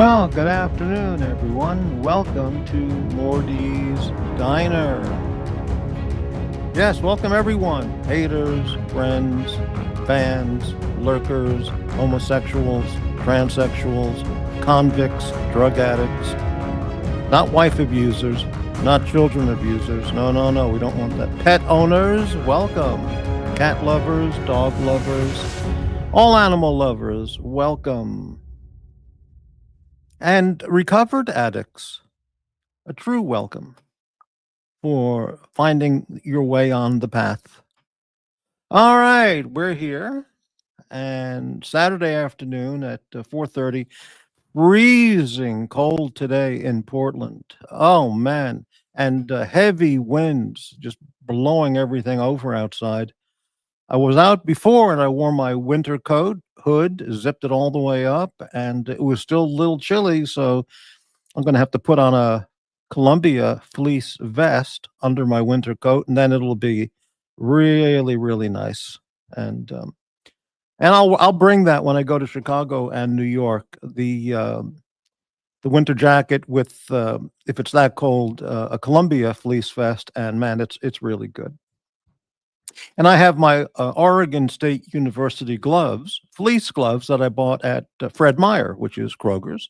Well, good afternoon, everyone. Welcome to Morty's Diner. Yes, welcome everyone. Haters, friends, fans, lurkers, homosexuals, transsexuals, convicts, drug addicts, not wife abusers, not children abusers. No, no, no, we don't want that. Pet owners, welcome. Cat lovers, dog lovers, all animal lovers, welcome. And recovered addicts, a true welcome for finding your way on the path. All right, we're here, and Saturday afternoon at 4:30, freezing cold today in Portland. Oh man, and heavy winds just blowing everything over outside. I was out before and I wore my winter coat, hood, zipped it all the way up, and it was still a little chilly, so I'm going to have to put on a Columbia fleece vest under my winter coat, and then it'll be really, really nice. And I'll bring that when I go to Chicago and New York. The winter jacket with if it's that cold, a Columbia fleece vest, and man, it's really good. And I have my Oregon State University gloves, fleece gloves that I bought at Fred Meyer, which is Kroger's,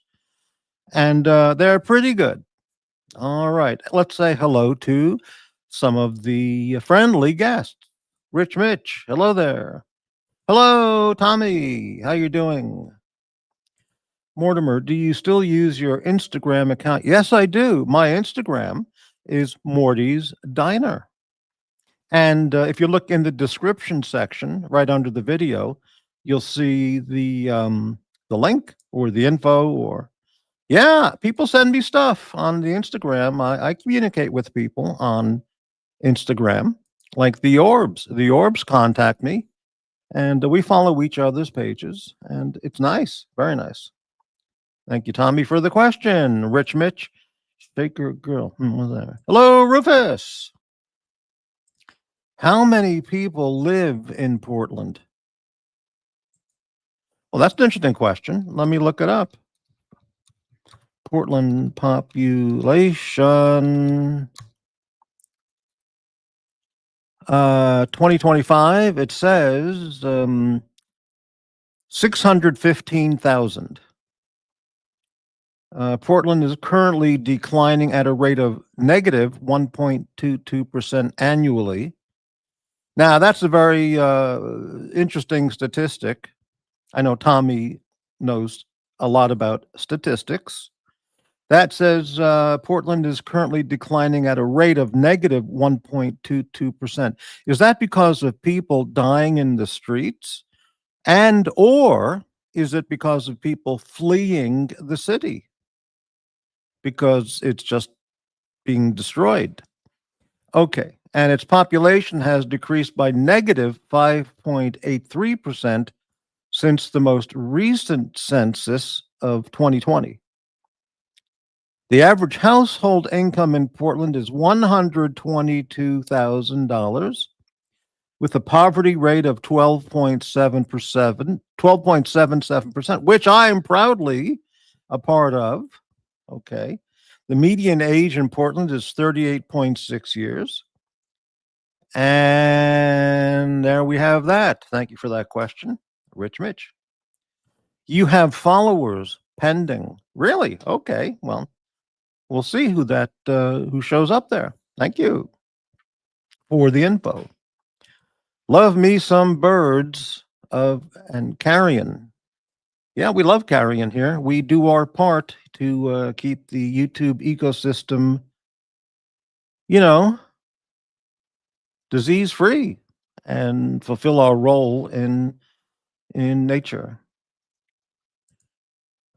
and they're pretty good. All right. Let's say hello to some of the friendly guests. Rich Mitch, hello there. Hello, Tommy. How you doing? Mortimer, do you still use your Instagram account? Yes, I do. My Instagram is Morty's Diner. And if you look in the description section right under the video, you'll see the link or the info or yeah, people send me stuff on the Instagram. I communicate with people on Instagram, like the Orbs. The Orbs contact me, and we follow each other's pages, and it's nice, very nice. Thank you, Tommy, for the question. Rich Mitch, Shaker Girl. What's that? Hello, Rufus. How many people live in Portland? Well, that's an interesting question. Let me look it up. Portland population 2025, it says 615,000. Portland is currently declining at a rate of negative 1.22% annually. Now, that's a very interesting statistic. I know Tommy knows a lot about statistics. That says Portland is currently declining at a rate of negative 1.22%. Is that because of people dying in the streets? And or is it because of people fleeing the city? Because it's just being destroyed. Okay. And its population has decreased by negative 5.83% since the most recent census of 2020. The average household income in Portland is $122,000 with a poverty rate of 12.77%, which I am proudly a part of. Okay. The median age in Portland is 38.6 years. And there we have that. Thank you for that question, Rich Mitch. You have followers pending. Really? Okay. Well, we'll see who shows up there. Thank you for the info. Love me some birds and carrion. Yeah, we love carrion here. We do our part to keep the YouTube ecosystem, disease free and fulfill our role in nature.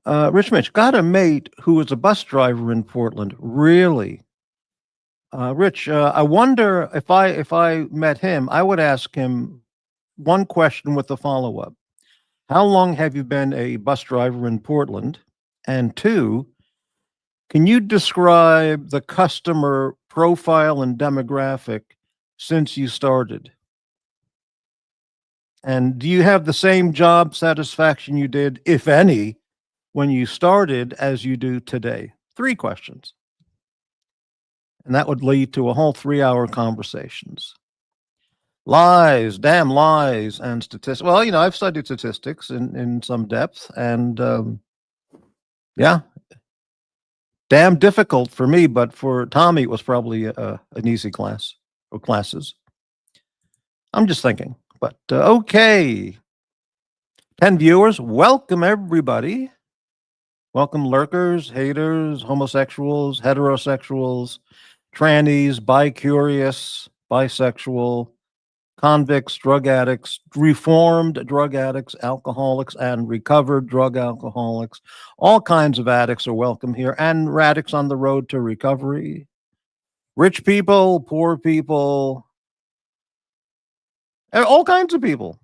Rich Mitch, got a mate who was a bus driver in Portland. Really? Rich, I wonder if I met him, I would ask him one question with a follow-up. How long have you been a bus driver in Portland? And two, can you describe the customer profile and demographic since you started? And do you have the same job satisfaction you did, if any, when you started as you do today? 3 questions. And that would lead to a whole 3-hour conversations. Lies, damn lies, and statistics. Well, I've studied statistics in some depth, and yeah, damn difficult for me, but for Tommy, it was probably an easy class or classes. I'm just thinking, but okay. 10 viewers, welcome everybody. Welcome lurkers, haters, homosexuals, heterosexuals, trannies, bi-curious, bisexual, convicts, drug addicts, reformed drug addicts, alcoholics, and recovered drug alcoholics. All kinds of addicts are welcome here, and addicts on the road to recovery. Rich people, poor people, all kinds of people.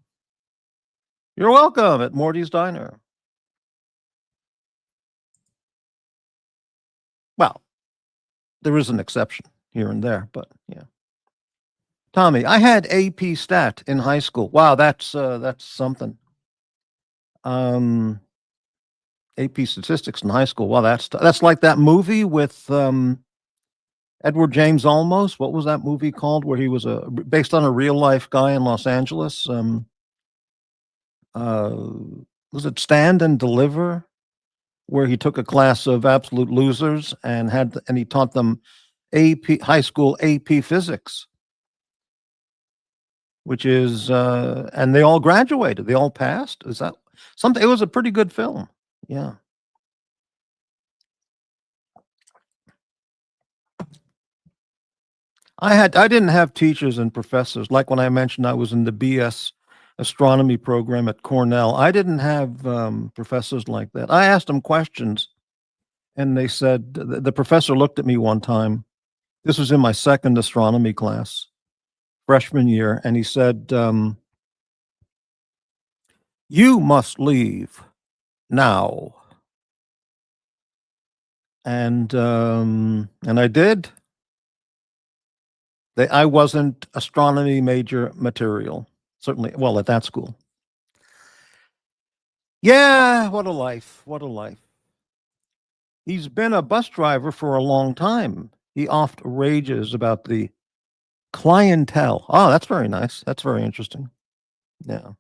You're welcome at Morty's Diner. Well, there is an exception here and there, but yeah. Tommy, I had AP Stat in high school. Wow, that's something. AP Statistics in high school. Well, that's like that movie with Edward James Olmos. What was that movie called? Where he was based on a real life guy in Los Angeles. Was it Stand and Deliver? Where he took a class of absolute losers and he taught them high school AP physics, which is and they all graduated. They all passed. Is that something? It was a pretty good film. Yeah. I didn't have teachers and professors. Like when I mentioned I was in the BS astronomy program at Cornell, I didn't have professors like that. I asked them questions, and they said, the professor looked at me one time. This was in my second astronomy class, freshman year, and he said, "You must leave now." And I did. I wasn't astronomy major material, certainly. Well, at that school. Yeah, what a life! What a life! He's been a bus driver for a long time. He oft rages about the clientele. Oh, that's very nice. That's very interesting. Yeah.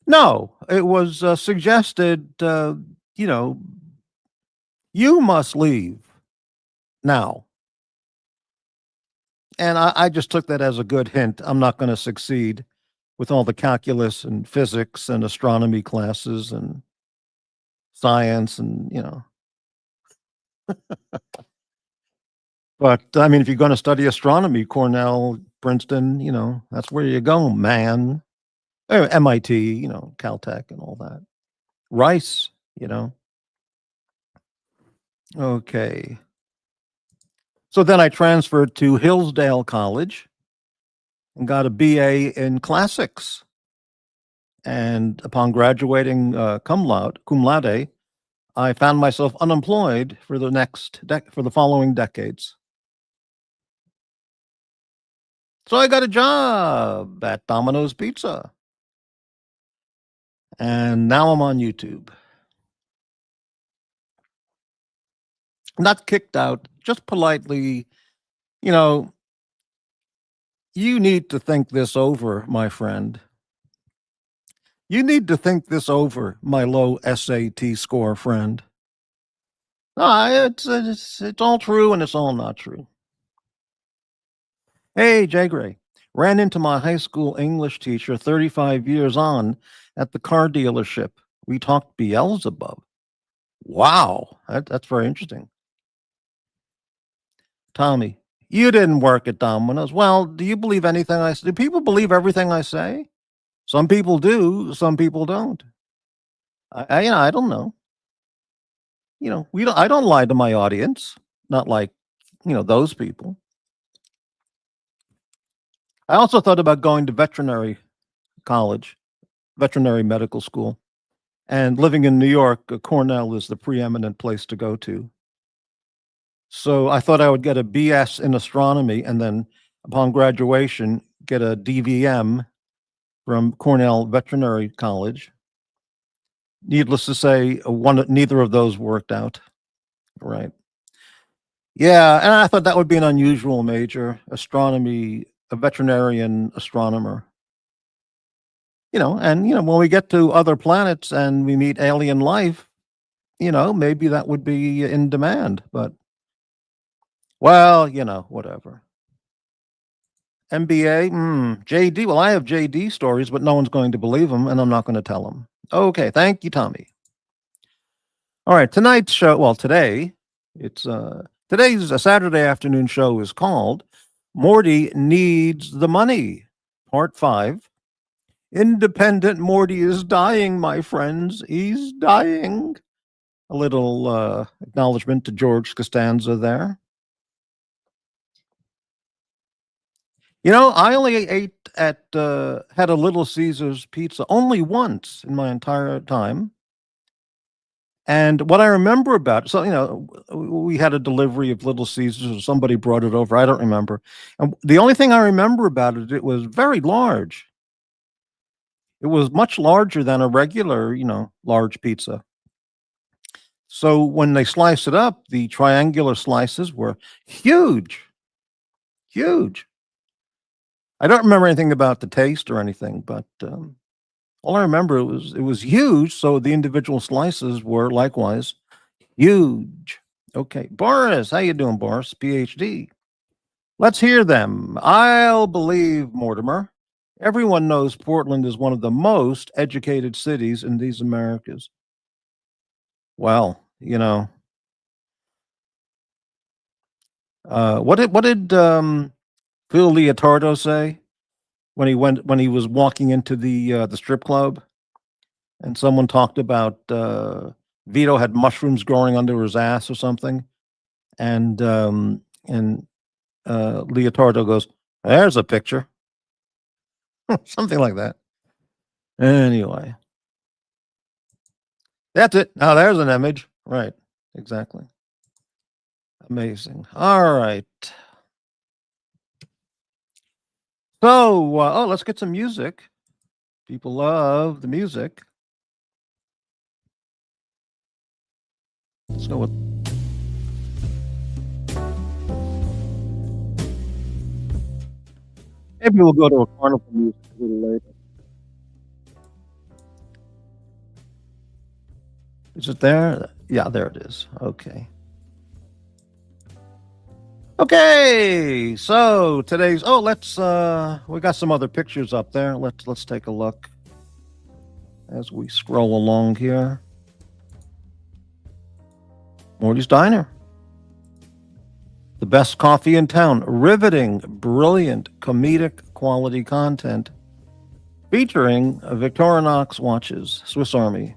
No, it was suggested. You must leave now. And I just took that as a good hint. I'm not going to succeed with all the calculus and physics and astronomy classes and science and. But I mean, if you're going to study astronomy, Cornell, Princeton, that's where you go, man. MIT, Caltech and all that. Rice, you know. Okay. So then I transferred to Hillsdale College and got a BA in classics. And upon graduating cum laude, I found myself unemployed for the following decades. So I got a job at Domino's Pizza. And now I'm on YouTube. Not kicked out, just politely, you need to think this over, my friend. You need to think this over, my low SAT score friend. It's all true and it's all not true. Hey, Jay Gray. Ran into my high school English teacher 35 years on at the car dealership. We talked Beelzebub. Wow, that's very interesting. Tommy, you didn't work at Domino's. Well, do you believe anything I say? Do people believe everything I say? Some people do, some people don't. I don't know. I don't lie to my audience, not like, those people. I also thought about going to veterinary college, veterinary medical school. And living in New York, Cornell is the preeminent place to go to. So I thought I would get a BS in astronomy and then upon graduation, get a DVM from Cornell Veterinary College Needless to say, neither of those worked out. Right. Yeah, and I thought that would be an unusual major, astronomy, a veterinarian astronomer. And when we get to other planets and we meet alien life, maybe that would be in demand. But well, whatever. MBA, JD. Well, I have JD stories, but no one's going to believe them, and I'm not going to tell them. Okay, thank you, Tommy. All right, tonight's show. Well, today's a Saturday afternoon show is called "Morty Needs the Money," Part 5. Independent Morty is dying, my friends. He's dying. A little acknowledgement to George Costanza there. I only had a Little Caesars pizza only once in my entire time. And what I remember about it, so, we had a delivery of Little Caesars or somebody brought it over. I don't remember. And the only thing I remember about it, it was very large. It was much larger than a regular, large pizza. So when they sliced it up, the triangular slices were huge, huge. I don't remember anything about the taste or anything, but all I remember it was huge. So the individual slices were likewise huge. Okay, Boris, how you doing, Boris? PhD. Let's hear them. I'll believe Mortimer. Everyone knows Portland is one of the most educated cities in these Americas. Well, what did Phil Leotardo say when he was walking into the strip club, and someone talked about Vito had mushrooms growing under his ass or something, and Leotardo goes, "There's a picture," something like that. Anyway, that's it. Now there's an image. Right. Exactly. Amazing. All right. So, let's get some music. People love the music. Let's go with. Maybe we'll go to a carnival music a little later. Is it there? Yeah, there it is. Okay. Okay, so today's let's we got some other pictures up there. Let's take a look as we scroll along here. Morty's Diner. The best coffee in town. Riveting, brilliant, comedic quality content featuring Victorinox watches, Swiss Army.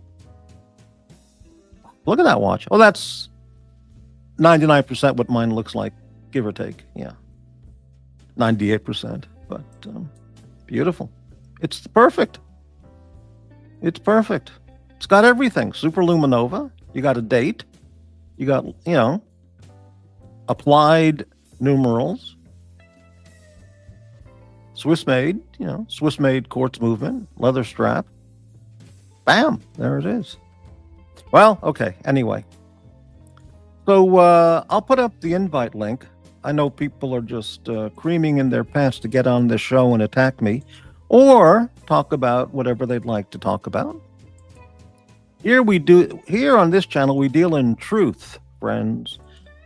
Look at that watch. Oh, that's 99% what mine looks like, give or take. Yeah. 98%. But beautiful. It's perfect. It's perfect. It's got everything. Super Luminova. You got a date. You got, applied numerals. Swiss made, Swiss made quartz movement, leather strap. Bam, there it is. Well, okay, anyway. So I'll put up the invite link. I know people are just creaming in their pants to get on this show and attack me or talk about whatever they'd like to talk about. Here on this channel, we deal in truth, friends,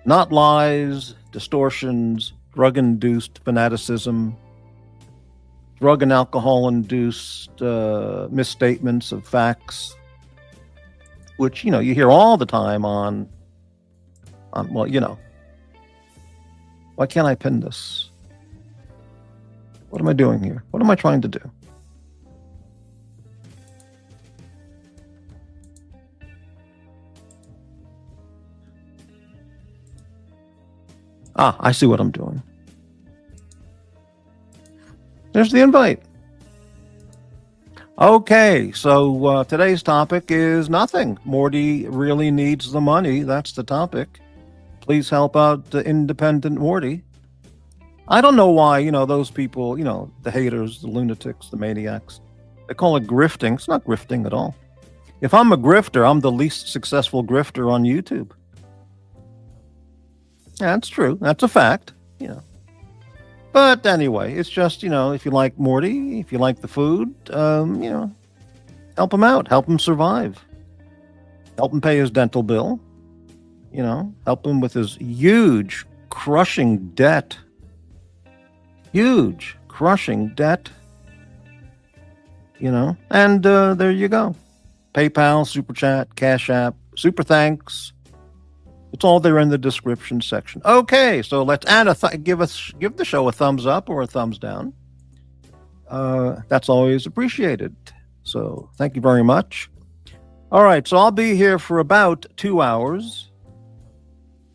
not lies, distortions, drug-induced fanaticism, drug and alcohol-induced misstatements of facts, which, you hear all the time on why can't I pin this? What am I doing here? What am I trying to do? I see what I'm doing. There's the invite. Okay, so today's topic is nothing. Morty really needs the money. That's the topic. Please help out the independent Morty. I don't know why, those people, the haters, the lunatics, the maniacs, they call it grifting. It's not grifting at all. If I'm a grifter, I'm the least successful grifter on YouTube. Yeah, that's true. That's a fact. You know. But anyway, it's just, if you like Morty, if you like the food, help him out, help him survive, help him pay his dental bill, help him with his huge, crushing debt. Huge, crushing debt. And there you go. PayPal, Super Chat, Cash App, Super Thanks. It's all there in the description section. Okay, so let's add give the show a thumbs up or a thumbs down. That's always appreciated. So thank you very much. All right, so I'll be here for about 2 hours,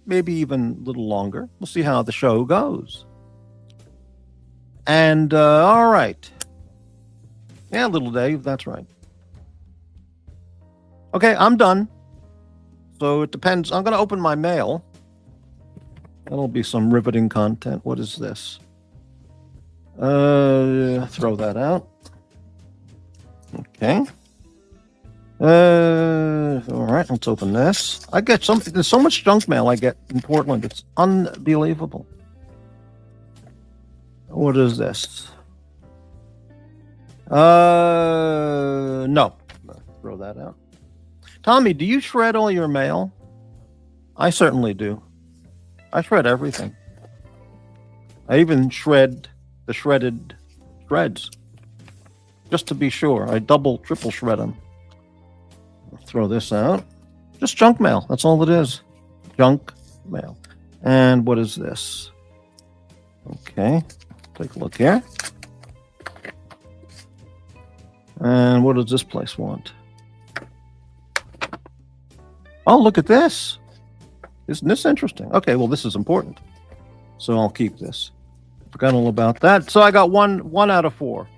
maybe even a little longer. We'll see how the show goes. And all right. Yeah, little Dave, that's right. Okay, I'm done. So it depends. I'm going to open my mail. That'll be some riveting content. What is this? Throw that out. Okay. All right, let's open this. I get something. There's so much junk mail I get in Portland. It's unbelievable. What is this? No. Throw that out. Tommy, do you shred all your mail? I certainly do. I shred everything. I even shred the shredded shreds. Just to be sure. I double, triple shred them. I'll throw this out. Just junk mail. That's all it is. Junk mail. And what is this? Okay. Take a look here. And what does this place want? Oh, look at this. Isn't this interesting? Okay, well, this is important. So I'll keep this. Forgot all about that. So I got one out of 4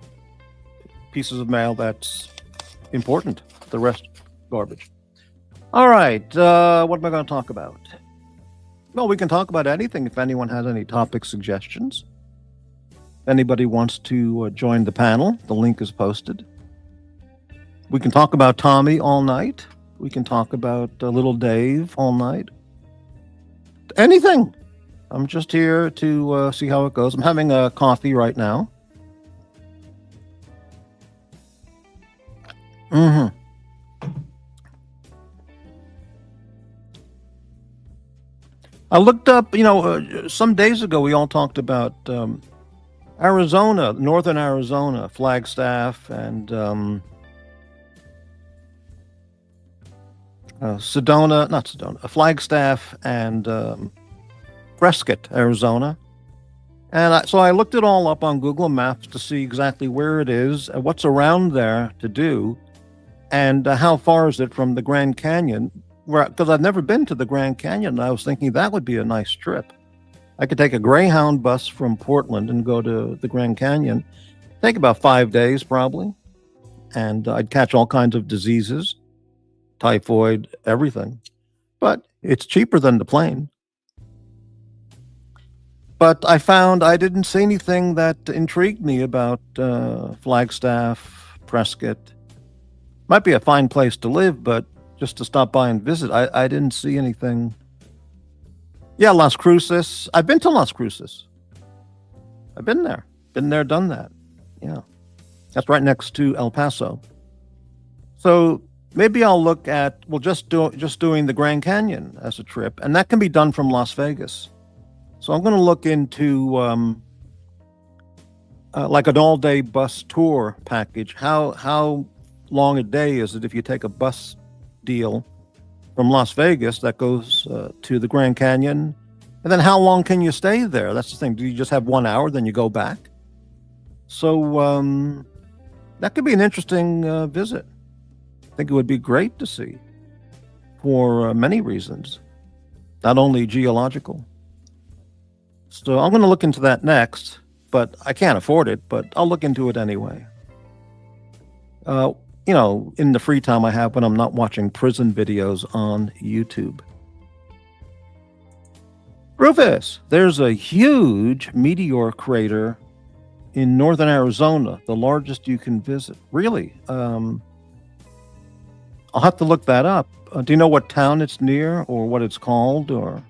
pieces of mail that's important. The rest, garbage. All right, what am I going to talk about? Well, we can talk about anything if anyone has any topic suggestions. If anybody wants to join the panel, the link is posted. We can talk about Tommy all night. We can talk about little Dave all night. Anything. I'm just here to see how it goes. I'm having a coffee right now. Mm-hmm. I looked up, some days ago we all talked about Arizona, northern Arizona, Flagstaff, and Flagstaff and Prescott, Arizona. And so I looked it all up on Google Maps to see exactly where it is, and what's around there to do, and how far is it from the Grand Canyon. Because I've never been to the Grand Canyon, and I was thinking that would be a nice trip. I could take a Greyhound bus from Portland and go to the Grand Canyon. Take about 5 days probably, and I'd catch all kinds of diseases, typhoid, everything. But it's cheaper than the plane. But I didn't see anything that intrigued me about Flagstaff, Prescott. Might be a fine place to live, but just to stop by and visit, I didn't see anything. Yeah, Las Cruces. I've been to Las Cruces. I've been there. Been there, done that. Yeah. That's right next to El Paso. So maybe I'll look at, just doing the Grand Canyon as a trip, and that can be done from Las Vegas. So I'm going to look into like an all-day bus tour package. How long a day is it if you take a bus deal from Las Vegas that goes to the Grand Canyon? And then how long can you stay there? That's the thing. Do you just have 1 hour, then you go back? So that could be an interesting visit. I think it would be great to see for many reasons, not only geological. So I'm going to look into that next, but I can't afford it, but I'll look into it anyway. In the free time I have when I'm not watching prison videos on YouTube. Rufus, there's a huge meteor crater in northern Arizona, the largest you can visit. Really? On I'll have to look that up. Do you know what town it's near or what it's called? Or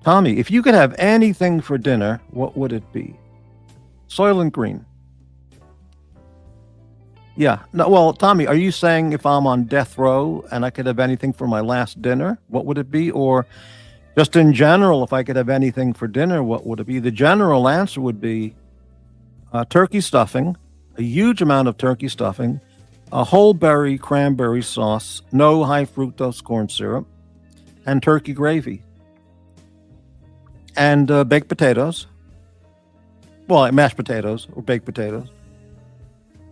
Tommy, if you could have anything for dinner, what would it be? Soylent Green. Yeah. No, well, Tommy, are you saying if I'm on death row and I could have anything for my last dinner, what would it be? Or just in general, if I could have anything for dinner, what would it be? The general answer would be turkey stuffing, a huge amount of turkey stuffing, a whole berry cranberry sauce, no high fructose corn syrup, and turkey gravy. And baked potatoes. Well, like mashed potatoes or baked potatoes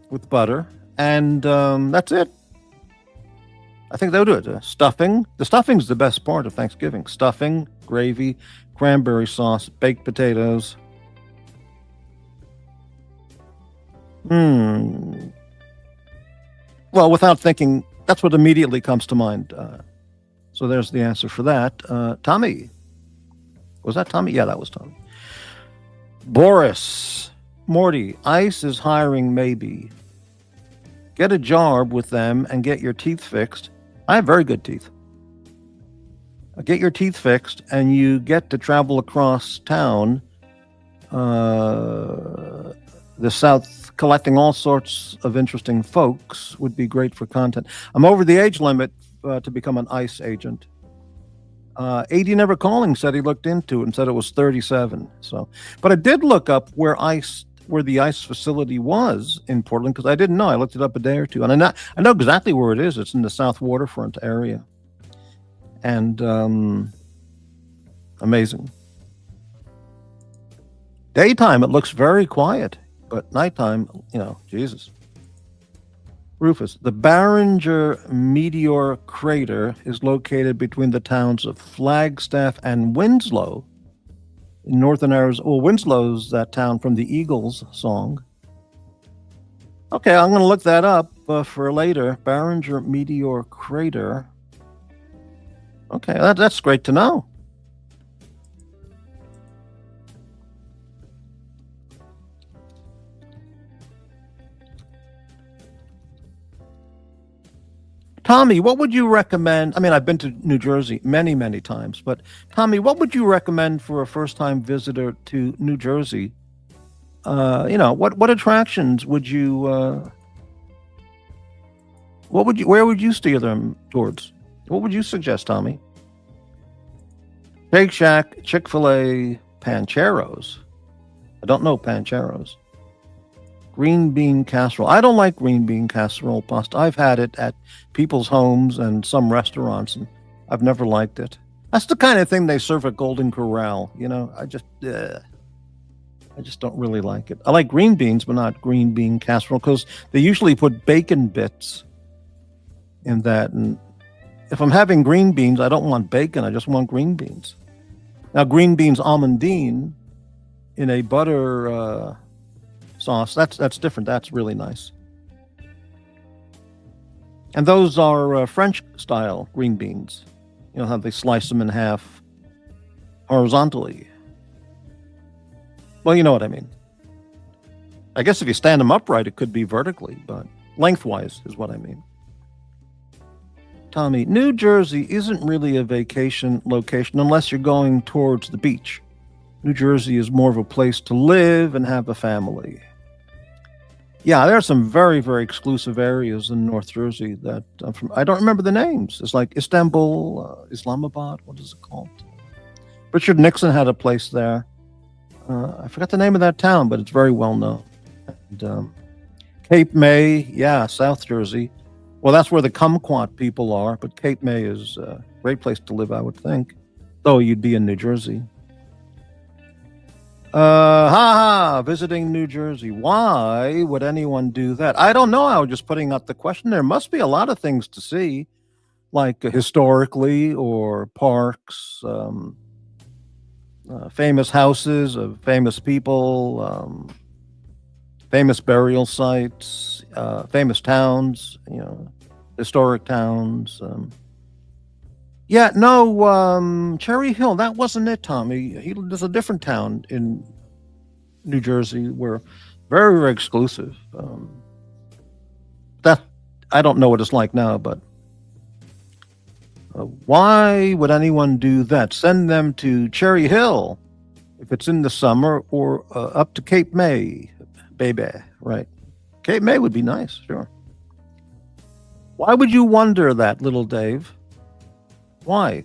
with butter. And that's it. I think they'll do it. Stuffing. The stuffing's the best part of Thanksgiving. Stuffing, gravy, cranberry sauce, baked potatoes. Well, without thinking, that's what immediately comes to mind. So there's the answer for that. Tommy. Was that Tommy? Yeah, that was Tommy. Boris. Morty. ICE is hiring maybe. Get a job with them and get your teeth fixed. I have very good teeth. Get your teeth fixed and you get to travel across town, the South, collecting all sorts of interesting folks would be great for content. I'm over the age limit to become an ICE agent. 80 Never Calling said he looked into it and said it was 37. So, but I did look up where the ICE facility was in Portland because I didn't know. I looked it up a day or two, and I know exactly where it is. It's in the South Waterfront area, and amazing. Daytime it looks very quiet, but nighttime, Jesus. Rufus, the Barringer meteor crater is located between the towns of Flagstaff and Winslow in northern Arizona. Well, Winslow's that town from the Eagles song. Okay, I'm going to look that up for later. Barringer meteor crater. Okay, that's great to know. Tommy, what would you recommend? I mean, I've been to New Jersey many, many times, but Tommy, what would you recommend for a first-time visitor to New Jersey? What attractions would you? Where would you steer them towards? What would you suggest, Tommy? Shake Shack, Chick-fil-A, Pancheros. I don't know Pancheros. Green bean casserole. I don't like green bean casserole pasta. I've had it at people's homes and some restaurants, and I've never liked it. That's the kind of thing they serve at Golden Corral. I just don't really like it. I like green beans, but not green bean casserole because they usually put bacon bits in that. And if I'm having green beans, I don't want bacon. I just want green beans. Now, green beans almondine in a butter sauce, that's different. That's really nice. And those are French style green beans. How they slice them in half horizontally. Well, you know what I mean. I guess if you stand them upright, it could be vertically, but lengthwise is what I mean. Tommy, New Jersey isn't really a vacation location unless you're going towards the beach. New Jersey is more of a place to live and have a family. Yeah, there are some very, very exclusive areas in North Jersey that I'm from. I don't remember the names. It's like Istanbul, Islamabad. What is it called? Richard Nixon had a place there. I forgot the name of that town, but it's very well known. And, Cape May, yeah, South Jersey. Well, that's where the kumquat people are, but Cape May is a great place to live, I would think. Though you'd be in New Jersey. Visiting New Jersey. Why would anyone do that? I don't know. I was just putting out the question. There must be a lot of things to see, like historically or parks, famous houses of famous people, famous burial sites, famous towns, historic towns. Cherry Hill, that wasn't it, Tommy. There's a different town in New Jersey where very, very exclusive. I don't know what it's like now, but why would anyone do that? Send them to Cherry Hill if it's in the summer, or up to Cape May, baby. Right. Cape May would be nice, sure. Why would you wonder that, little Dave? Why?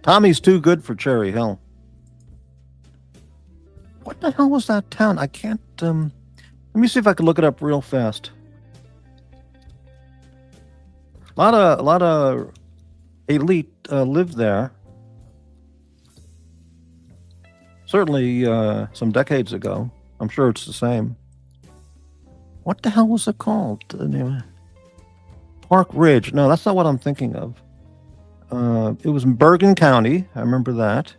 Tommy's too good for Cherry Hill. What the hell was that town? I can't, let me see if I can look it up real fast. A lot of elite lived there. Certainly some decades ago. I'm sure it's the same. What the hell was it called? Park Ridge. No, that's not what I'm thinking of. It was in Bergen County. I remember that.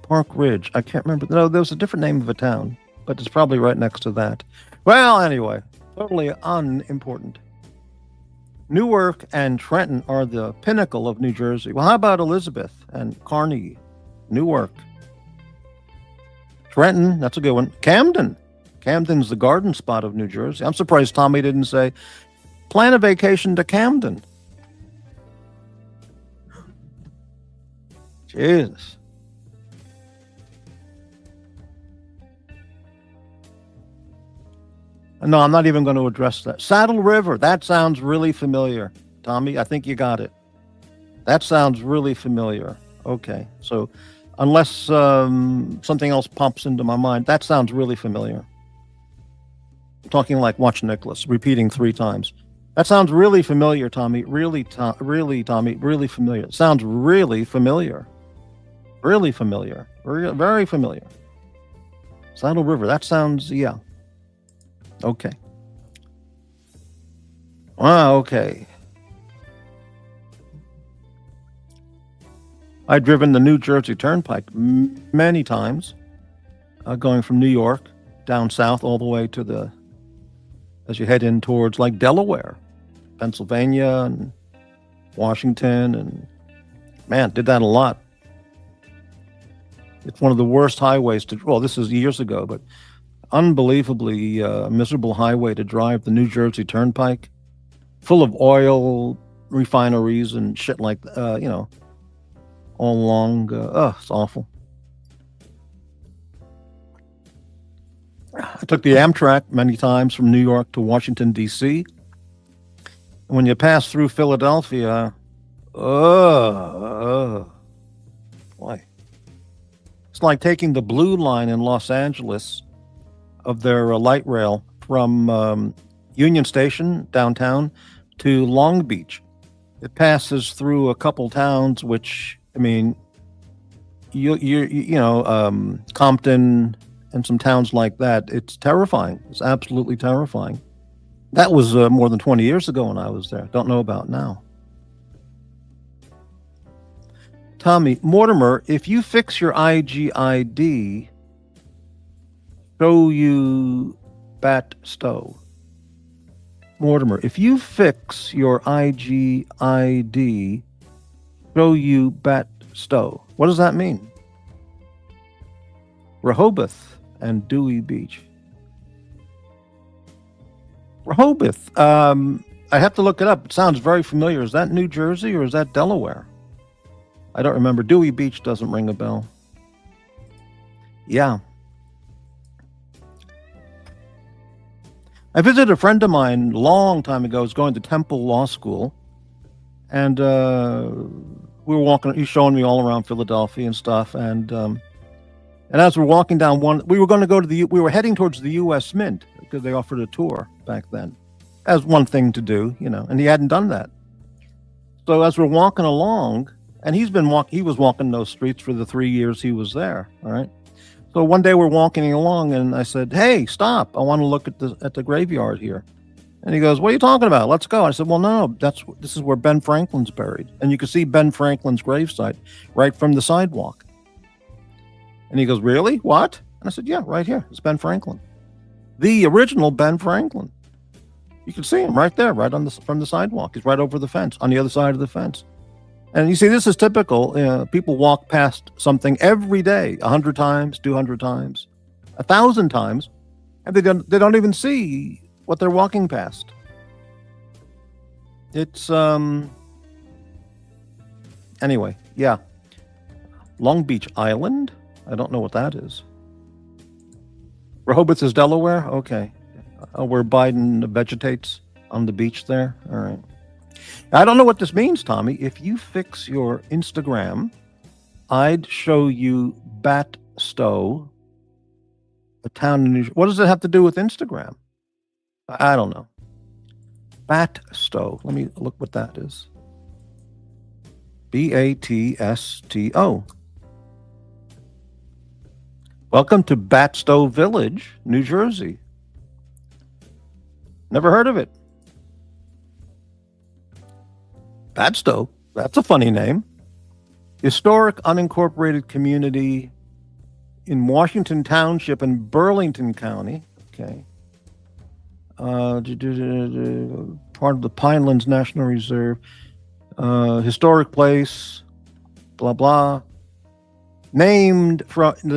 Park Ridge. I can't remember. No, there was a different name of a town, but it's probably right next to that. Well, anyway, totally unimportant. Newark and Trenton are the pinnacle of New Jersey. Well, how about Elizabeth and Kearney? Newark. Trenton, that's a good one. Camden. Camden's the garden spot of New Jersey. I'm surprised Tommy didn't say, plan a vacation to Camden. Jesus. No, I'm not even going to address that. Saddle River, that sounds really familiar. Tommy, I think you got it. That sounds really familiar. Okay, so unless something else pops into my mind, that sounds really familiar. I'm talking like Watch Nicholas, repeating 3 times. That sounds really familiar, Tommy. Really, Tommy, really familiar. It sounds really familiar. Really familiar. Very familiar. Saddle River, that sounds, yeah. Okay. Okay. I've driven the New Jersey Turnpike many times, going from New York down south all the way to as you head in towards like Delaware, Pennsylvania, and Washington, and man, did that a lot. It's one of the worst highways well, this is years ago, but unbelievably miserable highway to drive, the New Jersey Turnpike, full of oil refineries and shit like all along. It's awful. I took the Amtrak many times from New York to Washington, D.C. When you pass through Philadelphia, boy. It's like taking the Blue Line in Los Angeles of their light rail from Union Station downtown to Long Beach. It passes through a couple towns, which, I mean, Compton and some towns like that. It's terrifying. It's absolutely terrifying. That was more than 20 years ago when I was there. Don't know about now. Tommy, Mortimer, if you fix your IGID, show you bat stow. Mortimer, if you fix your IGID, show you bat stow. What does that mean? Rehoboth and Dewey Beach. Rehoboth. I have to look it up. It sounds very familiar. Is that New Jersey or is that Delaware? I don't remember. Dewey Beach doesn't ring a bell. Yeah. I visited a friend of mine a long time ago. He was going to Temple Law School. And we were walking, he's showing me all around Philadelphia and stuff. And as we're walking down we were heading towards the U.S. Mint because they offered a tour back then as one thing to do, and he hadn't done that. So as we're walking along, and he was walking those streets for the 3 years he was there. All right. So one day we're walking along and I said, hey, stop. I want to look at the graveyard here. And he goes, what are you talking about? Let's go. I said, well, no, this is where Ben Franklin's buried. And you can see Ben Franklin's gravesite right from the sidewalk. And he goes, really? What? And I said, yeah, right here. It's Ben Franklin. The original Ben Franklin. You can see him right there, right from the sidewalk. He's right over the fence, on the other side of the fence. And you see, this is typical. People walk past something every day, 100 times, 200 times, 1,000 times, and they don't even see what they're walking past. It's anyway, yeah. Long Beach Island. I don't know what that is. Rehoboth is Delaware. Okay, where Biden vegetates on the beach there. All right. I don't know what this means, Tommy. If you fix your Instagram, I'd show you Batstow, a town in New York. What does it have to do with Instagram? I don't know. Batstow. Let me look what that is. Batsto. Welcome to Batstow Village, New Jersey. Never heard of it. Batstow. That's a funny name. Historic unincorporated community in Washington Township in Burlington County. Okay. Part of the Pinelands National Reserve. Historic place. Blah, blah. The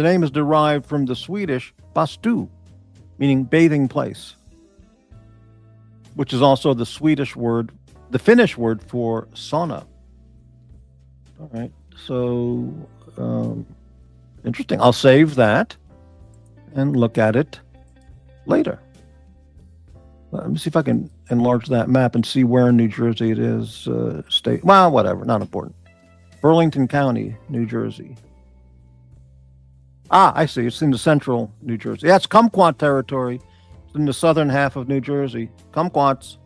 name is derived from the Swedish bastu, meaning bathing place, which is also the Finnish word for sauna. All right, so interesting. I'll save that and look at it later. Let me see if I can enlarge that map and see where in New Jersey it is. State, well, whatever, not important. Burlington County, New Jersey. Ah, I see. It's in the central New Jersey. Yeah, it's Kumquat territory. It's in the southern half of New Jersey. Kumquats.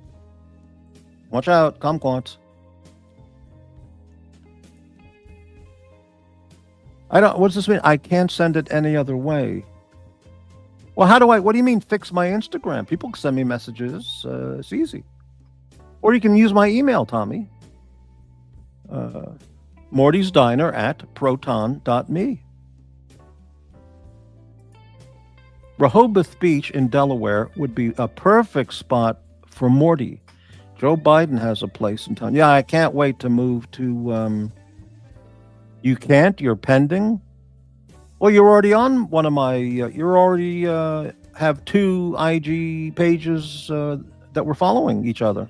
Watch out, Kumquats. What does this mean? I can't send it any other way. Well, what do you mean fix my Instagram? People send me messages. It's easy. Or you can use my email, Tommy. Morty's Diner at proton.me. Rehoboth Beach in Delaware would be a perfect spot for Morty. Joe Biden has a place in town. Yeah, I can't wait to move to. You can't? You're pending? Well, you're already on one of my. You already have 2 IG pages that we're following each other.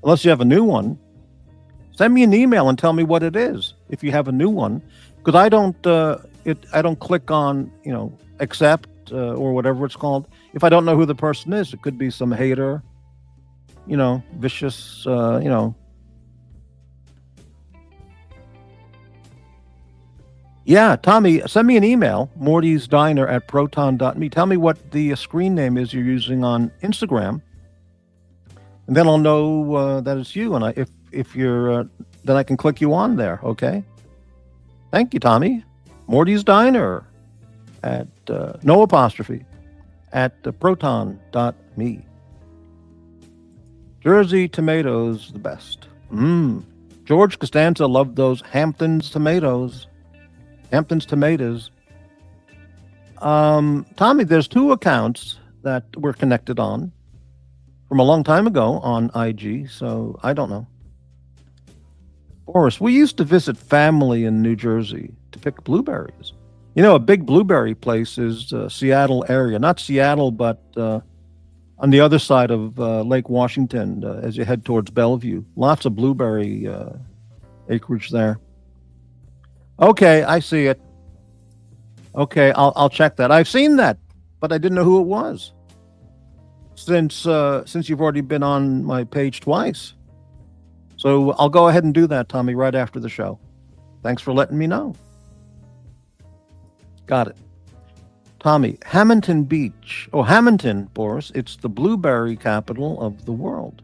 Unless you have a new one, send me an email and tell me what it is if you have a new one, because I don't. I don't click on accept. Or whatever it's called. If I don't know who the person is, it could be some hater, vicious, Yeah, Tommy, send me an email, Morty's Diner at proton.me. Tell me what the screen name is you're using on Instagram, and then I'll know that it's you. And if you're, then I can click you on there. Okay. Thank you, Tommy. Morty's Diner. At no apostrophe at proton.me. Jersey tomatoes, the best. George Costanza loved those Hamptons tomatoes. Hamptons tomatoes. Tommy, there's 2 accounts that we're connected on from a long time ago on IG, so I don't know. Boris, we used to visit family in New Jersey to pick blueberries. A big blueberry place is Seattle area. Not Seattle, but on the other side of Lake Washington as you head towards Bellevue. Lots of blueberry acreage there. Okay, I see it. Okay, I'll check that. I've seen that, but I didn't know who it was. Since you've already been on my page twice. So I'll go ahead and do that, Tommy, right after the show. Thanks for letting me know. Got it. Tommy, Hamilton Beach. Oh, Hamilton, Boris. It's the blueberry capital of the world.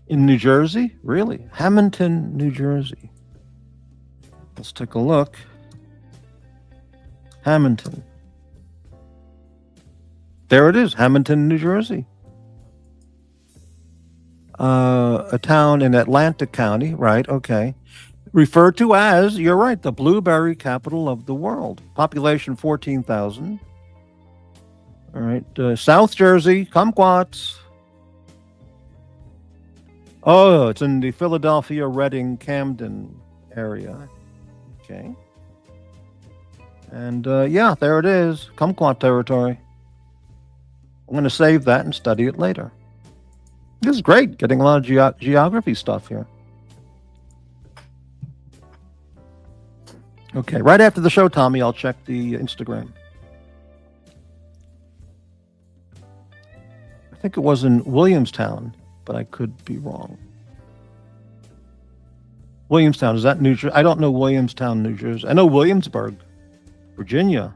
In New Jersey? Really? Hamilton, New Jersey. Let's take a look. Hamilton. There it is, Hamilton, New Jersey. A town in Atlantic County, right? Okay. Referred to as, you're right, the blueberry capital of the world. Population 14,000. All right. South Jersey, Kumquats. Oh, it's in the Philadelphia, Reading, Camden area. Okay. And yeah, there it is. Kumquat territory. I'm going to save that and study it later. This is great. Getting a lot of geography stuff here. Okay, right after the show, Tommy, I'll check the Instagram. I think it was in Williamstown, but I could be wrong. Williamstown, is that New Jersey? I don't know Williamstown, New Jersey. I know Williamsburg, Virginia.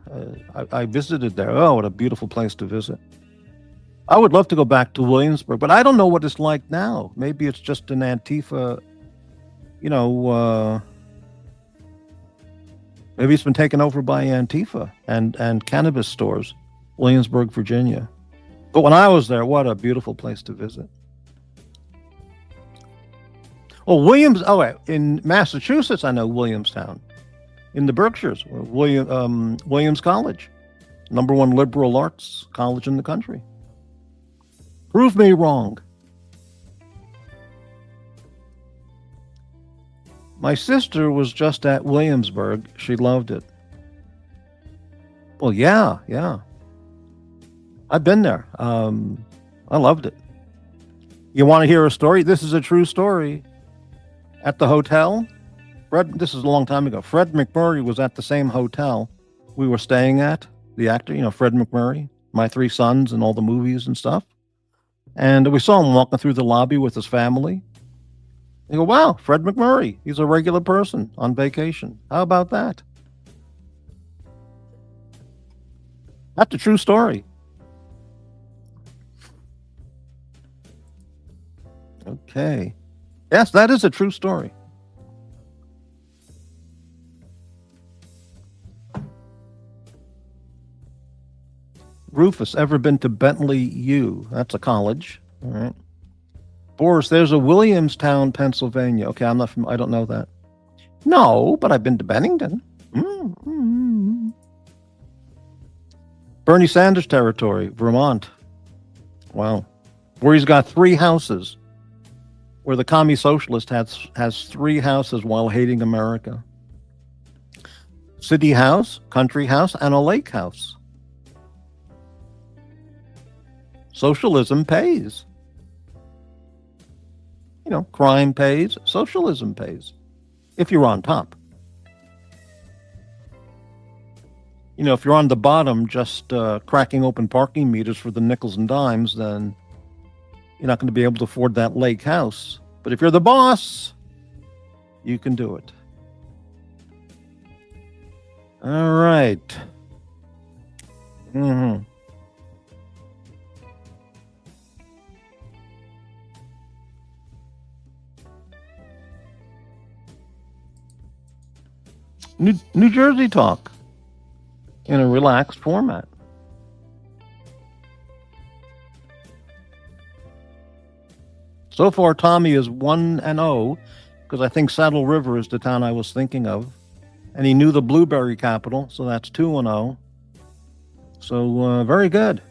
I visited there. Oh, what a beautiful place to visit. I would love to go back to Williamsburg, but I don't know what it's like now. Maybe it's just an Antifa, maybe it's been taken over by Antifa and cannabis stores, Williamsburg, Virginia. But when I was there, what a beautiful place to visit. Well, in Massachusetts, I know Williamstown. In the Berkshires, Williams College, #1 liberal arts college in the country. Prove me wrong. My sister was just at Williamsburg. She loved it. Well, yeah. I've been there. I loved it. You want to hear a story? This is a true story. At the hotel, this is a long time ago. Fred McMurray was at the same hotel we were staying at. The actor, Fred McMurray, My Three Sons and all the movies and stuff. And we saw him walking through the lobby with his family. You go, wow, Fred McMurray. He's a regular person on vacation. How about that? That's a true story. Okay. Yes, that is a true story. Rufus, ever been to Bentley U? That's a college. All right. Boris, there's a Williamstown, Pennsylvania. Okay, I don't know that. No, but I've been to Bennington. Mm-hmm. Bernie Sanders territory, Vermont. Wow. Where he's got 3 houses. Where the commie socialist has 3 houses while hating America. City house, country house, and a lake house. Socialism pays. Crime pays, socialism pays. If you're on top. If you're on the bottom just cracking open parking meters for the nickels and dimes, then you're not going to be able to afford that lake house. But if you're the boss, you can do it. All right. Mm-hmm. New Jersey talk in a relaxed format. So far, Tommy is 1-0 because I think Saddle River is the town I was thinking of, and he knew the blueberry capital, so that's 2-0. So very good.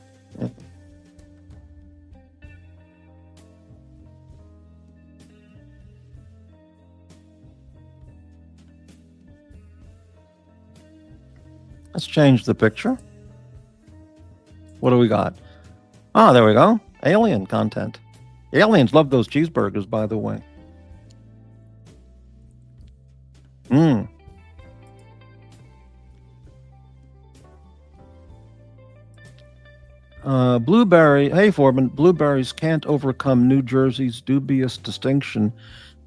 Let's change the picture. What do we got? Oh, there we go. Alien content. Aliens love those cheeseburgers, by the way. Blueberry. Hey, Foreman. Blueberries can't overcome New Jersey's dubious distinction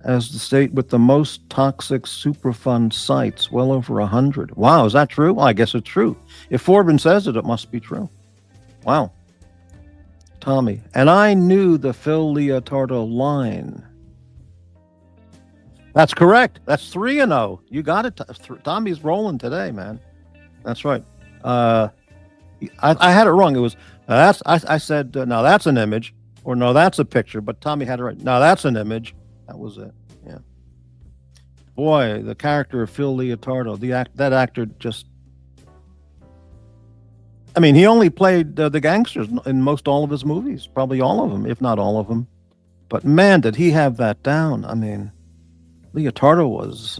as the state with the most toxic Superfund sites, well over 100. Wow, is that true? Well, I guess it's true. If Forbin says it, it must be true. Wow. Tommy, and I knew the Phil Leotardo line. That's correct. That's 3-0. You got it. Tommy's rolling today, man. That's right. I had it wrong. It was I said no, that's an image, or no, that's a picture. But Tommy had it right. No, that's an image. That was it. Yeah. Boy, the character of Phil Leotardo, that actor just. I mean, he only played the gangsters in most all of his movies, probably all of them, if not all of them. But man, did he have that down. I mean, Leotardo was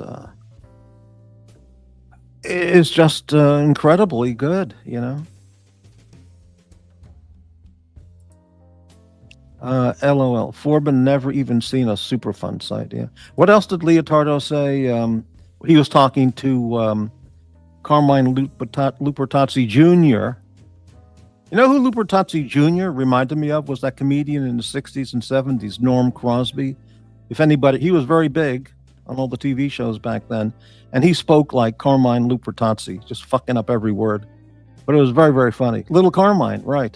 is just incredibly good, you know. LOL. Forbin never even seen a Superfund site. Yeah. What else did Leotardo say? He was talking to Carmine Lupertazzi Jr. You know who Lupertazzi Jr. reminded me of? Was that comedian in the 60s and 70s, Norm Crosby. If anybody, he was very big on all the TV shows back then, and he spoke like Carmine Lupertazzi, just fucking up every word. But it was very, very funny. Little Carmine, right.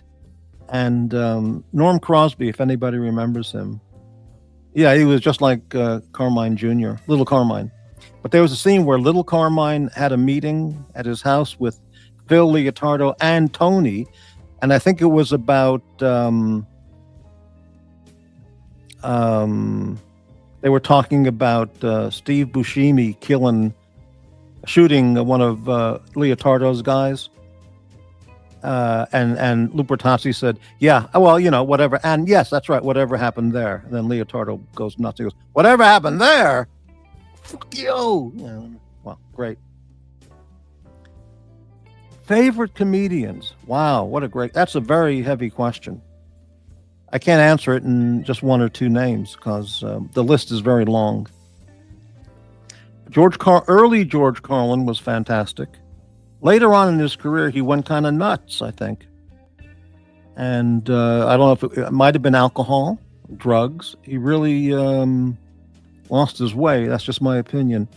And Norm Crosby, if anybody remembers him. Yeah, he was just like Carmine Jr., Little Carmine. But there was a scene where Little Carmine had a meeting at his house with Phil Leotardo and Tony, and I think it was about they were talking about Steve Buscemi shooting one of Leotardo's guys. And Lupertazzi said, yeah, well, you know, whatever. And yes, that's right. Whatever happened there. And then Leotardo goes nuts. He goes, whatever happened there? Fuck you. Well, great. Favorite comedians? Wow, what a great, that's a very heavy question. I can't answer it in just one or two names because the list is very long. Early George Carlin was fantastic. Later on in his career, he went kind of nuts, I think. And I don't know if it might have been alcohol, drugs. He really lost his way. That's just my opinion.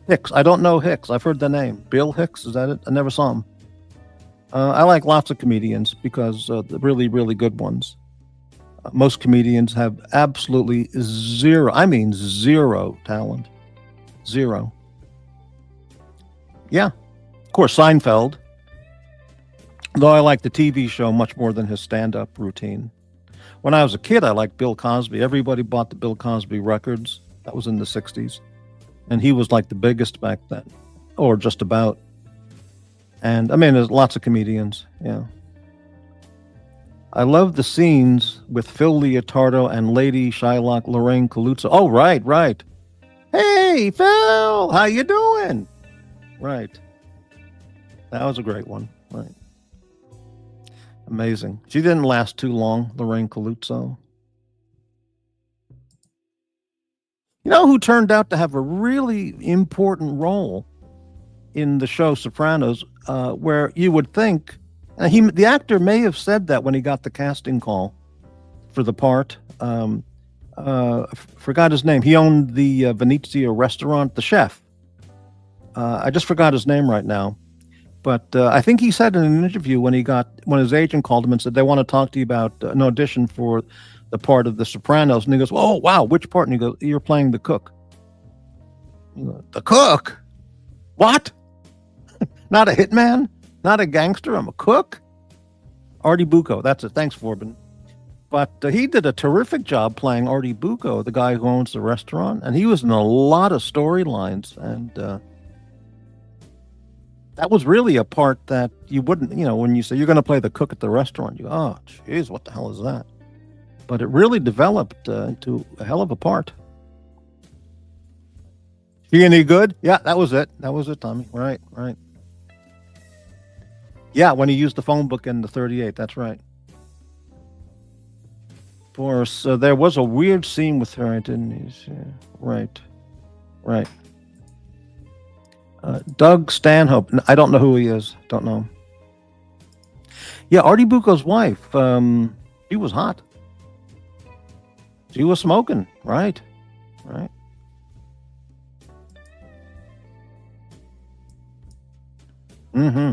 Hicks. I don't know Hicks. I've heard the name. Bill Hicks, is that it? I never saw him. I like lots of comedians because the really, really good ones. Most comedians have absolutely zero talent. Zero. Yeah. Of course, Seinfeld. Though I like the TV show much more than his stand-up routine. When I was a kid, I liked Bill Cosby. Everybody bought the Bill Cosby records. That was in the 60s. And he was like the biggest back then. Or just about. And I mean, there's lots of comedians. Yeah. I love the scenes with Phil Leotardo and Lady Shylock Lorraine Caluzzo. Oh, right. Hey, Phil, how you doing? Right. That was a great one. Right. Amazing. She didn't last too long, Lorraine Caluzzo. You know who turned out to have a really important role in the show Sopranos, where you would think, the actor may have said that when he got the casting call for the part. Forgot his name. He owned the Venezia restaurant, the chef. I just forgot his name right now. But I think he said in an interview when his agent called him and said, they want to talk to you about an audition for the part of The Sopranos. And he goes, oh, wow, which part? And he goes, you're playing the cook. Goes, the cook? What? Not a hitman? Not a gangster? I'm a cook? Artie Bucco. That's it. Thanks, Forbin. But he did a terrific job playing Artie Bucco, the guy who owns the restaurant. And he was in a lot of storylines. And that was really a part that you wouldn't, when you say you're going to play the cook at the restaurant, you go, oh, geez, what the hell is that? But it really developed into a hell of a part. She any good? Yeah, that was it. That was it, Tommy. Right. Yeah, when he used the phone book in the 38, that's right. Of course, there was a weird scene with her, didn't he? Right. Doug Stanhope. I don't know who he is. Don't know. Yeah, Artie Bucco's wife. She was hot. She was smoking. Right. Mm-hmm.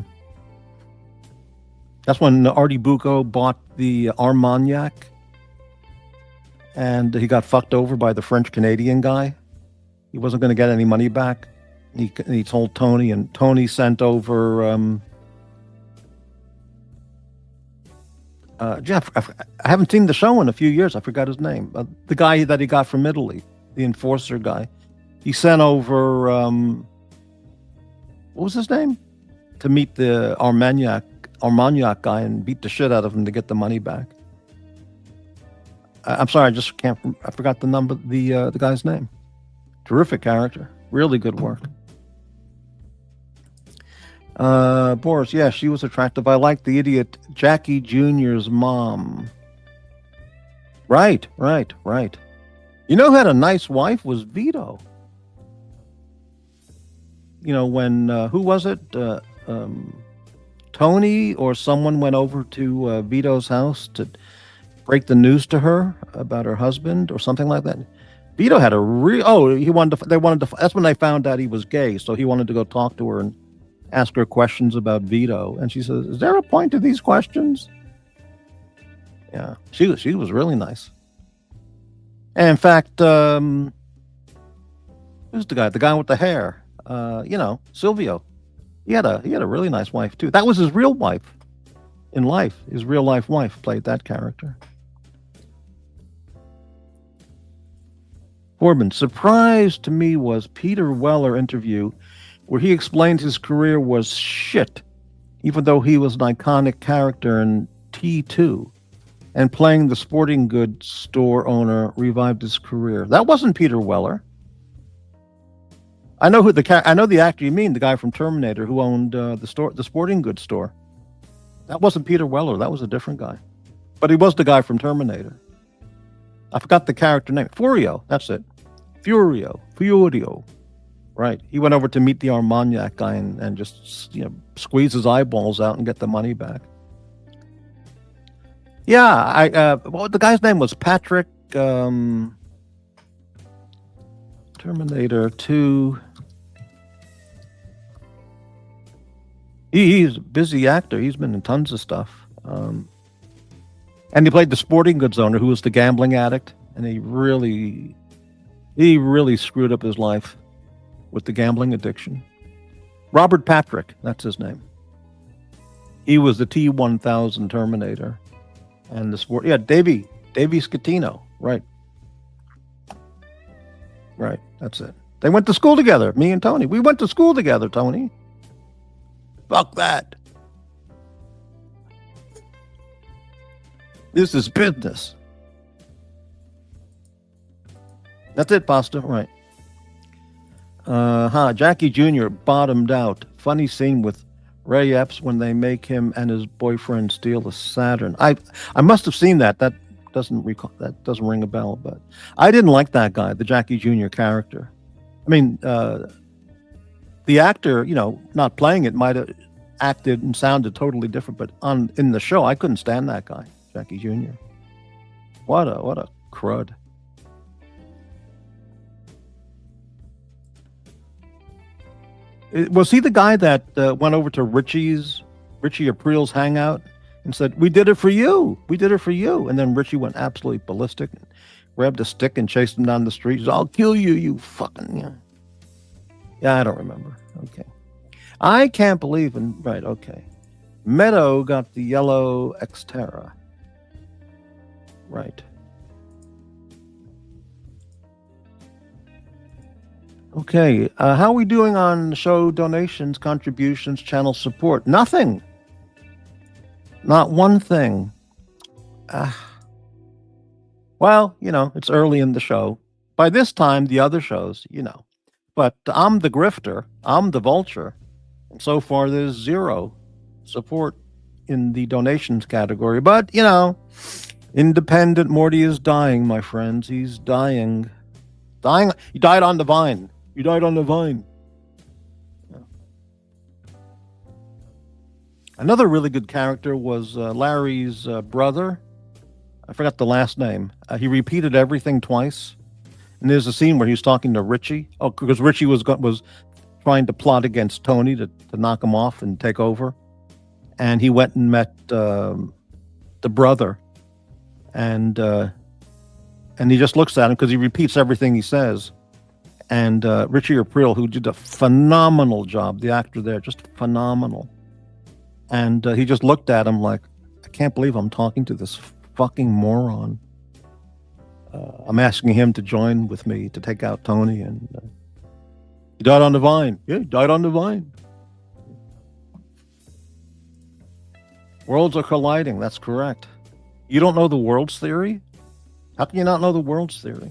That's when Artie Bucco bought the Armagnac, and he got fucked over by the French-Canadian guy. He wasn't going to get any money back. He told Tony, and Tony sent over Jeff. I haven't seen the show in a few years. I forgot his name. The guy that he got from Italy, the enforcer guy. He sent over what was his name? To meet the Armagnac guy and beat the shit out of him to get the money back. I'm sorry, I just can't. I forgot the guy's name. Terrific character, really good work. Boris, yeah, she was attractive. I like the idiot Jackie Jr.'s mom. Right. You know who had a nice wife was Vito. You know, when, who was it? Tony or someone went over to Vito's house to break the news to her about her husband or something like that. Vito had a they wanted to, that's when they found out he was gay. So he wanted to go talk to her and ask her questions about Vito. And she says, is there a point to these questions? Yeah, she was really nice. And in fact, who's the guy? The guy with the hair. Silvio. He had a really nice wife too. That was his real wife in life. His real life wife played that character. Corbin, surprise to me was Peter Weller interview where he explained his career was shit, even though he was an iconic character in T2. And playing the sporting goods store owner revived his career. That wasn't Peter Weller. I know the actor you mean, the guy from Terminator who owned the sporting goods store. That wasn't Peter Weller. That was a different guy, but he was the guy from Terminator. I forgot the character name. Furio. That's it. Furio. Right. He went over to meet the Armagnac guy and just squeeze his eyeballs out and get the money back. Yeah, the guy's name was Patrick. Terminator 2. He's a busy actor. He's been in tons of stuff. And he played the sporting goods owner who was the gambling addict, and he really screwed up his life with the gambling addiction. Robert Patrick, that's his name. He was the T-1000 Terminator. And the sport, Davey Scatino, right, that's it. They went to school together, me and Tony. We went to school together, Tony. Fuck that. This is business. That's it, Pasta, right. Jackie Jr. bottomed out. Funny scene with Ray Epps when they make him and his boyfriend steal a Saturn. I must have seen that. That doesn't ring a bell, but I didn't like that guy, the Jackie Jr. character. I mean, the actor, not playing it might have acted and sounded totally different, but in the show, I couldn't stand that guy, Jackie Jr. What a crud. Was he the guy that went over to Richie April's hangout and said, "We did it for you. We did it for you." And then Richie went absolutely ballistic, and grabbed a stick and chased him down the street. He said, "I'll kill you, you fucking." Yeah, I don't remember. Okay. I can't believe right, okay. Meadow got the yellow Xterra. Right. Okay, how are we doing on show donations, contributions, channel support? Nothing. Not one thing. Well, it's early in the show. By this time, the other shows, But I'm the grifter. I'm the vulture. And so far, there's zero support in the donations category. But, independent Morty is dying, my friends. He's dying. He died on the vine. You died on the vine. Yeah. Another really good character was Larry's brother. I forgot the last name. He repeated everything twice. And there's a scene where he's talking to Richie. Oh, because Richie was trying to plot against Tony to knock him off and take over. And he went and met the brother. And he just looks at him because he repeats everything he says. And Richie April, who did a phenomenal job, the actor there, just phenomenal. And he just looked at him like, I can't believe I'm talking to this fucking moron. I'm asking him to join with me to take out Tony. And he died on the vine. Yeah, he died on the vine. Worlds are colliding. That's correct. You don't know the worlds theory? How can you not know the world's theory?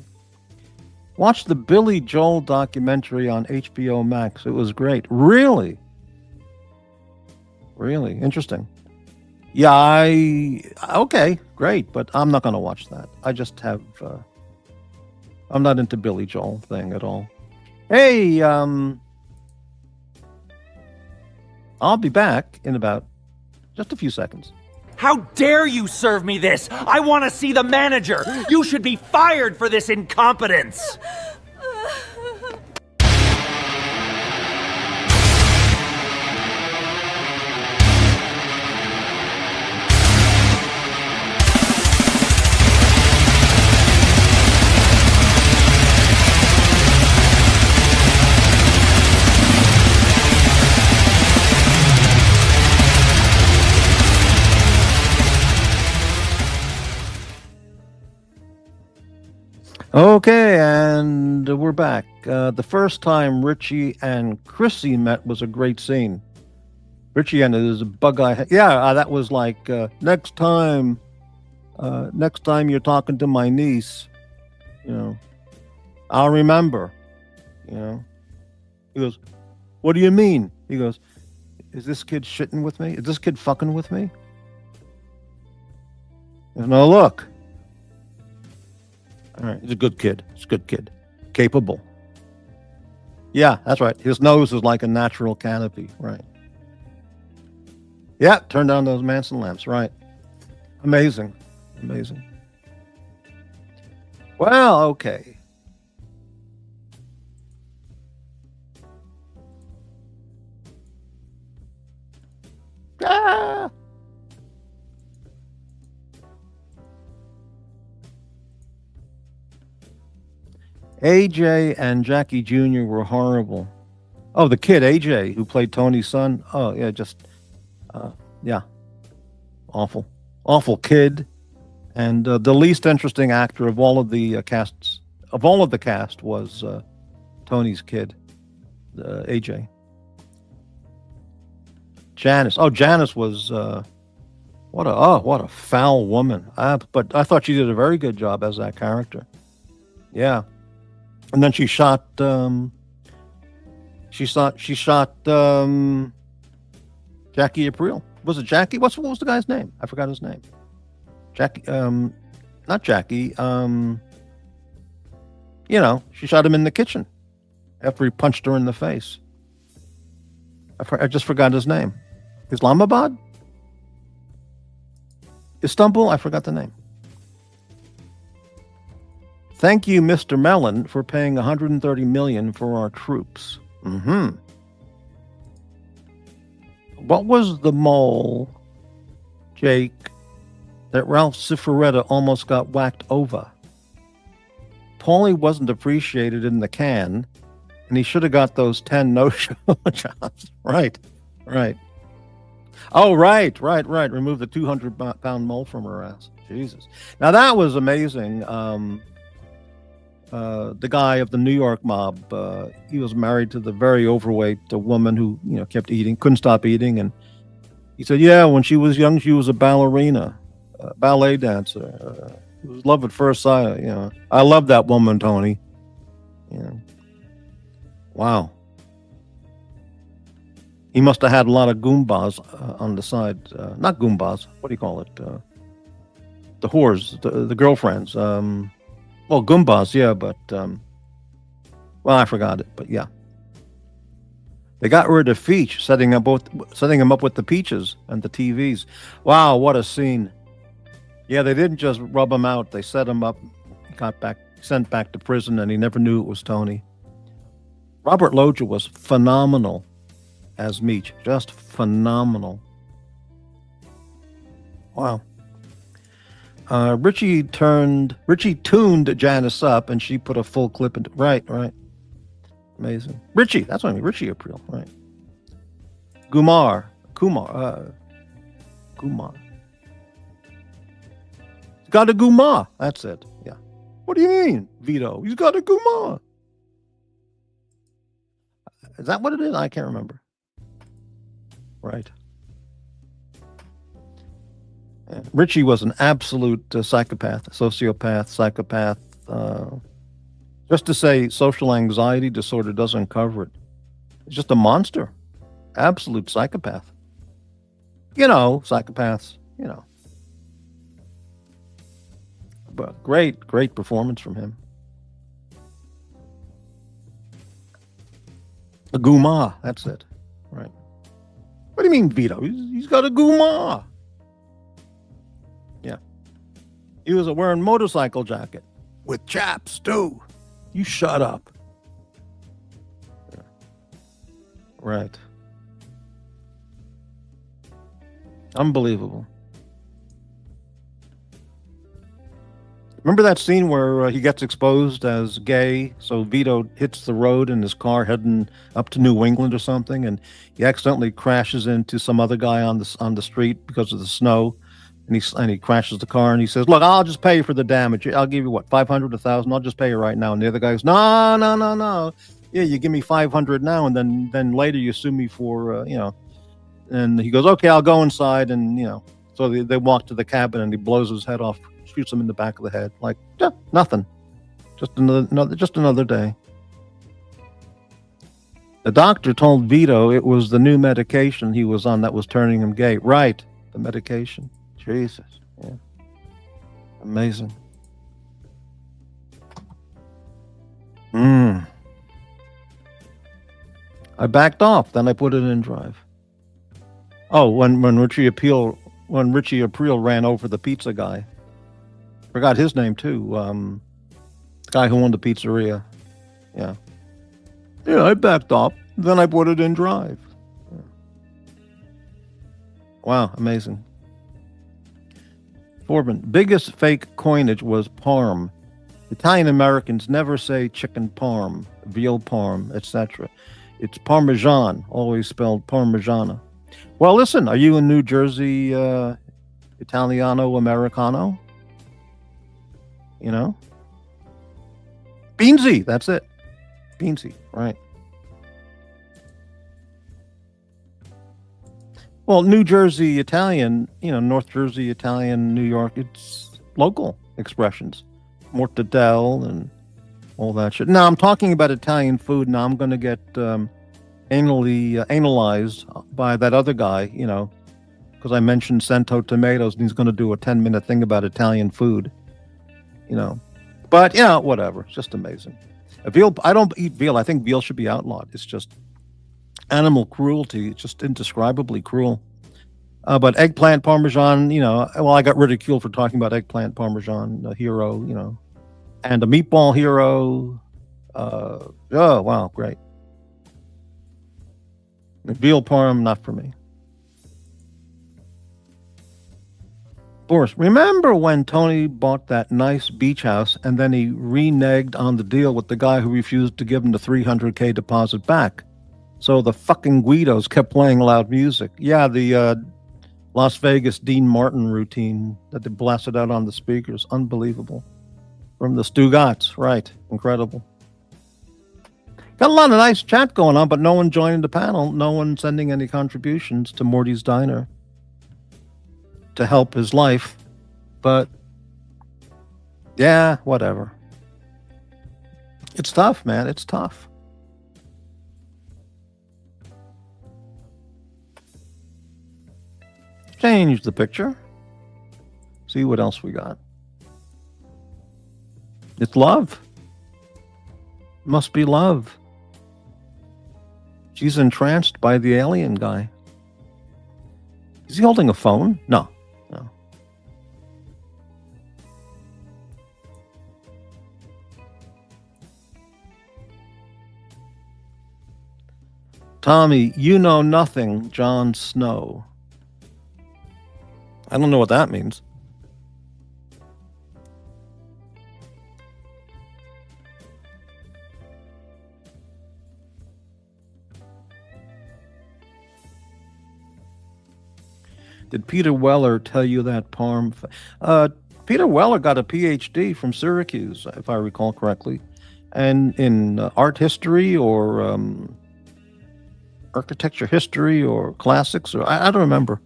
Watch the Billy Joel documentary on HBO Max. It was great. Really? Really? Interesting. Yeah, okay, great, but I'm not going to watch that. I just have, I'm not into Billy Joel thing at all. Hey, I'll be back in about just a few seconds. How dare you serve me this? I want to see the manager. You should be fired for this incompetence. Okay, and we're back. The first time Richie and Chrissy met was a great scene. Richie and his bug eye. Yeah, that was like next time you're talking to my niece, I'll remember. He goes, "What do you mean?" He goes, "Is this kid shitting with me? Is this kid fucking with me?" No, look. All right, he's a good kid. He's a good kid. Capable. Yeah, that's right. His nose is like a natural canopy. Right. Yeah, turn down those Manson lamps. Right. Amazing. Amazing. Well, okay. Ah! AJ and Jackie Jr. were horrible. Oh, the kid AJ who played Tony's son. Oh yeah, just yeah, awful, awful kid, and the least interesting actor of all of the cast was Tony's kid, AJ. Janice. Oh, Janice was what a foul woman. But I thought she did a very good job as that character. Yeah. And then she shot. She shot Jackie Aprile. Was it Jackie? What was the guy's name? I forgot his name. Jackie. Not Jackie. She shot him in the kitchen after he punched her in the face. I just forgot his name. Islamabad? Istanbul? I forgot the name. Thank you, Mr. Mellon, for paying $130 million for our troops. Mm-hmm. What was the mole, Jake, that Ralph Cifaretto almost got whacked over? Paulie wasn't appreciated in the can, and he should have got those 10 no-show jobs. Right. Oh, right. Remove the 200-pound mole from her ass. Jesus. Now, that was amazing. The guy of the New York mob, he was married to the very overweight woman who, kept eating, couldn't stop eating. And he said, yeah, when she was young, she was a ballerina, ballet dancer. It was love at first sight. I love that woman, Tony. Wow. He must have had a lot of Goombas on the side. Not Goombas. What do you call it? The whores, the girlfriends. Well, Goombas, yeah, but I forgot it. But yeah, they got rid of Feach, setting him up with the peaches and the TVs. Wow, what a scene! Yeah, they didn't just rub him out; they set him up. He got sent back to prison, and he never knew it was Tony. Robert Loggia was phenomenal as Meech, just phenomenal. Wow. Richie tuned Janice up, and she put a full clip into. Right. Amazing. Richie, that's what I mean. Richie Aprile, right? Kumar. He's got a Guma. That's it. Yeah. What do you mean, Vito? He's got a Guma. Is that what it is? I can't remember. Right. Richie was an absolute psychopath, sociopath, psychopath. Just to say social anxiety disorder doesn't cover it. He's just a monster. Absolute psychopath. Psychopaths, But great performance from him. A guma, that's it. Right. What do you mean, Vito? He's got a guma. Yeah. He was wearing motorcycle jacket with chaps, too. You shut up. Yeah. Right. Unbelievable. Remember that scene where he gets exposed as gay? So Vito hits the road in his car heading up to New England or something, and he accidentally crashes into some other guy on the street because of the snow, and he crashes the car, and he says, "Look, I'll just pay you for the damage. I'll give you what, 500, 1,000. I'll just pay you right now." And the other guy goes, "No, no, no, no. Yeah, you give me 500 now, and then later you sue me for And he goes, "Okay, I'll go inside," and so they walk to the cabin, and he blows his head off. Shoots him in the back of the head, like nothing, just another day. The doctor told Vito it was the new medication he was on that was turning him gay. Right, the medication. Jesus, yeah, amazing. I backed off, then I put it in drive. Oh, when Richie Aprile ran over the pizza guy. Forgot his name too. The guy who owned the pizzeria. Yeah. Yeah, I backed off. Then I put it in drive. Yeah. Wow, amazing. Forbin, biggest fake coinage was parm. Italian Americans never say chicken parm, veal parm, etc. It's parmesan, always spelled parmigiana. Well, listen, are you in New Jersey Italiano Americano? Beansy, that's it. Beansy, right. Well, New Jersey Italian, North Jersey Italian, New York, it's local expressions. Mortadelle and all that shit. Now, I'm talking about Italian food. Now, I'm going to get analyzed by that other guy, because I mentioned Cento Tomatoes, and he's going to do a 10-minute thing about Italian food. But whatever. It's just amazing. Veal, I don't eat veal. I think veal should be outlawed. It's just animal cruelty. It's just indescribably cruel. But eggplant parmesan, I got ridiculed for talking about eggplant parmesan, a hero, and a meatball hero. Oh, wow, great. Veal parm, not for me. Boris, remember when Tony bought that nice beach house and then he reneged on the deal with the guy who refused to give him the $300K deposit back? So the fucking Guidos kept playing loud music. Yeah, the Las Vegas Dean Martin routine that they blasted out on the speakers. Unbelievable. From the Stugats, right. Incredible. Got a lot of nice chat going on, but no one joining the panel. No one sending any contributions to Morty's Diner to help his life. But yeah, whatever. It's tough, man. It's tough. Change the picture. See what else we got. It's love. Must be love. She's entranced by the alien guy. Is he holding a phone? No. Tommy, you know nothing, Jon Snow. I don't know what that means. Did Peter Weller tell you that parm? Peter Weller got a PhD from Syracuse, if I recall correctly, and in art history or architecture history or classics, or I don't remember.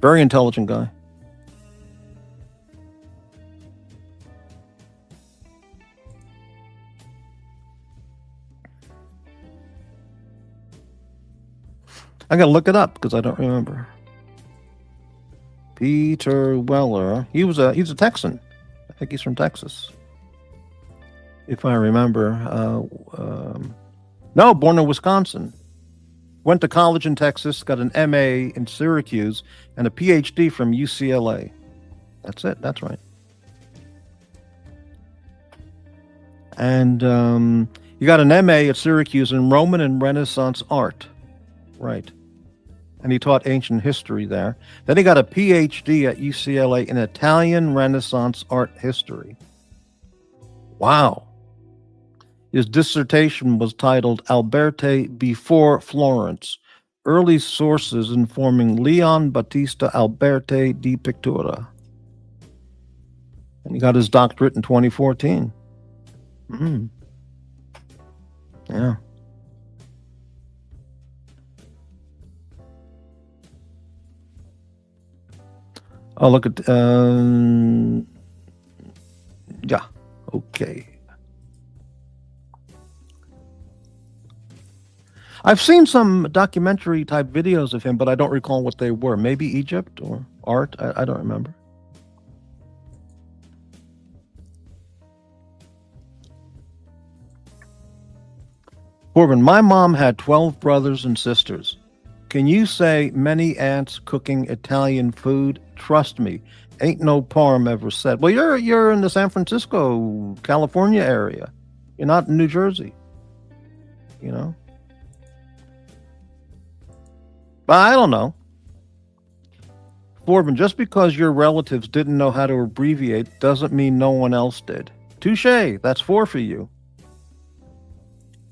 Very intelligent guy. I gotta look it up because I don't remember. Peter Weller. He's a Texan. I think he's from Texas, if I remember. No, born in Wisconsin. Went to college in Texas. Got an MA in Syracuse and a PhD from UCLA. That's it. That's right. And you got an MA at Syracuse in Roman and Renaissance art. Right. And he taught ancient history there. Then he got a PhD at UCLA in Italian Renaissance art history. Wow. His dissertation was titled Alberti Before Florence, Early Sources Informing Leon Battista Alberti di Pictura. And he got his doctorate in 2014. Yeah. Oh, look at, yeah, okay. I've seen some documentary type videos of him, but I don't recall what they were. Maybe Egypt or art. I don't remember. Corbin, my mom had 12 brothers and sisters. Can you say many aunts cooking Italian food? Trust me, ain't no parm ever said. Well, you're in the San Francisco, California area. You're not in New Jersey. You know? But I don't know. Corbin, just because your relatives didn't know how to abbreviate doesn't mean no one else did. Touche, that's 4 for you.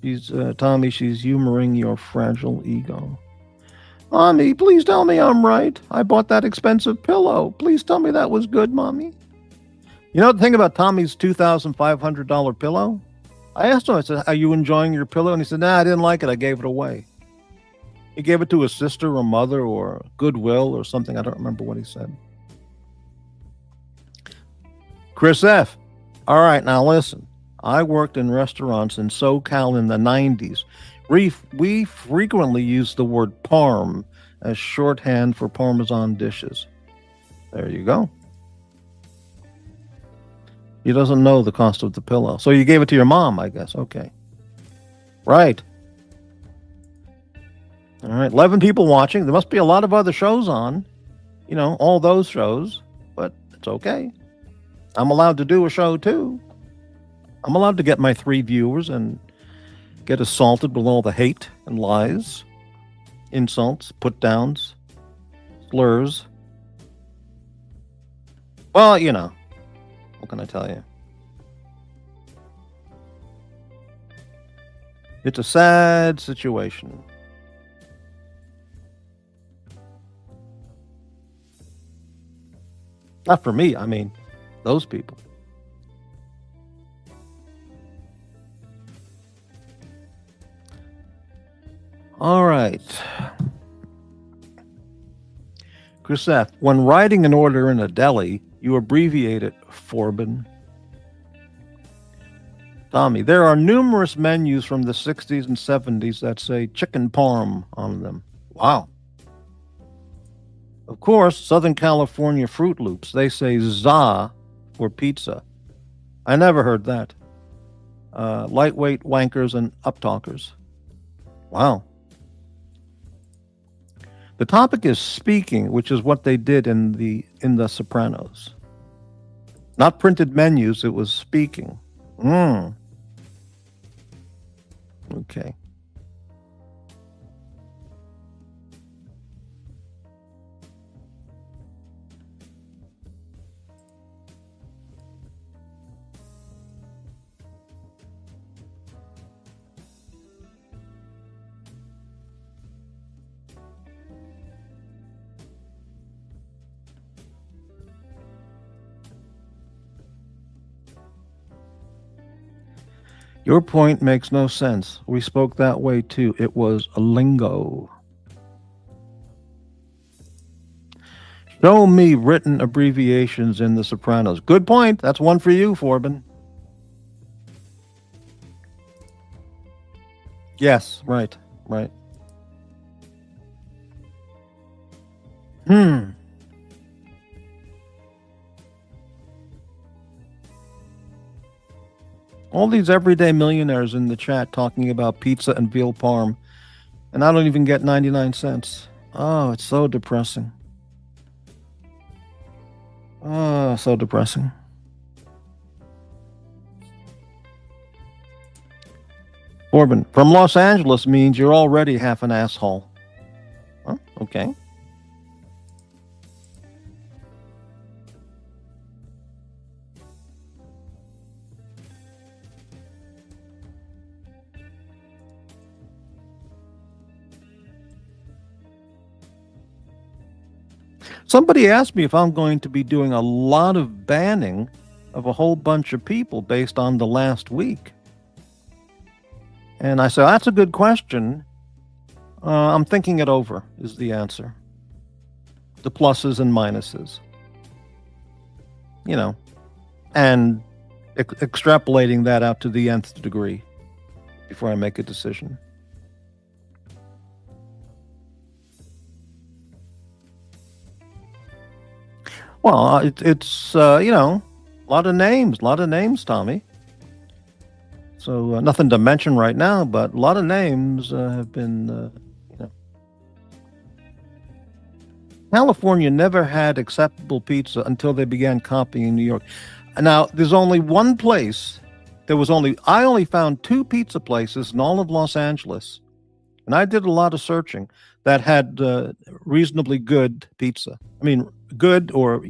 She's Tommy, she's humoring your fragile ego. Mommy, please tell me I'm right. I bought that expensive pillow. Please tell me that was good, Mommy. You know the thing about Tommy's $2,500 pillow? I asked him, I said, are you enjoying your pillow? And he said, nah, I didn't like it. I gave it away. He gave it to his sister or mother or Goodwill or something. I don't remember what he said. Chris F. All right, now listen. I worked in restaurants in SoCal in the 90s. We frequently use the word parm as shorthand for Parmesan dishes. There you go. He doesn't know the cost of the pillow. So you gave it to your mom, I guess. Okay. Right. All right. 11 people watching. There must be a lot of other shows on. You know, all those shows. But it's okay. I'm allowed to do a show too. I'm allowed to get my 3 viewers and get assaulted with all the hate and lies, insults, put-downs, slurs. Well, you know, what can I tell you? It's a sad situation. Not for me, I mean, those people. All right. Chris F., when writing an order in a deli, you abbreviate it Forbin. Tommy, there are numerous menus from the 60s and 70s that say chicken parm on them. Wow. Of course, Southern California Fruit Loops, they say za for pizza. I never heard that. Lightweight wankers and uptalkers. Wow. The topic is speaking, which is what they did in the Sopranos. Not printed menus, it was speaking. Okay. Your point makes no sense. We spoke that way too. It was a lingo. Show me written abbreviations in The Sopranos. Good point. That's one for you, Forbin. Yes, right, right. Hmm. All these everyday millionaires in the chat talking about pizza and veal parm, and I don't even get 99 cents. Oh, it's so depressing. Oh, so depressing. Corbin, from Los Angeles means you're already half an asshole. Oh, okay. Somebody asked me if I'm going to be doing a lot of banning of a whole bunch of people based on the last week. And I said, that's a good question. I'm thinking it over, is the answer. The pluses and minuses. You know, and extrapolating that out to the nth degree before I make a decision. Well, it's you know, a lot of names, Tommy. So nothing to mention right now, but a lot of names have been, you know. California never had acceptable pizza until they began copying New York. Now, there's only one place. I only found 2 pizza places in all of Los Angeles, and I did a lot of searching that had reasonably good pizza. I mean, good or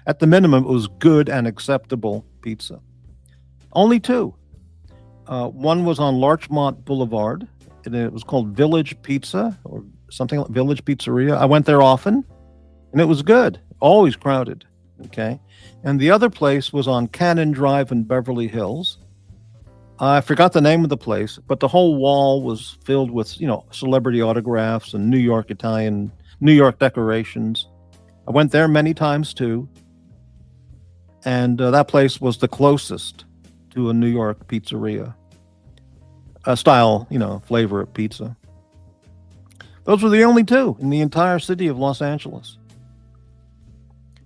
at the minimum, it was good and acceptable pizza. Only 2. One was on Larchmont Boulevard, and it was called Village Pizza or something like Village Pizzeria. I went there often, and it was good. Always crowded. Okay, and the other place was on Cannon Drive in Beverly Hills. I forgot the name of the place, but the whole wall was filled with celebrity autographs and New York decorations. I went there many times too, and that place was the closest to a New York pizzeria style, flavor of pizza. Those were the only 2 in the entire city of Los Angeles.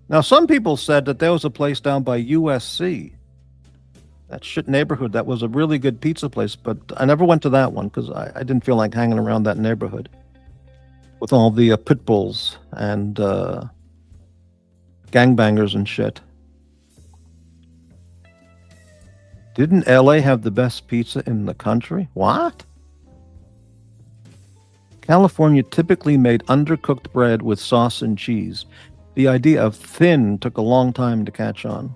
Now, some people said that there was a place down by USC, that shit neighborhood, that was a really good pizza place, but I never went to that one because I didn't feel like hanging around that neighborhood with all the pit bulls and gangbangers and shit. Didn't LA have the best pizza in the country? What? California typically made undercooked bread with sauce and cheese. The idea of thin took a long time to catch on.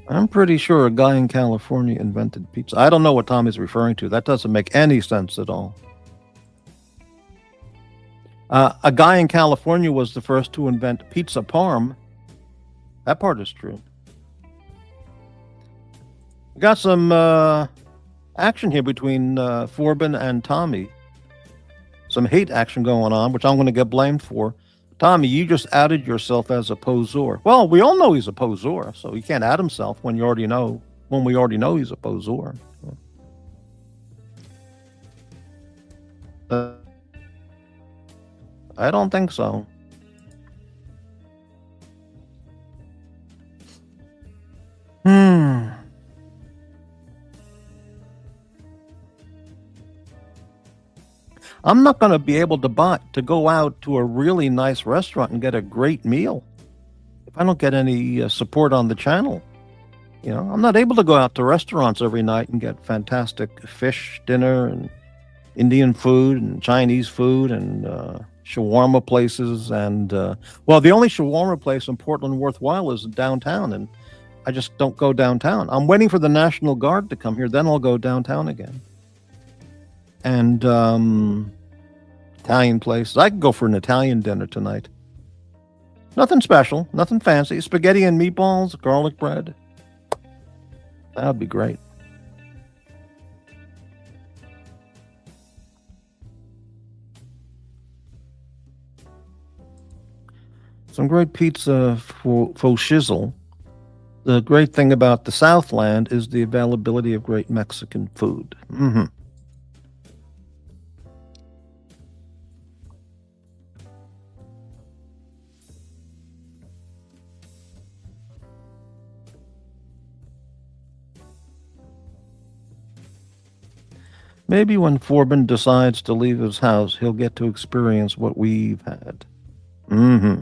I'm pretty sure a guy in California invented pizza. I don't know what Tommy's referring to. That doesn't make any sense at all. A guy in California was the first to invent pizza parm. That part is true. We got some action here between Forbin and Tommy. Some hate action going on, which I'm going to get blamed for. Tommy, you just outed yourself as a poseur. Well, we all know he's a poseur, so he can't out himself when we already know he's a poseur. I don't think so. I'm not going to be able to go out to a really nice restaurant and get a great meal if I don't get any support on the channel. I'm not able to go out to restaurants every night and get fantastic fish dinner and Indian food and Chinese food and shawarma places. And the only shawarma place in Portland worthwhile is downtown, and I just don't go downtown. I'm waiting for the National Guard to come here, then I'll go downtown again. And Italian places. I could go for an Italian dinner tonight. Nothing special, nothing fancy. Spaghetti and meatballs, garlic bread. That would be great. Some great pizza for shizzle. The great thing about the Southland is the availability of great Mexican food. Mm-hmm. Maybe when Forbin decides to leave his house, he'll get to experience what we've had. Mm-hmm.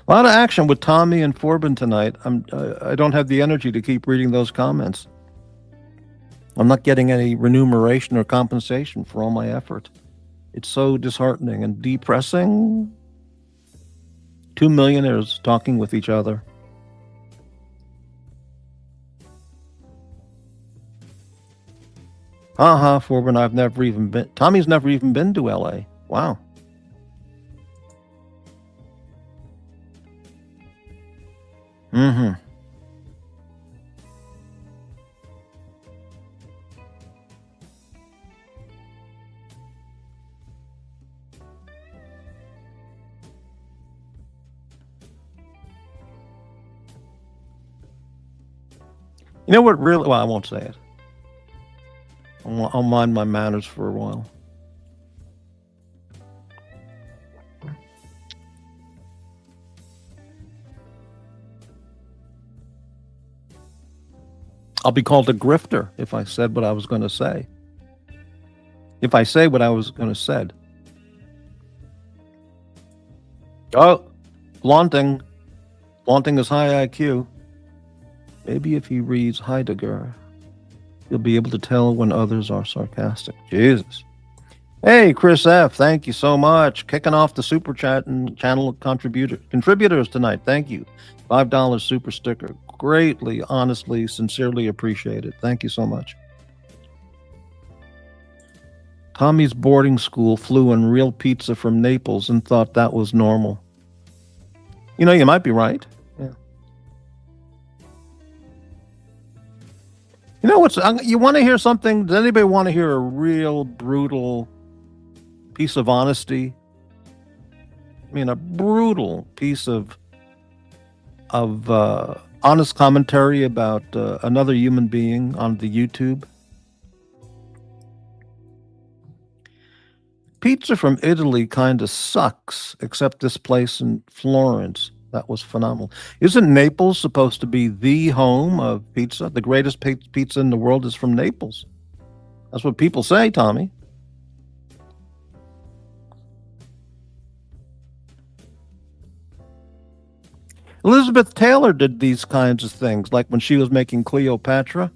A lot of action with Tommy and Forbin tonight. I don't have the energy to keep reading those comments. I'm not getting any remuneration or compensation for all my effort. It's so disheartening and depressing. Two millionaires talking with each other. Forbin, I've never even been. Tommy's never even been to LA. Wow. Mm-hmm. You know what really, well, I won't say it. I'll mind my manners for a while. I'll be called a grifter if I said what I was going to say. If I say what I was going to said. Oh, flaunting. Flaunting his high IQ. Maybe if he reads Heidegger, he'll be able to tell when others are sarcastic. Jesus. Hey, Chris F., thank you so much. Kicking off the super chat and channel contributors tonight. Thank you. $5 super sticker. Greatly, honestly, sincerely appreciated. Thank you so much. Tommy's boarding school flew in real pizza from Naples and thought that was normal. You know, you might be right. Yeah. You know what's, you want to hear something? Does anybody want to hear a real brutal piece of honesty? I mean, a brutal piece of honest commentary about another human being on the YouTube. Pizza from Italy kind of sucks, except this place in Florence. That was phenomenal. Isn't Naples supposed to be the home of pizza? The greatest pizza in the world is from Naples. That's what people say, Tommy. Elizabeth Taylor did these kinds of things, like when she was making Cleopatra.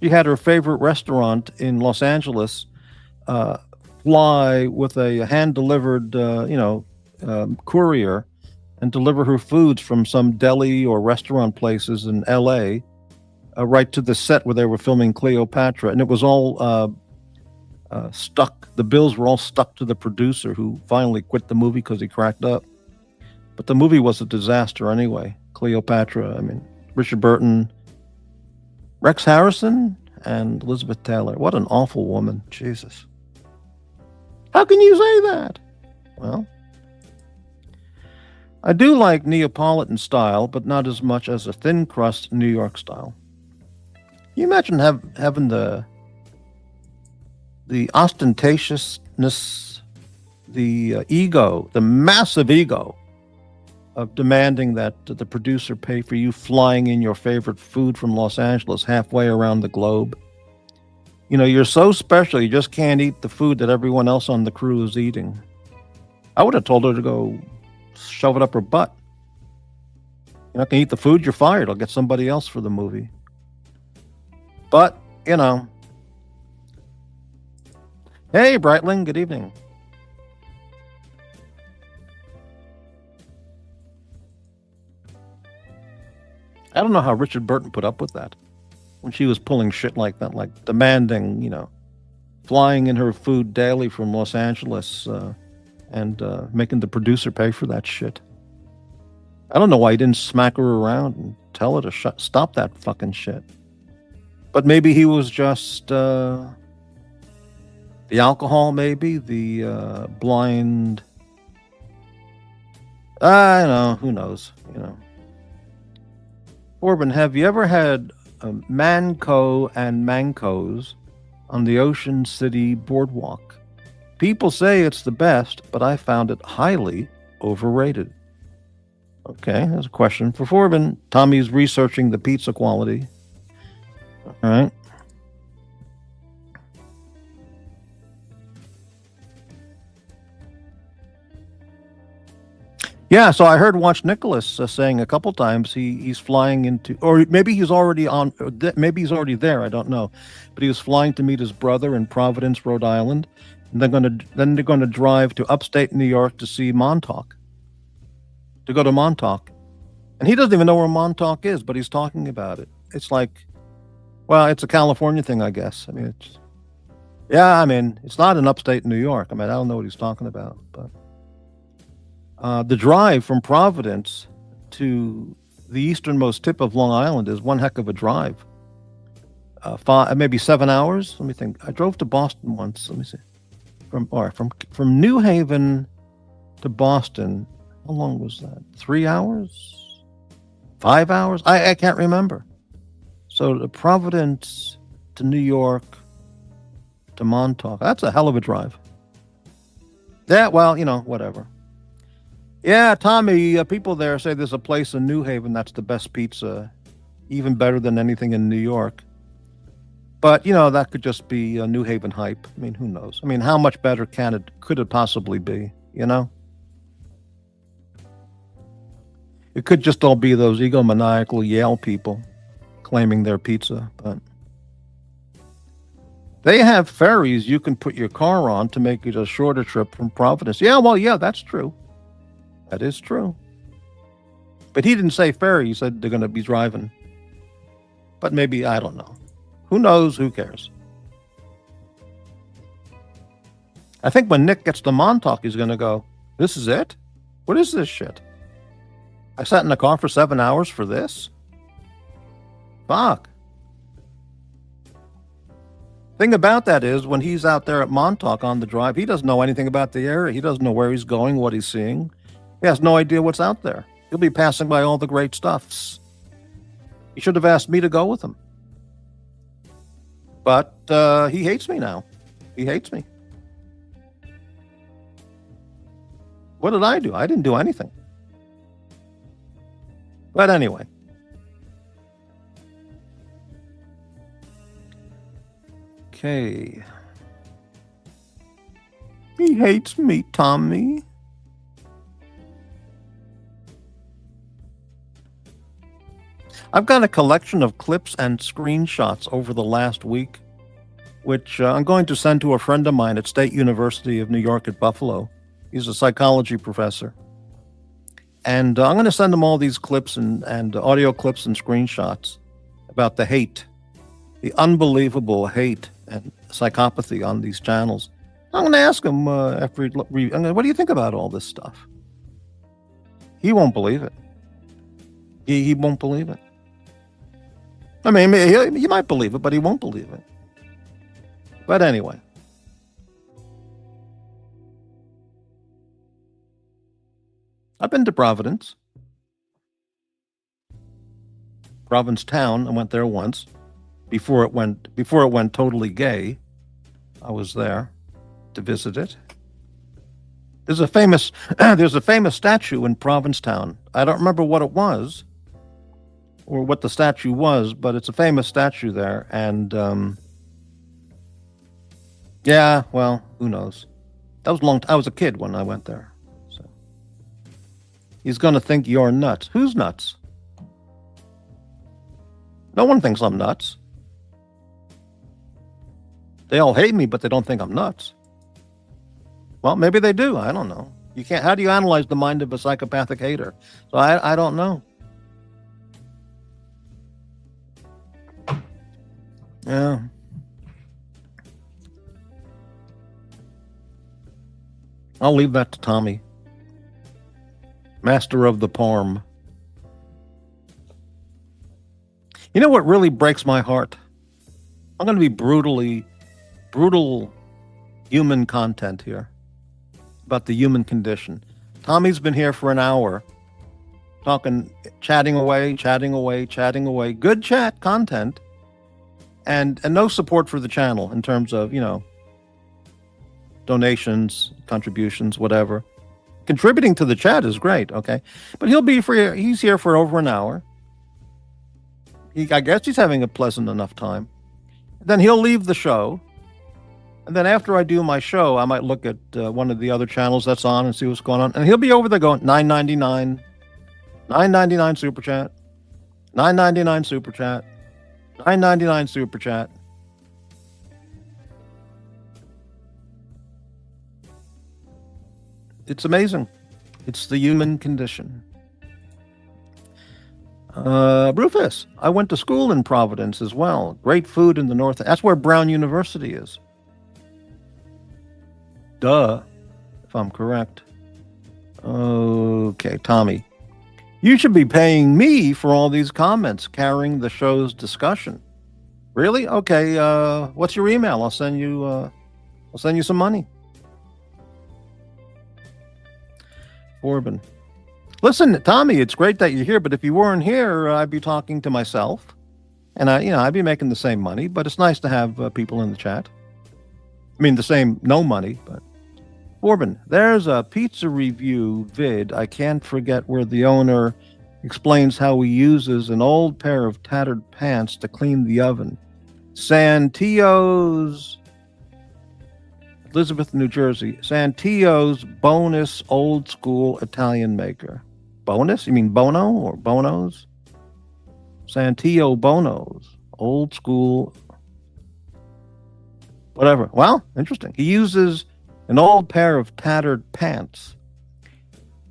She had her favorite restaurant in Los Angeles fly with a hand-delivered, courier and deliver her foods from some deli or restaurant places in L.A. Right to the set where they were filming Cleopatra. And it was all stuck. The bills were all stuck to the producer, who finally quit the movie because he cracked up. But the movie was a disaster anyway. Cleopatra, I mean, Richard Burton, Rex Harrison, and Elizabeth Taylor. What an awful woman. Jesus. How can you say that? Well, I do like Neapolitan style, but not as much as a thin crust New York style. Can you imagine having the ostentatiousness, the ego, the massive ego of demanding that the producer pay for you flying in your favorite food from Los Angeles halfway around the globe? You know, you're so special, you just can't eat the food that everyone else on the crew is eating. I would have told her to go shove it up her butt. You're not going to eat the food, you're fired. I'll get somebody else for the movie. But, you know. Hey, Brightling, good evening. I don't know how Richard Burton put up with that when she was pulling shit like that, like demanding, flying in her food daily from Los Angeles and making the producer pay for that shit. I don't know why he didn't smack her around and tell her to stop that fucking shit. But maybe he was just the alcohol, maybe the blind. I don't know. Who knows? You know. Corbin, have you ever had Manco and Mancos on the Ocean City Boardwalk? People say it's the best, but I found it highly overrated. Okay, there's a question for Corbin. Tommy's researching the pizza quality. All right. Yeah, so I heard Watch Nicholas saying a couple times he's flying into, or maybe he's already on, maybe he's already there. I don't know, but he was flying to meet his brother in Providence, Rhode Island, and then they're gonna drive to upstate New York to see Montauk, to go to Montauk, and he doesn't even know where Montauk is, but he's talking about it. It's like, well, it's a California thing, I guess. I mean, it's not in upstate New York. I mean, I don't know what he's talking about, but. The drive from Providence to the easternmost tip of Long Island is one heck of a drive. Maybe 7 hours. Let me think. I drove to Boston once. Let me see. From New Haven to Boston. How long was that? 3 hours? 5 hours? I can't remember. So the Providence to New York to Montauk. That's a hell of a drive. Yeah, well, whatever. Yeah, Tommy, people there say there's a place in New Haven that's the best pizza, even better than anything in New York. But, that could just be a New Haven hype. I mean, who knows? I mean, how much better could it possibly be, It could just all be those egomaniacal Yale people claiming their pizza, but they have ferries you can put your car on to make it a shorter trip from Providence. Yeah, well, yeah, that's true. That is true. But he didn't say ferry. He said they're going to be driving. But maybe, I don't know. Who knows? Who cares? I think when Nick gets to Montauk, he's going to go, this is it? What is this shit? I sat in the car for 7 hours for this? Fuck. Thing about that is, when he's out there at Montauk on the drive, he doesn't know anything about the area. He doesn't know where he's going, what he's seeing. He has no idea what's out there. He'll be passing by all the great stuffs. He should have asked me to go with him. But he hates me now. He hates me. What did I do? I didn't do anything. But anyway. Okay. He hates me, Tommy. I've got a collection of clips and screenshots over the last week, which I'm going to send to a friend of mine at State University of New York at Buffalo. He's a psychology professor. And I'm going to send him all these clips and audio clips and screenshots about the hate, the unbelievable hate and psychopathy on these channels. I'm going to ask him what do you think about all this stuff? He won't believe it. He won't believe it. I mean, he might believe it, but he won't believe it. But anyway. I've been to Providence. Provincetown. I went there once. Before it went totally gay. I was there to visit it. There's a famous statue in Provincetown. I don't remember what it was or what the statue was, but it's a famous statue there. And yeah, well, who knows? That was I was a kid when I went there. So he's going to think you're nuts. Who's nuts? No one thinks I'm nuts. They all hate me, but they don't think I'm nuts. Well, maybe they do. I don't know. You can't. How do you analyze the mind of a psychopathic hater? So I don't know. Yeah. I'll leave that to Tommy. Master of the Parm. You know what really breaks my heart? I'm going to be brutal human content here about the human condition. Tommy's been here for an hour talking, chatting away. Good chat content, and no support for the channel in terms of, donations, contributions, whatever. Contributing to the chat is great, okay? But he's here for over an hour. I guess he's having a pleasant enough time. Then he'll leave the show. And then after I do my show, I might look at one of the other channels that's on and see what's going on. And he'll be over there going, $9.99, $9.99 super chat, $9.99 super chat, $9.99 super chat. It's amazing. It's the human condition. Rufus, I went to school in Providence as well. Great food in the north. That's where Brown University is. Duh, if I'm correct. Okay, Tommy. You should be paying me for all these comments, carrying the show's discussion. Really? Okay, what's your email? I'll send you some money. Corbin. Listen, Tommy, it's great that you're here, but if you weren't here, I'd be talking to myself, and I'd be making the same money. But it's nice to have people in the chat. I mean, the same, no money, but Corbin, there's a pizza review vid. I can't forget where the owner explains how he uses an old pair of tattered pants to clean the oven. Santio's, Elizabeth, New Jersey. Santio's Bonus Old School Italian Maker. Bonus? You mean Bono or Bonos? Santio Bonos. Old School. Whatever. Well, interesting. He uses an old pair of tattered pants.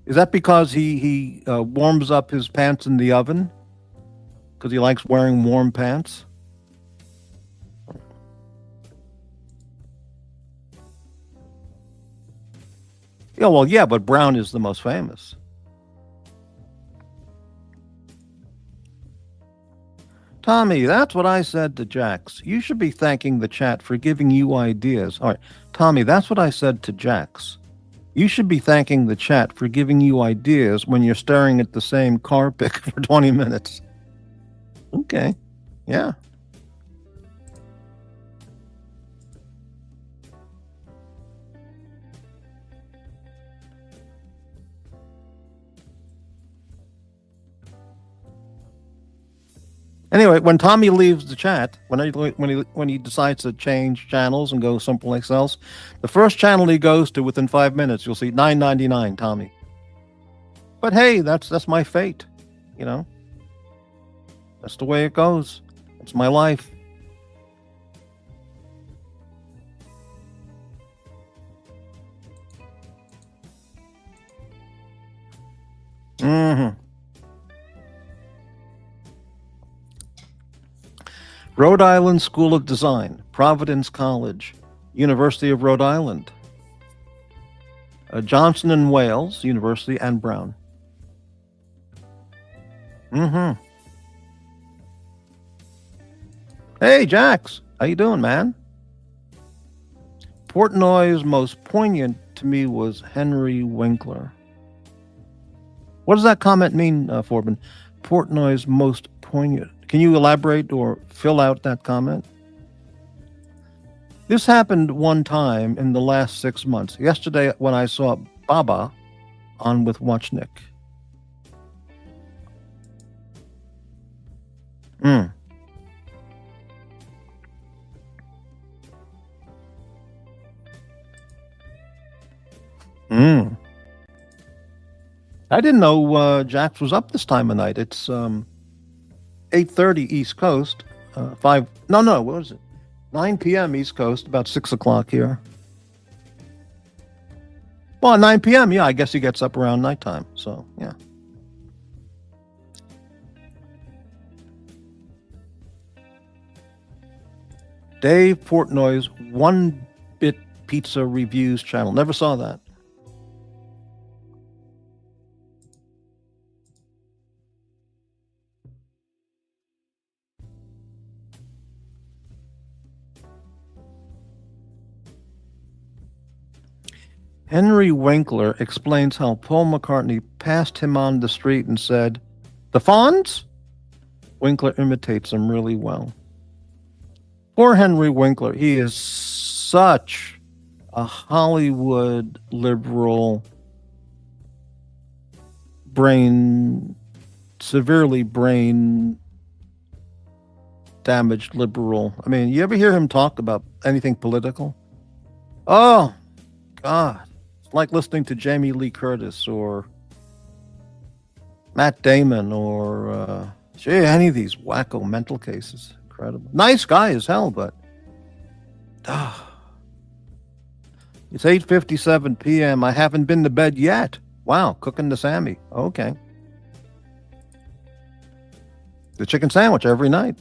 Is that because he warms up his pants in the oven? Because he likes wearing warm pants? Yeah, well, yeah, but Brown is the most famous. Tommy, that's what I said to Jax. You should be thanking the chat for giving you ideas. All right, Tommy, that's what I said to Jax. You should be thanking the chat for giving you ideas when you're staring at the same car pic for 20 minutes. Okay, yeah. Anyway, when Tommy leaves the chat, when he decides to change channels and go someplace else, the first channel he goes to within 5 minutes, you'll see $9.99 Tommy. But hey, that's my fate, That's the way it goes. It's my life. Mm-hmm. Rhode Island School of Design, Providence College, University of Rhode Island, Johnson and Wales University, and Brown. Mm-hmm. Hey, Jax, how you doing, man? Portnoy's most poignant to me was Henry Winkler. What does that comment mean, Forbin? Portnoy's most poignant. Can you elaborate or fill out that comment? This happened one time in the last 6 months. Yesterday, when I saw Baba on with Watchnik. Mm. Mm. I didn't know Jax was up this time of night. It's 8:30 East Coast. What was it? 9 p.m. East Coast, about 6 o'clock here. Well, 9 p.m., yeah, I guess he gets up around nighttime, so, yeah. Dave Portnoy's One Bit Pizza Reviews channel. Never saw that. Henry Winkler explains how Paul McCartney passed him on the street and said, "The Fonz?" Winkler imitates him really well. Poor Henry Winkler. He is such a Hollywood liberal, severely brain damaged liberal. I mean, you ever hear him talk about anything political? Oh, God. It's like listening to Jamie Lee Curtis or Matt Damon or any of these wacko mental cases. Incredible. Nice guy as hell, but it's 8:57 p.m. I haven't been to bed yet. Wow, cooking the Sammy. Okay. The chicken sandwich every night.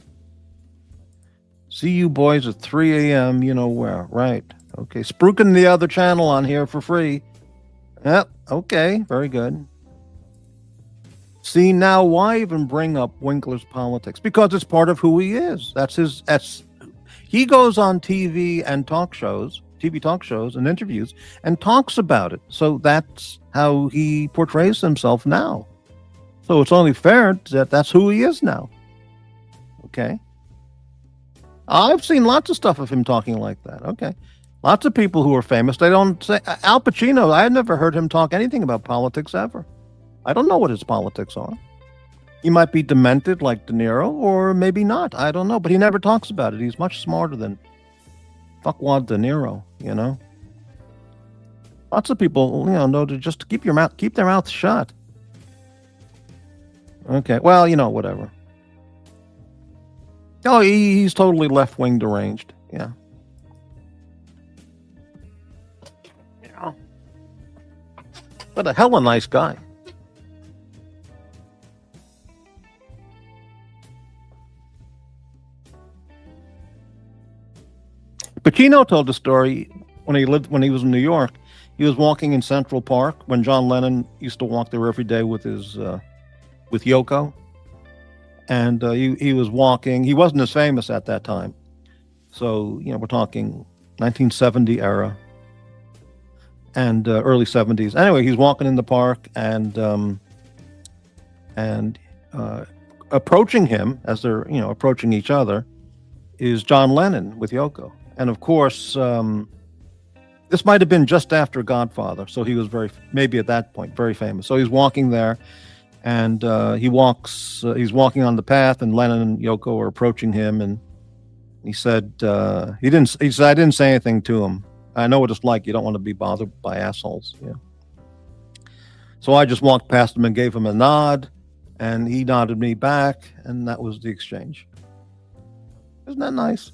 See you boys at 3 a.m. You know where. Right. Okay. Spruiking the other channel on here for free. Yep. Okay. Very good. See, now why even bring up Winkler's politics? Because it's part of who he is. He goes on TV talk shows and interviews and talks about it. So that's how he portrays himself now. So it's only fair that that's who he is now. Okay. I've seen lots of stuff of him talking like that. Okay. Lots of people who are famous, they don't say. Al Pacino, I had never heard him talk anything about politics ever. I don't know what his politics are. He might be demented like De Niro, or maybe not. I don't know. But he never talks about it. He's much smarter than fuckwad De Niro, you know? Lots of people, know to just keep their mouth shut. Okay, well, whatever. Oh, he's totally left-wing deranged. Yeah. But a hella nice guy. Pacino told the story when he was in New York. He was walking in Central Park when John Lennon used to walk there every day with Yoko. And he was walking. He wasn't as famous at that time. So, we're talking 1970 era and early 70s. Anyway, he's walking in the park and approaching him as they're, approaching each other is John Lennon with Yoko. And of course, this might have been just after Godfather. So he was maybe at that point, very famous. So he's walking there. And he's walking on the path, and Lennon and Yoko are approaching him, and he said, I didn't say anything to him. I know what it's like. You don't want to be bothered by assholes. Yeah. So I just walked past him and gave him a nod, and he nodded me back, and that was the exchange. Isn't that nice?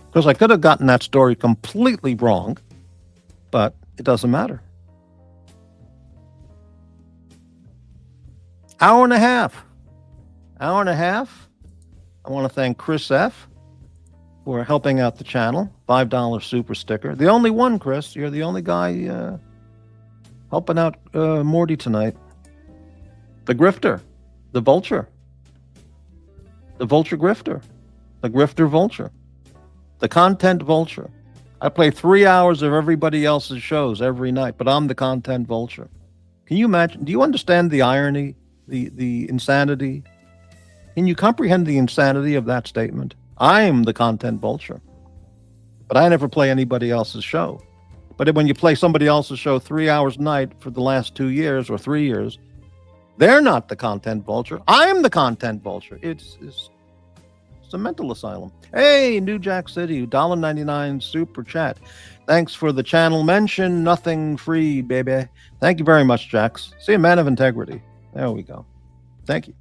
Because I could have gotten that story completely wrong. But it doesn't matter. Hour and a half. I want to thank Chris F. for helping out the channel. $5 super sticker. The only one, Chris. You're the only guy helping out Morty tonight. The grifter. The vulture. The vulture grifter. The grifter vulture. The content vulture. I play 3 hours of everybody else's shows every night, but I'm the content vulture. Can you imagine? Do you understand the irony, the insanity? Can you comprehend the insanity of that statement? I'm the content vulture, but I never play anybody else's show. But when you play somebody else's show 3 hours a night for the last 2 years or 3 years, they're not the content vulture. I'm the content vulture. It's a mental asylum. Hey, New Jack City, $1.99 super chat. Thanks for the channel mention. Nothing free, baby. Thank you very much, Jax. See, a man of integrity. There we go. Thank you.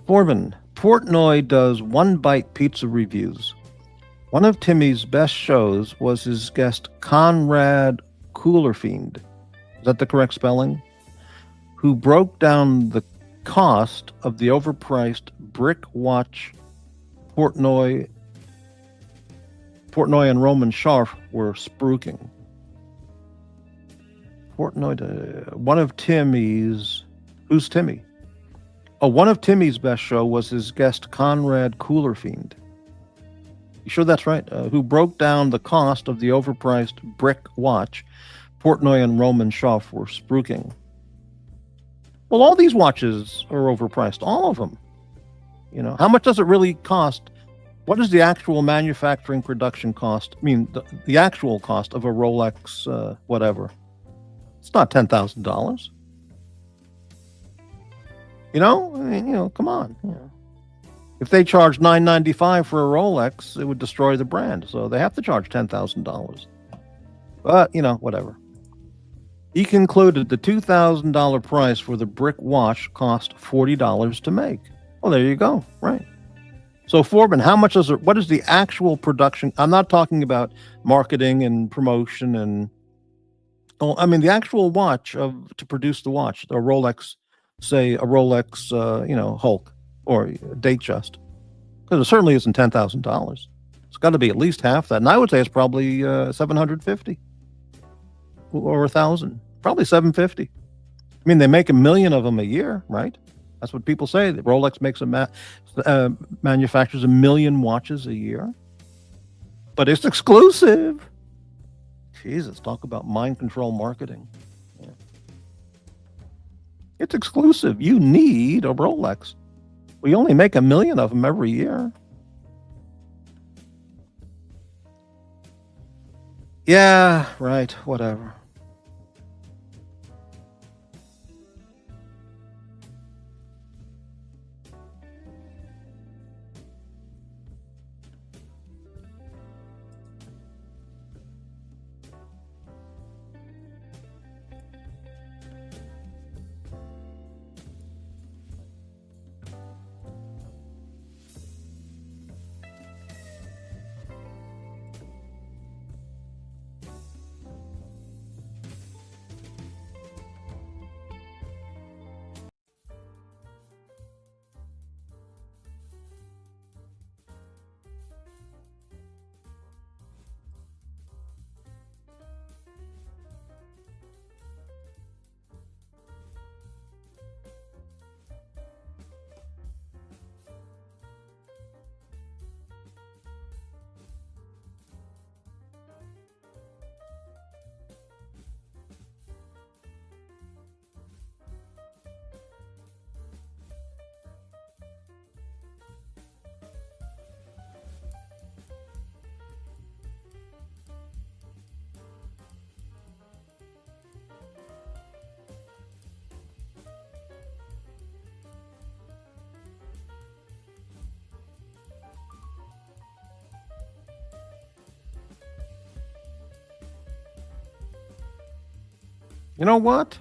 Forbin, Portnoy does one-bite pizza reviews. One of Timmy's best shows was his guest Conrad Coolerfiend. Is that the correct spelling? Who broke down the cost of the overpriced brick watch Portnoy and Roman Scharf were spruiking. One of Timmy's... Who's Timmy? Oh, one of Timmy's best show was his guest Conrad Coolerfiend. You sure that's right? Who broke down the cost of the overpriced brick watch Portnoy and Roman Schaff were spruiking. Well, all these watches are overpriced, all of them. You know, how much does it really cost? What is the actual manufacturing production cost? I mean, the actual cost of a Rolex, whatever. It's not $10,000. You know, I mean, come on. If they charge $995 for a Rolex, it would destroy the brand. So they have to charge $10,000. But whatever. He concluded the $2,000 price for the brick watch cost $40 to make. Well, there you go. Right. So Forbin, how much is it? What is the actual production? I'm not talking about marketing and promotion and, the actual watch to produce the watch, a Rolex, say a Rolex, Hulk or Datejust, because it certainly isn't $10,000. It's got to be at least half that, and I would say it's probably $750 or $1,000, probably $750. I mean, they make 1 million of them a year, right? That's what people say. That Rolex makes manufactures 1 million watches a year, but it's exclusive. Jesus, talk about mind control marketing. Yeah. It's exclusive. You need a Rolex. We only make 1 million of them every year. Yeah, right, whatever. You know what?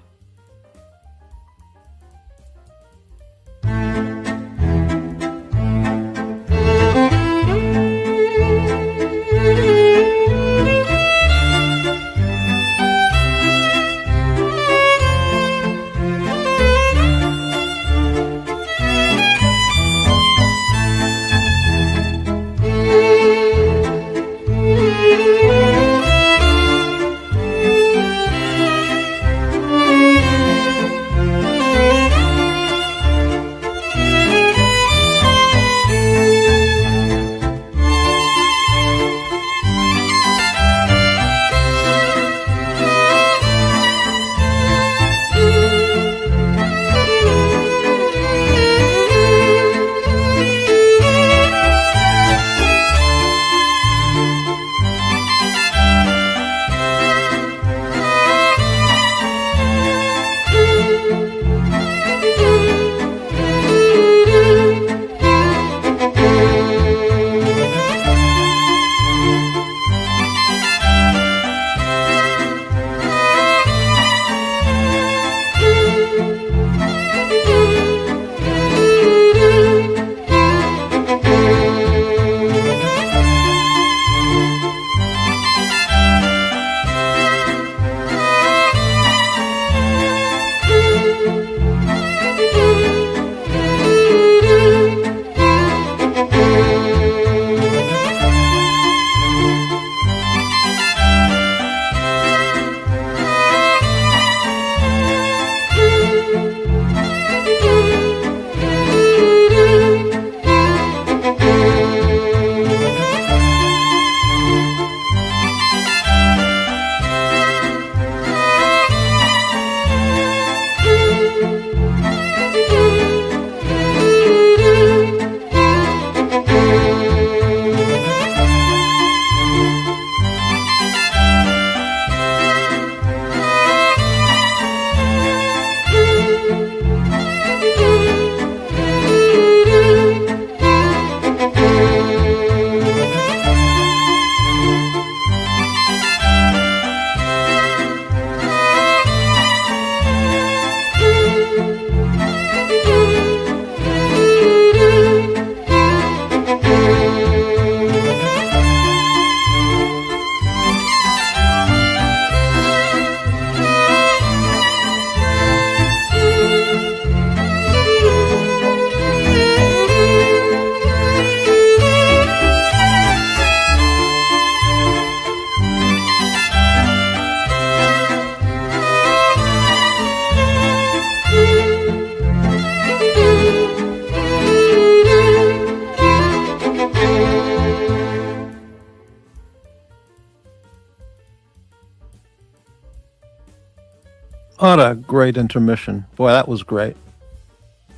What a great intermission. Boy, that was great.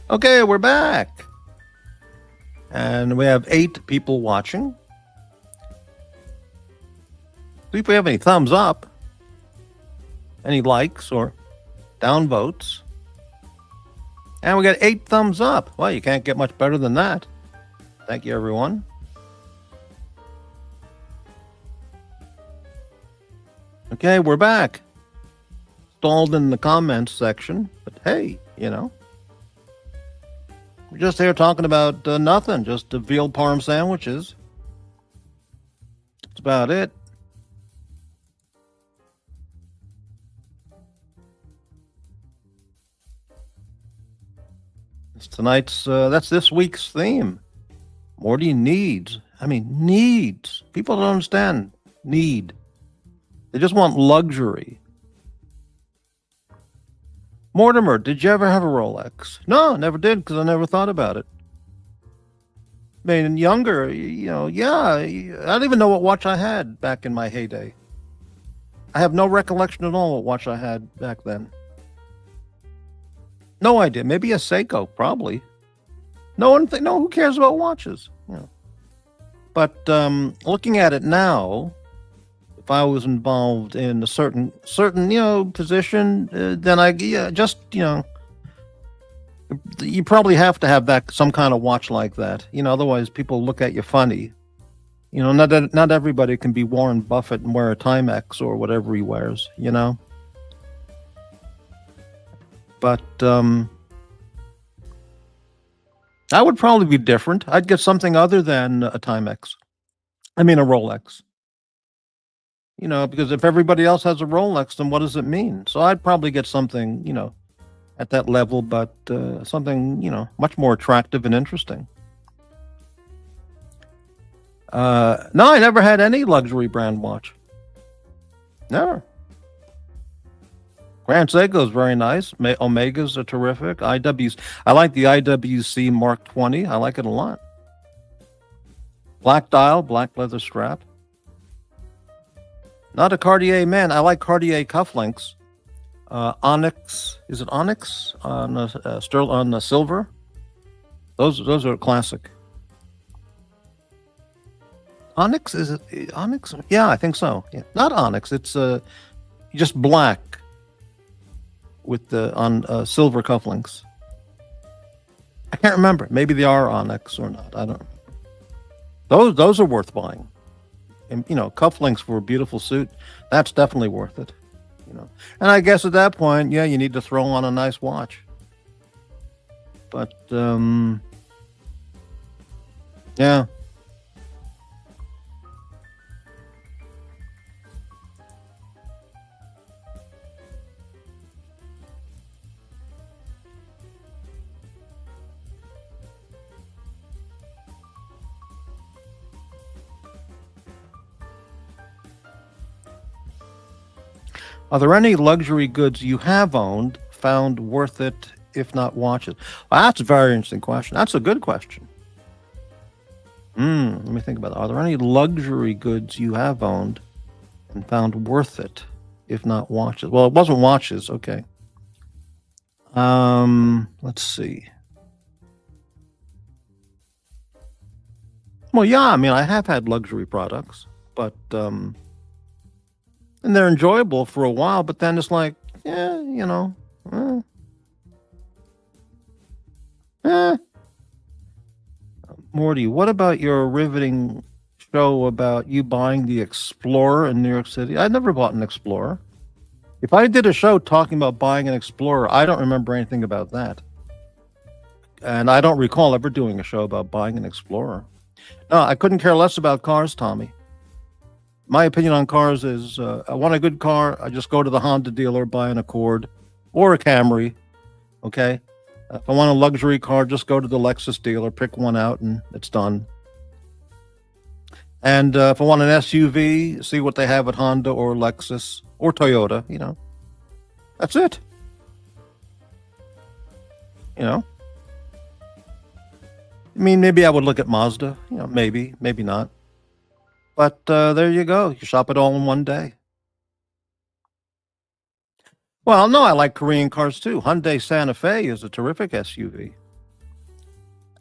Okay, we're back. And we have 8 people watching. See if we have any thumbs up, any likes or downvotes. And we got 8 thumbs up. Well, you can't get much better than that. Thank you, everyone. Okay, we're back. Stalled in the comments section, but hey, we're just here talking about nothing, just the veal parm sandwiches. That's about it. That's this week's theme. Morty needs. Needs. People don't understand need. They just want luxury. Mortimer, did you ever have a Rolex? No, never did, because I never thought about it. Younger, yeah, I don't even know what watch I had back in my heyday. I have no recollection at all what watch I had back then. No idea. Maybe a Seiko, probably. No, who cares about watches? But looking at it now, if I was involved in a certain position, then you probably have to have some kind of watch like that. Otherwise people look at you funny. Not everybody can be Warren Buffett and wear a Timex or whatever he wears. But I would probably be different. I'd get something other than a Timex. A Rolex. Because if everybody else has a Rolex, then what does it mean? So I'd probably get something, at that level, but something, much more attractive and interesting. No, I never had any luxury brand watch. Never. Grand Seiko is very nice. Omegas are terrific. I like the IWC Mark 20. I like it a lot. Black dial, black leather strap. Not a Cartier man. I like Cartier cufflinks. Onyx. Is it Onyx on the silver? Those are classic. Onyx, is it Onyx? Yeah, I think so. Yeah, not Onyx. It's just black with on silver cufflinks. I can't remember. Maybe they are Onyx or not. I don't know. Those are worth buying. And, cufflinks for a beautiful suit, that's definitely worth it. And I guess at that point, yeah, you need to throw on a nice watch. But yeah. Are there any luxury goods you have owned, found worth it, if not watches? Well, that's a very interesting question. That's a good question. Let me think about that. Are there any luxury goods you have owned and found worth it, if not watches? Well, it wasn't watches. Okay. Let's see. Well, yeah, I have had luxury products, but and they're enjoyable for a while, but then it's like, yeah, Morty, what about your riveting show about you buying the Explorer in New York City? I never bought an Explorer. If I did a show talking about buying an Explorer, I don't remember anything about that. And I don't recall ever doing a show about buying an Explorer. No, I couldn't care less about cars, Tommy. My opinion on cars is, I want a good car, I just go to the Honda dealer, buy an Accord or a Camry, okay? If I want a luxury car, just go to the Lexus dealer, pick one out, and it's done. And if I want an SUV, see what they have at Honda or Lexus or Toyota, That's it. Maybe I would look at Mazda, maybe not. But there you go. You shop it all in one day. Well, no, I like Korean cars too. Hyundai Santa Fe is a terrific SUV.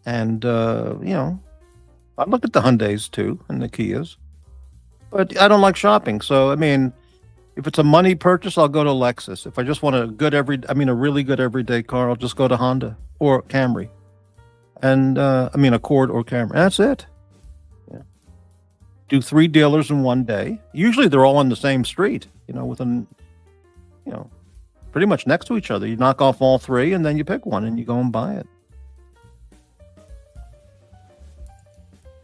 And, I look at the Hyundais too and the Kias. But I don't like shopping. So, I mean, if it's a money purchase, I'll go to Lexus. If I just want a really good everyday car, I'll just go to Honda or Camry. And, Accord or Camry. That's it. Yeah. Do 3 dealers in one day. Usually they're all on the same street, within, pretty much next to each other. You knock off all 3 and then you pick one and you go and buy it.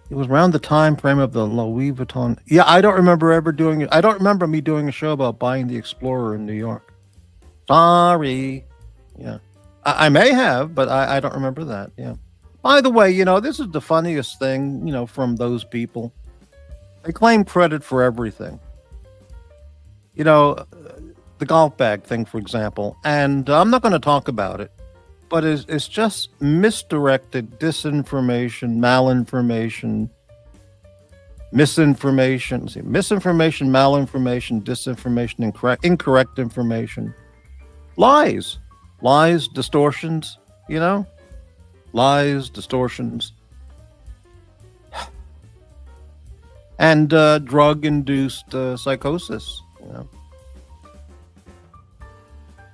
It was around the time frame of the Louis Vuitton. Yeah, I don't remember ever doing it. I don't remember me doing a show about buying the Explorer in New York. Sorry. Yeah. I may have, but I don't remember that. Yeah. By the way, this is the funniest thing, from those people. They claim credit for everything. The golf bag thing, for example. And I'm not going to talk about it. But it's just misdirected disinformation, malinformation, misinformation, malinformation, disinformation, incorrect information, lies, distortions, lies, distortions, and drug-induced psychosis.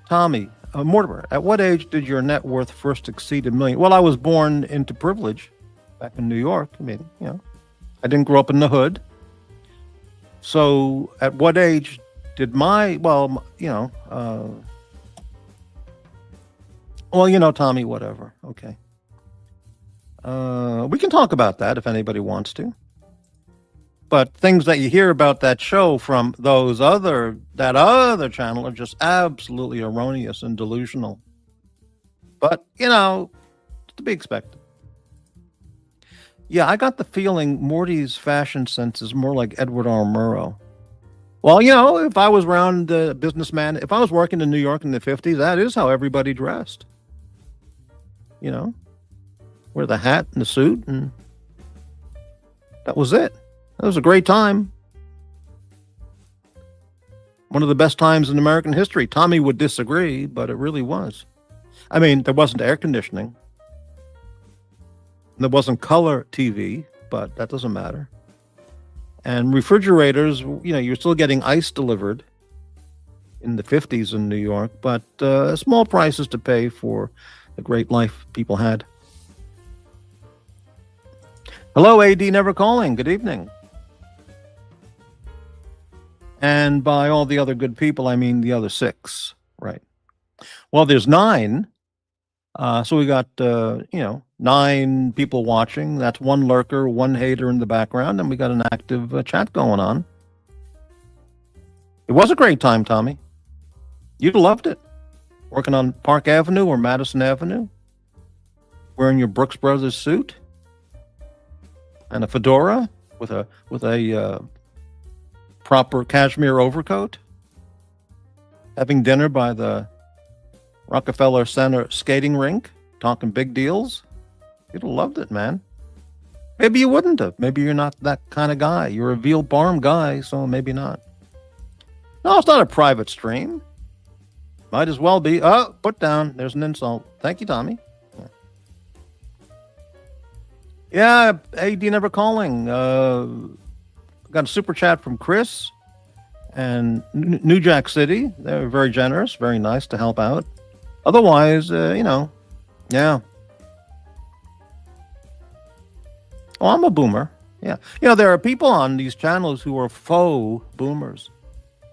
Tommy. Mortimer, at what age did your net worth first exceed $1 million? Well, I was born into privilege back in New York. I didn't grow up in the hood. So at what age did Tommy, whatever. Okay. We can talk about that if anybody wants to. But things that you hear about that show from that other channel are just absolutely erroneous and delusional. But, to be expected. Yeah, I got the feeling Morty's fashion sense is more like Edward R. Murrow. Well, if I was around the businessman, if I was working in New York in the 50s, that is how everybody dressed. Wear the hat and the suit, and that was it. That was a great time. One of the best times in American history. Tommy would disagree, but it really was. There wasn't air conditioning. There wasn't color TV, but that doesn't matter. And refrigerators, you're still getting ice delivered in the 50s in New York, but small prices to pay for the great life people had. Hello, AD Never Calling. Good evening. And by all the other good people, I mean the other 6, right? Well, there's 9. So we got, 9 people watching. That's 1 lurker, 1 hater in the background, and we got an active chat going on. It was a great time, Tommy. You'd have loved it. Working on Park Avenue or Madison Avenue, wearing your Brooks Brothers suit and a fedora with a proper cashmere overcoat, having dinner by the Rockefeller Center skating rink, talking big deals. You'd have loved it, man. Maybe you wouldn't have. Maybe you're not that kind of guy. You're a veal parm guy, so maybe not. No, it's not a private stream. Might as well be. Oh, put down. There's an insult. Thank you, Tommy. Yeah, AD Never Calling. Got a super chat from Chris and New Jack City. They're very generous, very nice to help out. Otherwise, yeah. Oh, I'm a boomer. Yeah. There are people on these channels who are faux boomers.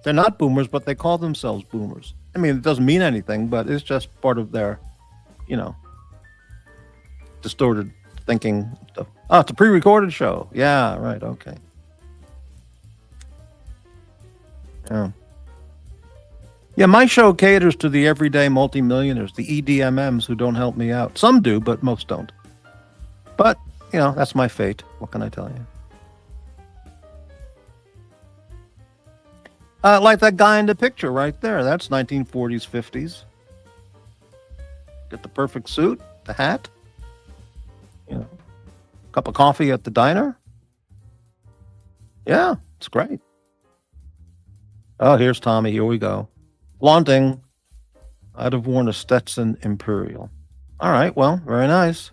They're not boomers, but they call themselves boomers. It doesn't mean anything, but it's just part of their, distorted thinking stuff. Oh, it's a pre-recorded show. Yeah, right. Okay. Yeah, my show caters to the everyday multimillionaires, the EDMMs who don't help me out. Some do, but most don't. But, that's my fate. What can I tell you? Like that guy in the picture right there. That's 1940s, 50s. Get the perfect suit, the hat, cup of coffee at the diner. Yeah, it's great. Oh, here's Tommy. Here we go. Flaunting. I'd have worn a Stetson Imperial. All right, well, very nice.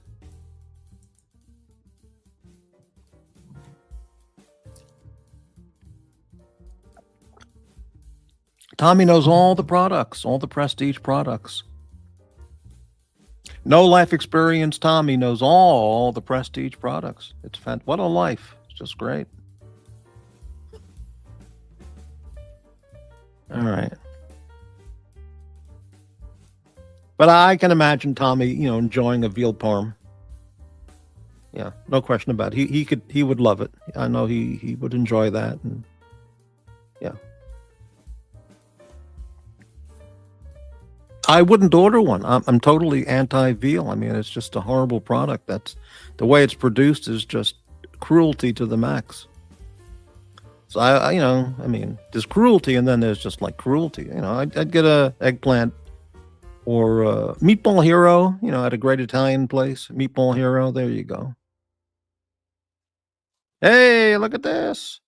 Tommy knows all the products, all the prestige products. No life experience. Tommy knows all the prestige products. It's what a life. It's just great. All right. But I can imagine Tommy, enjoying a veal parm. Yeah, no question about it. He would love it. I know he would enjoy that. And yeah. I wouldn't order one. I'm totally anti-veal. I mean, it's just a horrible product. That's the way it's produced is just cruelty to the max. So I mean, there's cruelty, and then there's just like cruelty. I'd get a eggplant or Meatball Hero. At a great Italian place, Meatball Hero. There you go. Hey, look at this.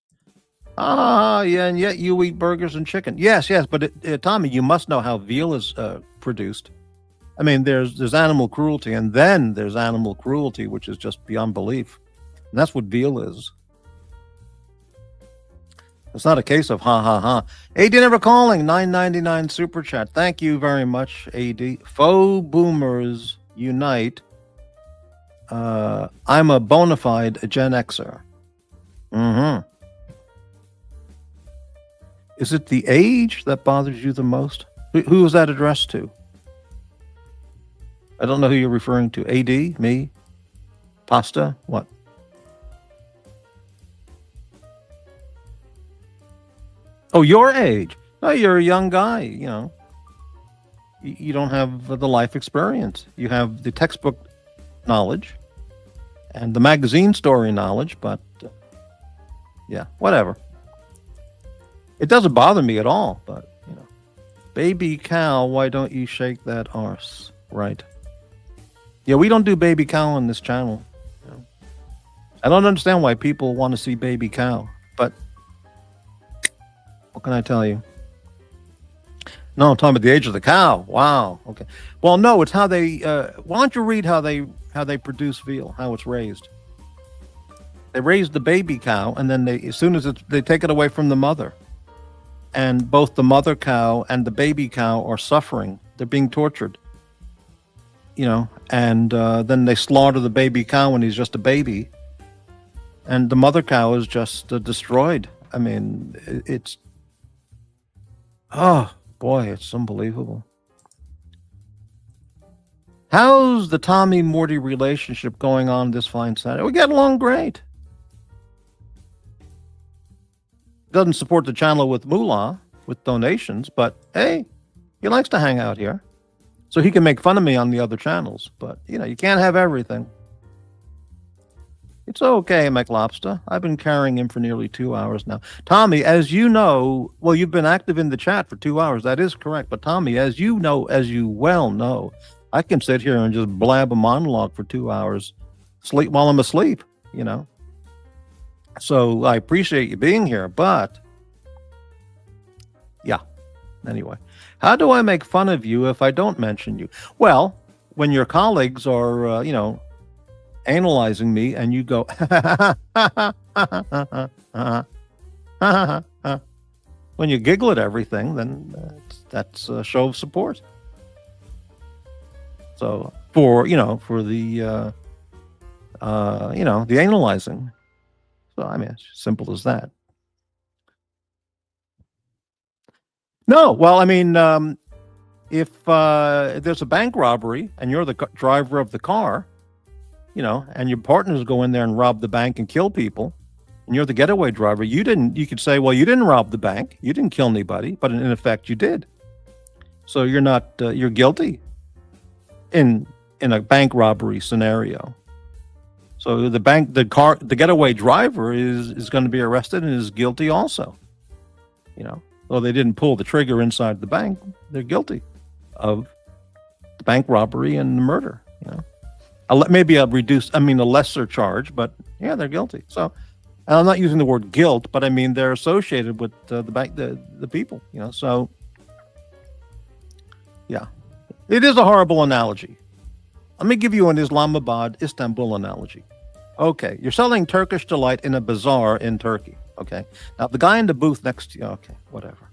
Yeah, and yet you eat burgers and chicken. Yes, but Tommy, you must know how veal is produced. I mean, there's animal cruelty, and then there's animal cruelty, which is just beyond belief. And that's what veal is. It's not a case of ha ha ha. AD never calling, $9.99 super chat. Thank you very much, AD. Faux boomers unite. I'm a bona fide Gen Xer. Mm-hmm. Is it the age that bothers you the most? Who is that addressed to? I don't know who you're referring to. AD? Me? Pasta? What? Oh, your age. Oh, you're a young guy, You don't have the life experience. You have the textbook knowledge and the magazine story knowledge, but yeah, whatever. It doesn't bother me at all, but, baby cow, why don't you shake that arse? Right. Yeah, we don't do baby cow on this channel. I don't understand why people want to see baby cow, but what can I tell you? No, I'm talking about the age of the cow. Wow. Okay. Well, no, it's how they. Why don't you read how they produce veal, how it's raised? They raise the baby cow, and then as soon as they take it away from the mother, and both the mother cow and the baby cow are suffering. They're being tortured. And then they slaughter the baby cow when he's just a baby, and the mother cow is just destroyed. I mean, it's. Oh boy, it's unbelievable. How's the Tommy Morty relationship going on this fine Saturday? We get along great. Doesn't support the channel with moolah, with donations, but hey, he likes to hang out here. So he can make fun of me on the other channels, but you can't have everything. It's okay, McLobster. I've been carrying him for nearly 2 hours now. Tommy, as you know, well, you've been active in the chat for 2 hours. That is correct. But Tommy, as you well know, I can sit here and just blab a monologue for 2 hours, sleep while I'm asleep, So I appreciate you being here, but yeah. Anyway, how do I make fun of you if I don't mention you? Well, when your colleagues are, analyzing me and you go, when you giggle at everything, then that's a show of support. So for the analyzing. So I mean, it's simple as that. No, well, I mean, if there's a bank robbery and you're the driver of the car, and your partners go in there and rob the bank and kill people, and you're the getaway driver, you could say, well, you didn't rob the bank, you didn't kill anybody, but in effect you did. So you're not, you're guilty in a bank robbery scenario. So the getaway driver is going to be arrested and is guilty also. Though they didn't pull the trigger inside the bank, they're guilty of the bank robbery and the murder. Maybe a lesser charge, but yeah, they're guilty. So, and I'm not using the word guilt, but I mean they're associated with the bank, the people. So, yeah. It is a horrible analogy. Let me give you an Islamabad, Istanbul analogy. Okay, you're selling Turkish delight in a bazaar in Turkey. Okay, now the guy in the booth next to you. Okay, whatever.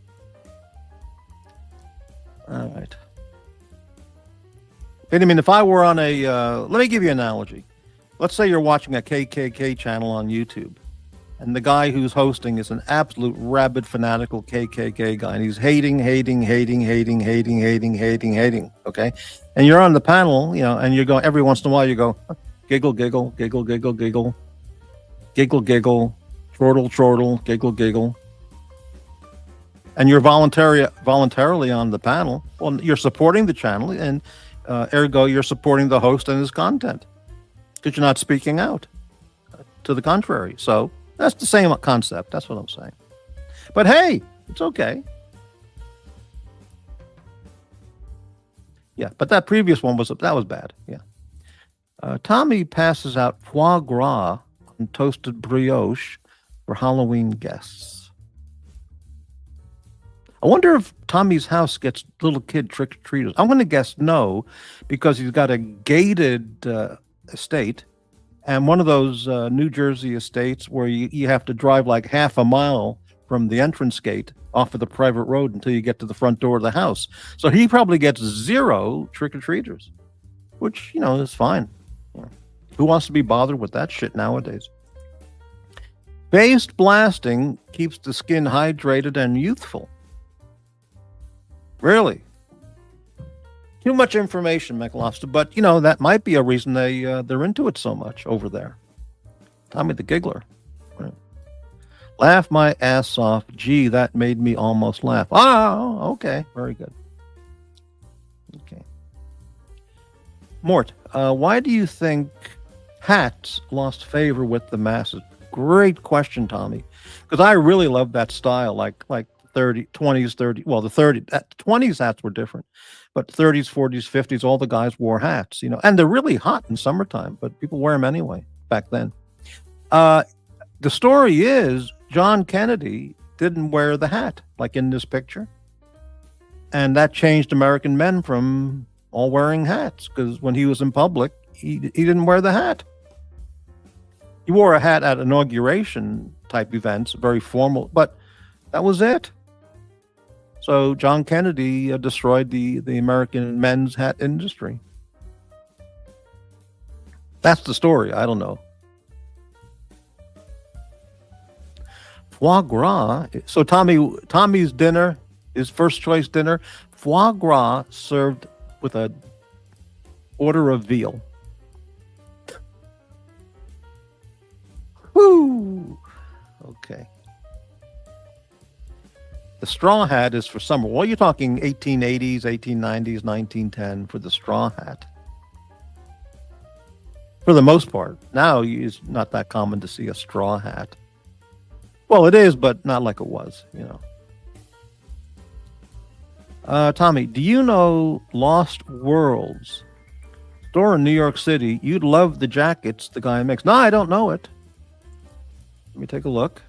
All right. I mean, if I were on a, let me give you an analogy. Let's say you're watching a KKK channel on YouTube, and the guy who's hosting is an absolute rabid, fanatical KKK guy, and he's hating. Okay, and you're on the panel, and you go every once in a while, you go, giggle, chortle, giggle, and you're voluntarily on the panel. Well, you're supporting the channel, and ergo, you're supporting the host and his content because you're not speaking out to the contrary. So that's the same concept. That's what I'm saying. But hey, it's okay. Yeah, but that previous one was bad. Yeah. Tommy passes out foie gras and toasted brioche for Halloween guests. I wonder if Tommy's house gets little kid trick-or-treaters. I'm going to guess no, because he's got a gated estate, and one of those New Jersey estates where you have to drive like half a mile from the entrance gate off of the private road until you get to the front door of the house. So he probably gets 0 trick-or-treaters, which, is fine. Who wants to be bothered with that shit nowadays? Based blasting keeps the skin hydrated and youthful. Really? Too much information, McLobster, but that might be a reason they're into it so much over there. Tommy the Giggler. Right. Laugh my ass off. Gee, that made me almost laugh. Oh, okay. Very good. Okay. Mort, why do you think hats lost favor with the masses? Great question, Tommy. Because I really love that style, like 20s, 30. Well, the 20s hats were different, but 30s, 40s, 50s, all the guys wore hats, and they're really hot in summertime, but people wear them anyway back then. The story is John Kennedy didn't wear the hat, like in this picture. And that changed American men from all wearing hats, because when he was in public, he didn't wear the hat. He wore a hat at inauguration type events, very formal, but that was it. So John Kennedy destroyed the American men's hat industry. That's the story. I don't know. Foie gras. So Tommy's dinner, his first choice dinner, foie gras served with a order of veal. Woo! Okay. The straw hat is for summer. Well, you're talking 1880s, 1890s, 1910 for the straw hat. For the most part. Now it's not that common to see a straw hat. Well, it is, but not like it was, Tommy, do you know Lost Worlds? Store in New York City. You'd love the jackets the guy makes. No, I don't know it. Let me take a look.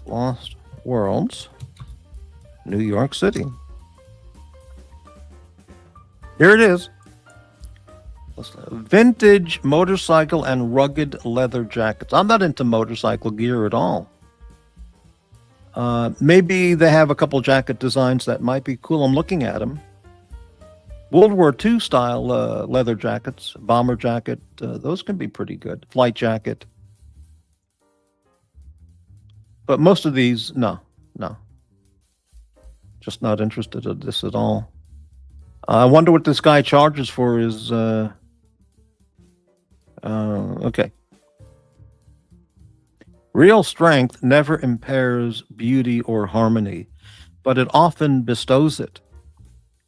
Lost Worlds, New York City. Here it is. Vintage motorcycle and rugged leather jackets. I'm not into motorcycle gear at all. Maybe they have a couple jacket designs that might be cool. I'm looking at them. World War II style leather jackets, bomber jacket, those can be pretty good. Flight jacket. But most of these, no. Just not interested in this at all. I wonder what this guy charges for his, okay. Real strength never impairs beauty or harmony, but it often bestows it.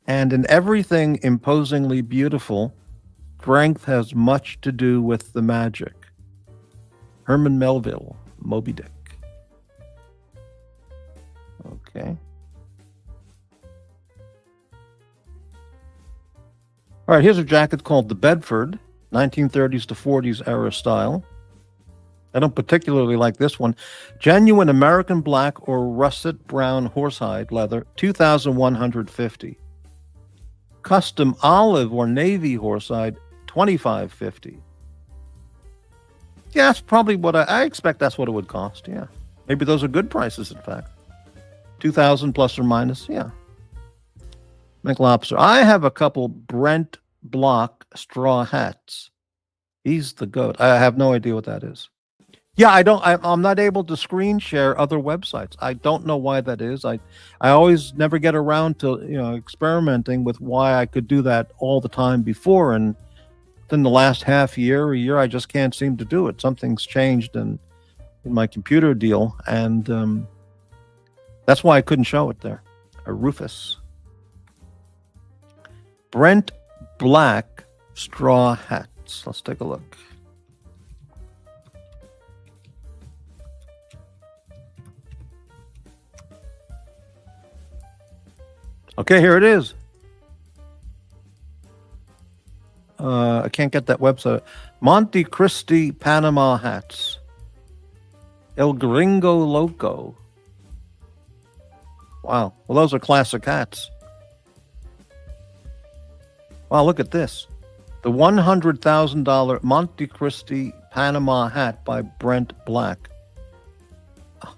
And in everything imposingly beautiful, strength has much to do with the magic. Herman Melville, Moby Dick. Okay. All right, here's a jacket called the Bedford, 1930s to 40s era style. I don't particularly like this one. Genuine American black or russet brown horsehide leather, $2,150. custom olive or navy horsehide, $25.50. Yeah, that's probably what I expect. That's what it would cost. Yeah, maybe those are good prices. In fact, 2,000 plus or minus. Yeah. McLobster. I have a couple Brent Block straw hats. He's the goat. I have no idea what that is. Yeah, I'm not able to screen share other websites. I don't know why that is. I always never get around to experimenting with why I could do that all the time before, and then the last half year, a year, I just can't seem to do it. Something's changed in my computer deal, and that's why I couldn't show it there. A Rufus. Brent Black straw hats. Let's take a look. Okay, here it is. I can't get that website. Monte Cristi Panama hats. El Gringo Loco. Wow. Well, those are classic hats. Wow, look at this. The $100,000 Monte Cristi Panama hat by Brent Black.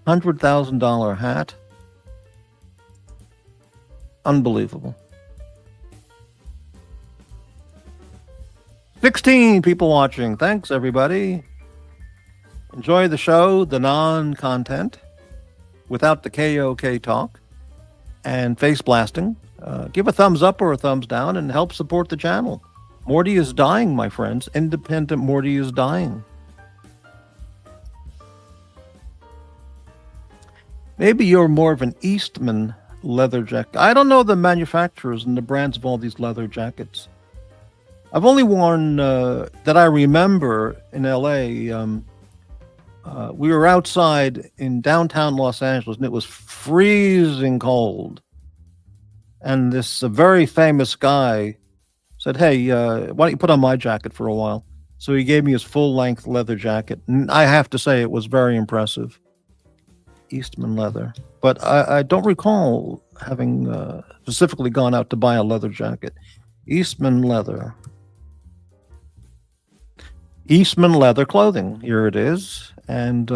$100,000 hat. Unbelievable. 16 people watching. Thanks, everybody. Enjoy the show, the non-content, without the KOK talk and face blasting. Give a thumbs up or a thumbs down and help support the channel. Morty is dying, my friends. Independent Morty is dying. Maybe you're more of an Eastman leather jacket. I don't know the manufacturers and the brands of all these leather jackets. I've only worn, that I remember in LA, we were outside in downtown Los Angeles and it was freezing cold. And this very famous guy said, hey, why don't you put on my jacket for a while? So he gave me his full-length leather jacket. And I have to say it was very impressive. Eastman leather. But I don't recall having specifically gone out to buy a leather jacket. Eastman leather. Eastman leather clothing. Here it is. And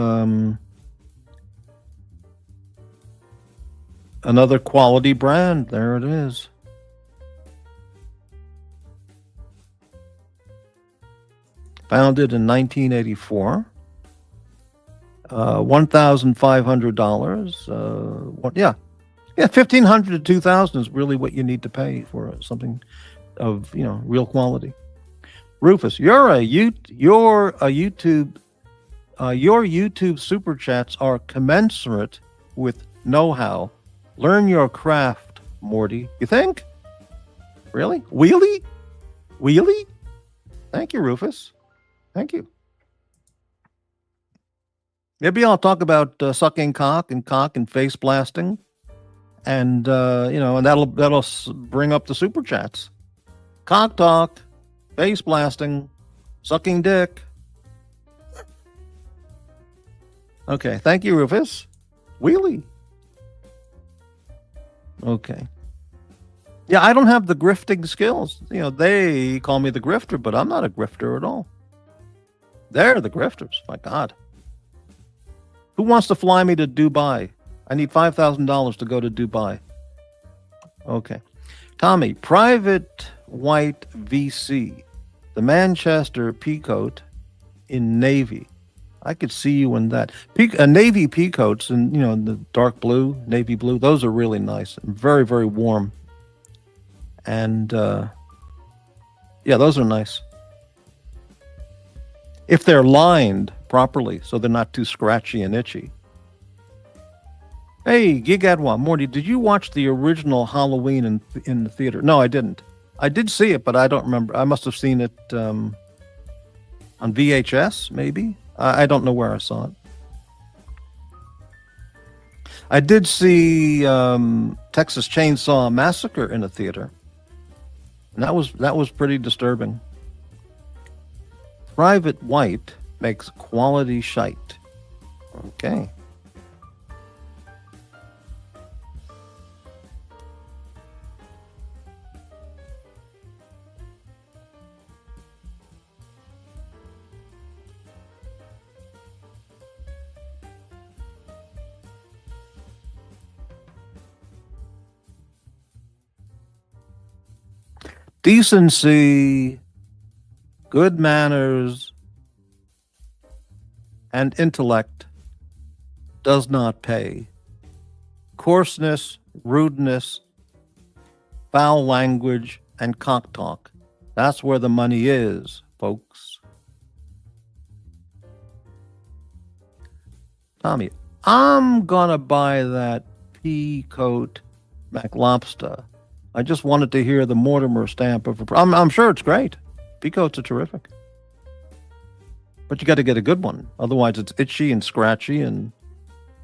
another quality brand. There it is. Founded in 1984. $1,500. Yeah, $1,500 to $2,000 is really what you need to pay for something of real quality. Rufus, your YouTube super chats are commensurate with know-how. Learn your craft, Morty. You think? Really? Wheelie? Thank you, Rufus. Thank you. Maybe I'll talk about sucking cock and face blasting, and and that'll bring up the super chats. Cock talk, face blasting, sucking dick. Okay, thank you, Rufus. Wheelie. Okay. Yeah, I don't have the grifting skills. They call me the grifter, but I'm not a grifter at all. They're the grifters. My God. Who wants to fly me to Dubai? I need $5,000 to go to Dubai. Okay. Tommy, Private White VC, the Manchester peacoat in navy. I could see you in that. Navy peacoats in, the dark blue, navy blue. Those are really nice and very, very warm. And, yeah, those are nice. If they're lined properly, so they're not too scratchy and itchy. Hey, Gig Adwa, Morty, did you watch the original Halloween in the theater? No, I didn't. I did see it, but I don't remember. I must have seen it on VHS, maybe. I don't know where I saw it. I did see Texas Chainsaw Massacre in a theater, and that was pretty disturbing. Private White makes quality shite. Okay. Decency, good manners, and intellect does not pay. Coarseness, rudeness, foul language, and cock talk. That's where the money is, folks. Tommy, I'm gonna buy that pea coat McLobster. I just wanted to hear the Mortimer stamp of. I'm sure it's great. Pea coats are terrific, but you got to get a good one. Otherwise, it's itchy and scratchy, and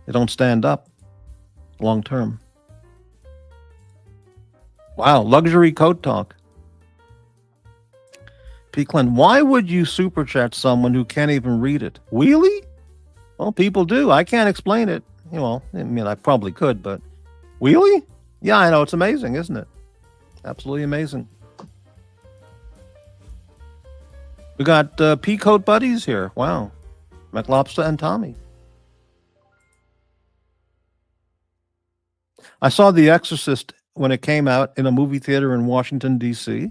they don't stand up long term. Wow, luxury coat talk. P. Clint, why would you super chat someone who can't even read it? Really? Well, people do. I can't explain it. Well, I mean, I probably could, but really? Yeah, I know. It's amazing, isn't it? Absolutely amazing. We got Peacoat buddies here. Wow. McLobster and Tommy. I saw The Exorcist when it came out in a movie theater in Washington, D.C.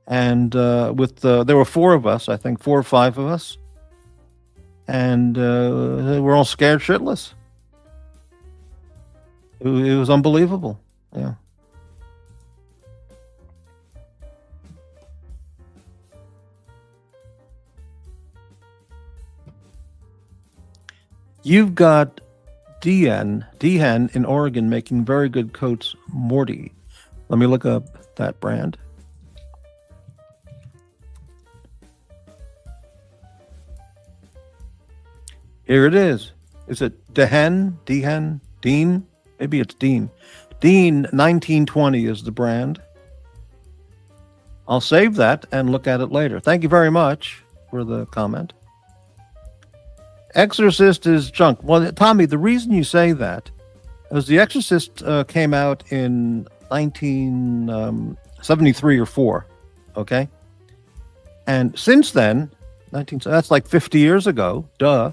And there were four of us, I think, 4 or 5 of us. And we're all scared shitless. It was unbelievable. Yeah. You've got Dehan in Oregon making very good coats. Morty. Let me look up that brand. Here it is. Is it Dehan? Dean? Maybe it's Dean. Dean 1920 is the brand. I'll save that and look at it later. Thank you very much for the comment. Exorcist is junk. Well, Tommy, the reason you say that is The Exorcist came out in 1973 or 4. Okay? And since then, that's like 50 years ago. Duh.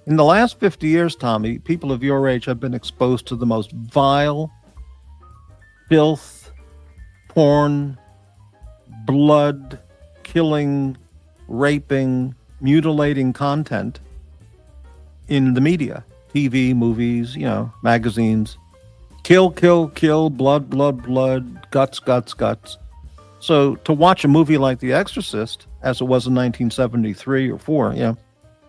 In the last 50 years, Tommy, people of your age have been exposed to the most vile, filth, porn, blood, killing, raping, mutilating content in the media, TV, movies, magazines. Kill, kill, kill, blood, blood, blood, guts, guts, guts. So to watch a movie like The Exorcist, as it was in 1973 or 4,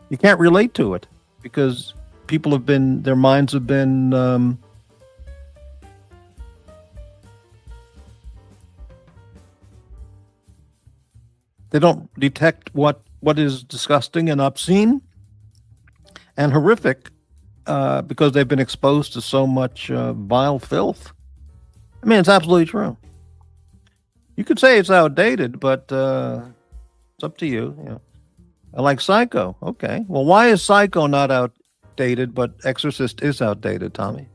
you can't relate to it. Because their minds have been they don't detect what is disgusting and obscene and horrific because they've been exposed to so much vile filth. I mean, it's absolutely true. You could say it's outdated, but it's up to you. I like Psycho. Okay. Well, why is Psycho not outdated, but Exorcist is outdated, Tommy?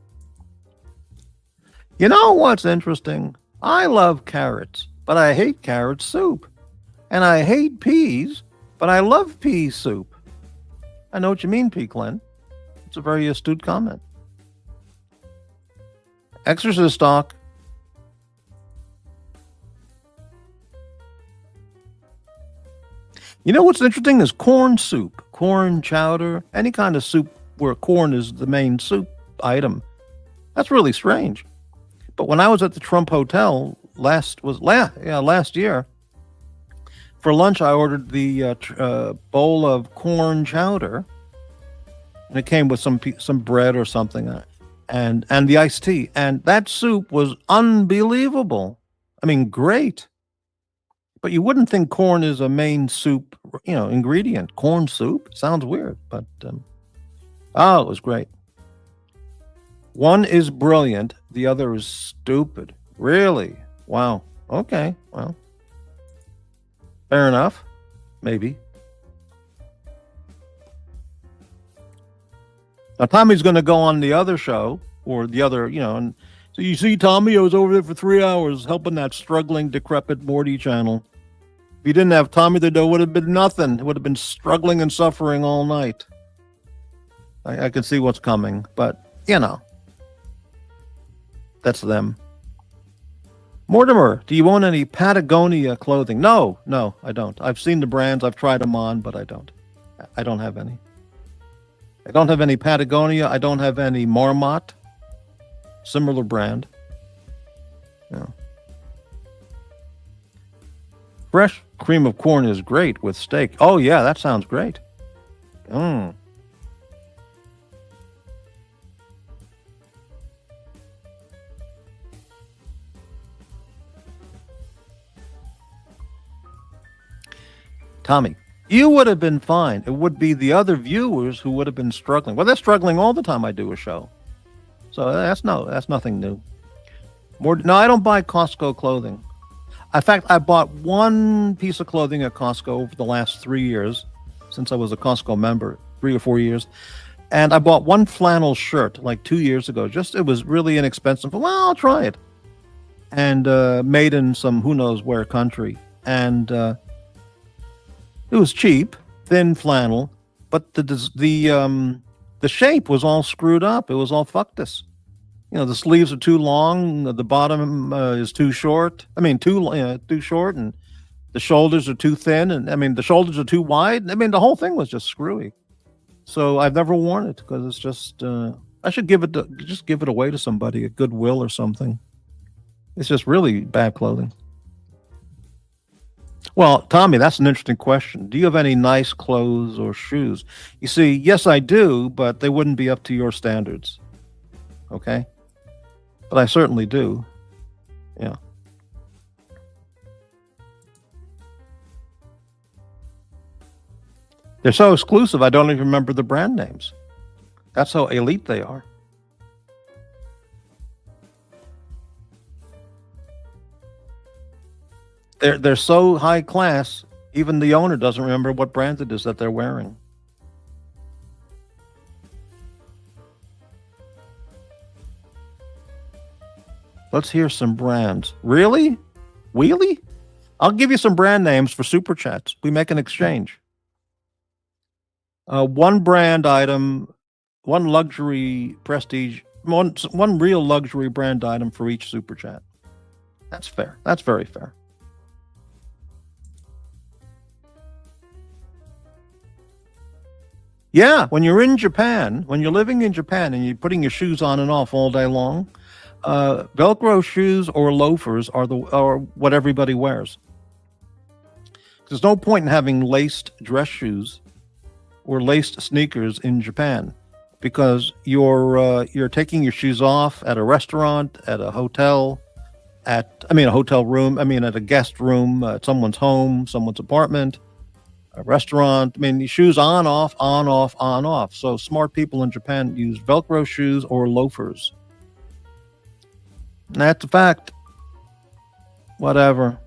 You know what's interesting? I love carrots, but I hate carrot soup. And I hate peas, but I love pea soup. I know what you mean, P. Clint. It's a very astute comment. Exorcist talk. You know what's interesting is corn soup, corn chowder, any kind of soup where corn is the main soup item. That's really strange. But when I was at the Trump Hotel last year, for lunch I ordered the bowl of corn chowder, and it came with some bread or something, and the iced tea. And that soup was unbelievable. I mean, great. But you wouldn't think corn is a main soup, ingredient. Corn soup sounds weird, but it was great. One is brilliant, the other is stupid. Really? Wow. Okay. Well, fair enough. Maybe. Now Tommy's going to go on the other show or the other, and so you see, Tommy, I was over there for 3 hours helping that struggling, decrepit Morty channel. If you didn't have Tommy, there would have been nothing. It would have been struggling and suffering all night. I can see what's coming, but, that's them. Mortimer, do you own any Patagonia clothing? No, no, I don't. I've seen the brands, I've tried them on, but I don't. I don't have any. I don't have any Patagonia. I don't have any Marmot. Similar brand. Yeah. Fresh cream of corn is great with steak. Oh, yeah, that sounds great. Mm. Tommy, you would have been fine. It would be the other viewers who would have been struggling. Well, they're struggling all the time I do a show. So that's nothing new. No, I don't buy Costco clothing. In fact, I bought one piece of clothing at Costco over the last 3 years, since I was a Costco member, 3 or 4 years. And I bought one flannel shirt like 2 years ago. It was really inexpensive. Well, I'll try it. And made in some who knows where country. And it was cheap, thin flannel, but the shape was all screwed up. It was all fuckus. The sleeves are too long, the bottom is too short. Too short, and the shoulders are too thin, and the shoulders are too wide. The whole thing was just screwy. So I've never worn it because it's just I should give it away to somebody at Goodwill or something. It's just really bad clothing. Well, Tommy, that's an interesting question. Do you have any nice clothes or shoes? You see, yes, I do, but they wouldn't be up to your standards. Okay? But I certainly do. Yeah. They're so exclusive, I don't even remember the brand names. That's how elite they are. They're so high class, even the owner doesn't remember what brand it is that they're wearing. Let's hear some brands. Really? Wheelie? I'll give you some brand names for super chats. We make an exchange. One brand item, one luxury prestige, one real luxury brand item for each super chat. That's fair. That's very fair. Yeah, when you're in Japan, when you're living in Japan and you're putting your shoes on and off all day long, Velcro shoes or loafers are what everybody wears. There's no point in having laced dress shoes or laced sneakers in Japan because you're taking your shoes off at a restaurant, at a hotel, a hotel room, at a guest room, at someone's home, someone's apartment, a restaurant. Shoes on, off, on, off, on, off. So smart people in Japan use Velcro shoes or loafers. That's a fact. Whatever.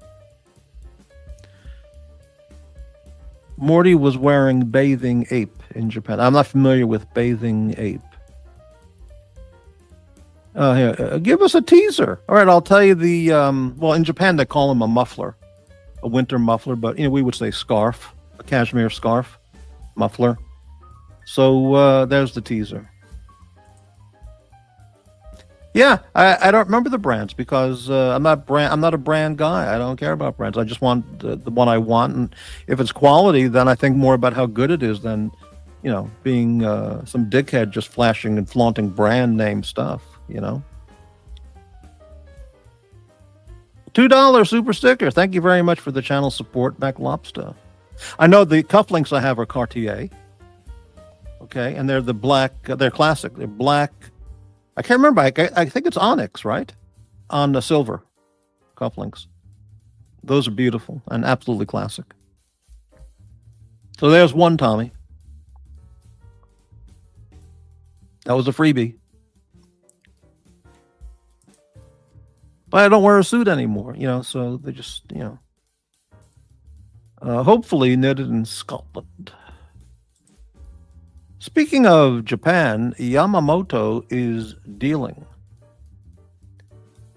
Morty was wearing bathing ape in Japan. I'm not familiar with bathing ape. Here, give us a teaser. All right, I'll tell you in Japan they call them a muffler, a winter muffler, but we would say scarf, a cashmere scarf, muffler. So there's the teaser. Yeah, I don't remember the brands because I'm not a brand guy. I don't care about brands. I just want the one I want, and if it's quality, then I think more about how good it is than, being some dickhead just flashing and flaunting brand name stuff. $2 super sticker. Thank you very much for the channel support, Mac Lobster. I know the cufflinks I have are Cartier. Okay, and they're the black. They're classic. They're black. I can't remember. I think it's onyx, right? On the silver cufflinks. Those are beautiful and absolutely classic. So there's one, Tommy. That was a freebie. But I don't wear a suit anymore, so they just, hopefully knitted in Scotland. Speaking of Japan, Yamamoto is dealing.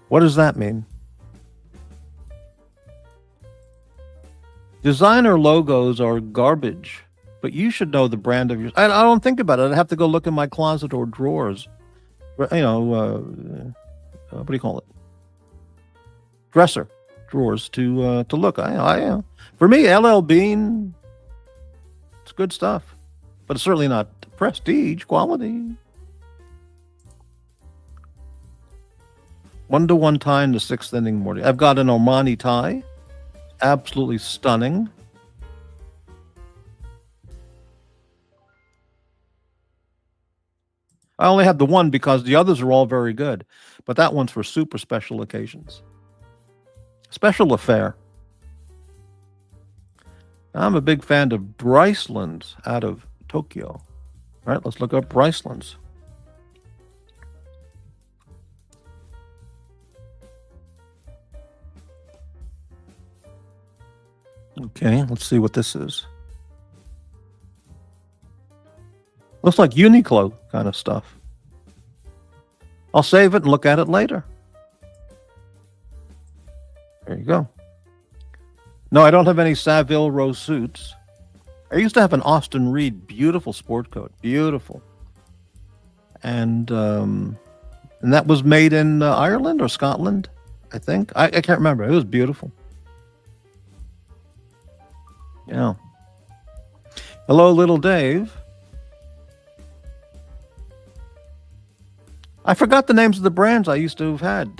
What does that mean? Designer logos are garbage, but you should know the brand of your... I don't think about it. I'd have to go look in my closet or drawers. What do you call it? dresser drawers to look. For me, LL Bean, it's good stuff, but it's certainly not prestige quality. 1-to-1 tie in the 6th inning, Morty. I've got an Omani tie, absolutely stunning. I only have the one because the others are all very good, but that one's for super special occasions. Special affair. I'm a big fan of Brycelands out of Tokyo. All right, let's look up Brycelands. Okay, let's see what this is. Looks like Uniqlo kind of stuff. I'll save it and look at it later. There you go. No, I don't have any Savile Row suits. I used to have an Austin Reed, beautiful sport coat, beautiful. And that was made in Ireland or Scotland, I think. I can't remember. It was beautiful. Yeah. Hello, little Dave. I forgot the names of the brands I used to have had.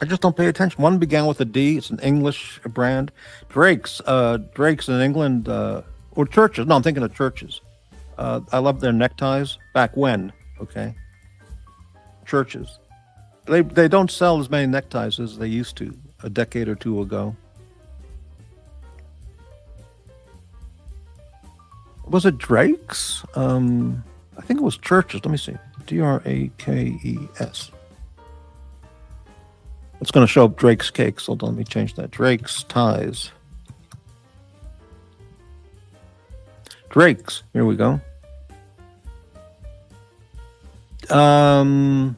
I just don't pay attention. One began with a D. It's an English brand. Drake's in England, or Churches. No, I'm thinking of Churches. I love their neckties. Back when, okay? Churches. They don't sell as many neckties as they used to a decade or two ago. Was it Drake's? I think it was Churches. Let me see. Drakes. It's going to show up Drake's cakes. Hold on, let me change that. Drake's ties. Drake's. Here we go. Well,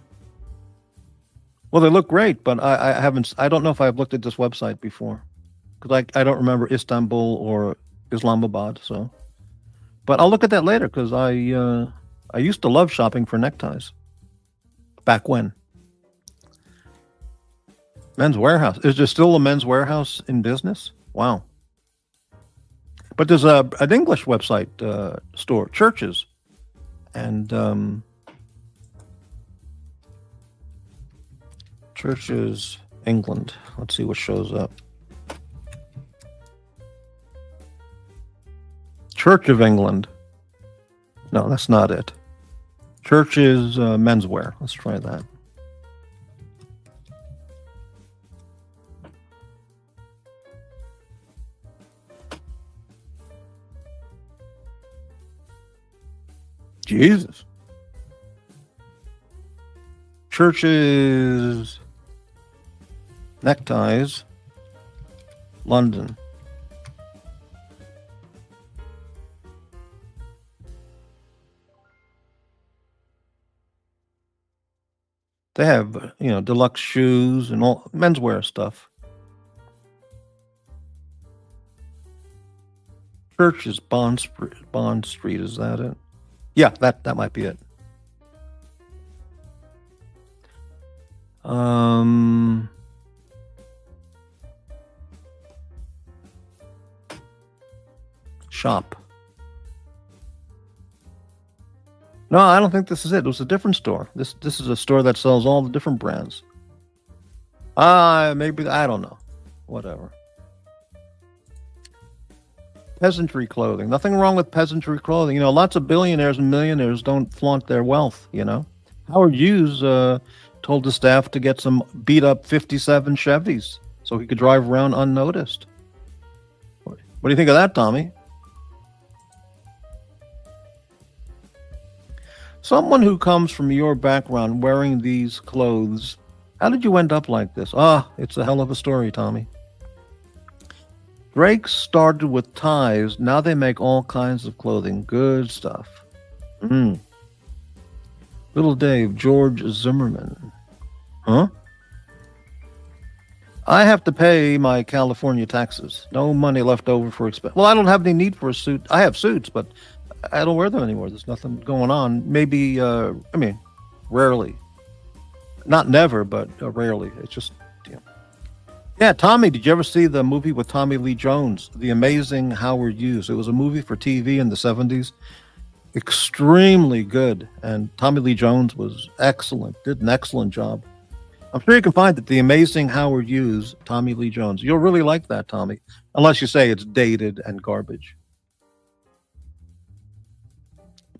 they look great, but I haven't. I don't know if I've looked at this website before, because I don't remember Istanbul or Islamabad. So, but I'll look at that later because I used to love shopping for neckties. Back when. Men's Warehouse. Is there still a Men's Warehouse in business? Wow. But there's an English website store, Churches, and Churches England. Let's see what shows up. Church of England. No, that's not it. Churches menswear. Let's try that. Jesus. Churches, neckties, London. They have, deluxe shoes and all menswear stuff. Churches, Bond Street, is that it? Yeah, that might be it. Shop. No, I don't think this is it. It was a different store. This is a store that sells all the different brands. Maybe, I don't know. Whatever. Peasantry clothing. Nothing wrong with peasantry clothing. Lots of billionaires and millionaires don't flaunt their wealth, Howard Hughes told the staff to get some beat up 57 Chevys so he could drive around unnoticed. What do you think of that, Tommy? Someone who comes from your background wearing these clothes, how did you end up like this? It's a hell of a story, Tommy. Drake started with ties. Now they make all kinds of clothing. Good stuff. Little Dave, George Zimmerman. Huh? I have to pay my California taxes. No money left over for expense. Well, I don't have any need for a suit. I have suits, but I don't wear them anymore. There's nothing going on. Maybe, rarely. Not never, but rarely. It's just, yeah. Yeah, Tommy, did you ever see the movie with Tommy Lee Jones, The Amazing Howard Hughes? It was a movie for TV in the 70s. Extremely good. And Tommy Lee Jones was excellent, did an excellent job. I'm sure you can find it, The Amazing Howard Hughes, Tommy Lee Jones. You'll really like that, Tommy, unless you say it's dated and garbage.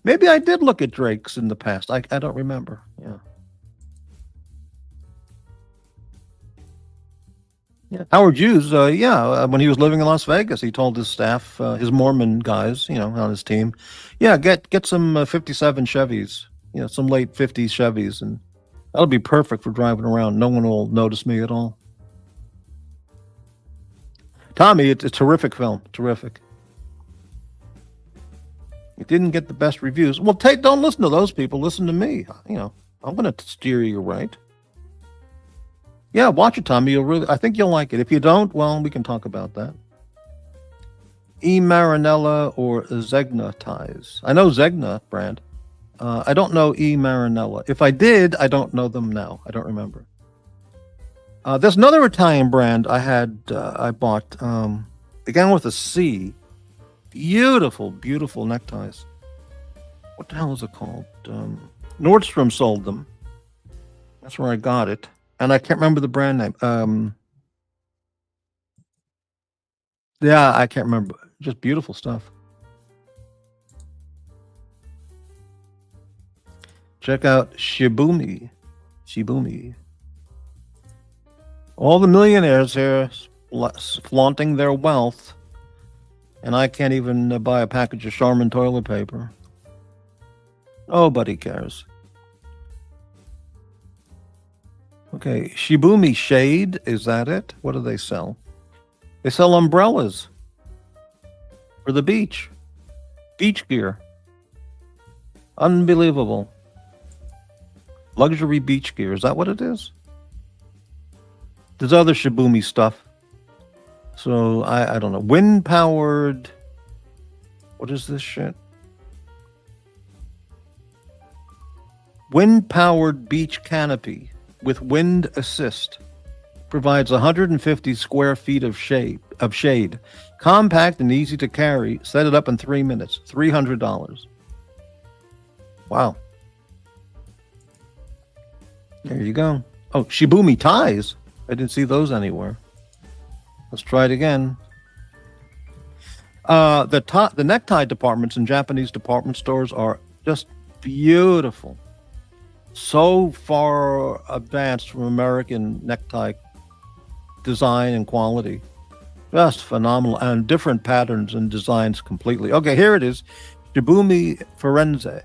Maybe I did look at Drake's in the past. I don't remember. Yeah. Yeah, Howard Hughes. When he was living in Las Vegas, he told his staff, his Mormon guys, on his team, yeah, get some '57 Chevys, some late '50s Chevys, and that'll be perfect for driving around. No one will notice me at all. Tommy, it's a terrific film. Terrific. It didn't get the best reviews. Well, don't listen to those people. Listen to me. I'm going to steer you right. Yeah, watch it, Tommy. I think you'll like it. If you don't, well, we can talk about that. E. Marinella or Zegna ties. I know Zegna brand. I don't know E. Marinella. If I did, I don't know them now. I don't remember. There's another Italian brand I bought. Began with a C. Beautiful, beautiful neckties. What the hell is it called? Nordstrom sold them. That's where I got it. And I can't remember the brand name. Yeah, I can't remember. Just beautiful stuff. Check out Shibumi. Shibumi. All the millionaires here flaunting their wealth. And I can't even buy a package of Charmin toilet paper. Nobody cares. Okay, Shibumi Shade, is that it? What do they sell? They sell umbrellas for the beach. Beach gear. Unbelievable. Luxury beach gear, is that what it is? There's other Shibumi stuff. So, I don't know. Wind-powered... What is this shit? Wind-powered beach canopy with wind assist. Provides 150 square feet of shade. Compact and easy to carry. Set it up in 3 minutes. $300. Wow. There you go. Oh, Shibumi ties. I didn't see those anywhere. Let's try it again. The necktie departments in Japanese department stores are just beautiful. So far advanced from American necktie design and quality. Just phenomenal. And different patterns and designs completely. Okay, here it is. Shibumi Firenze.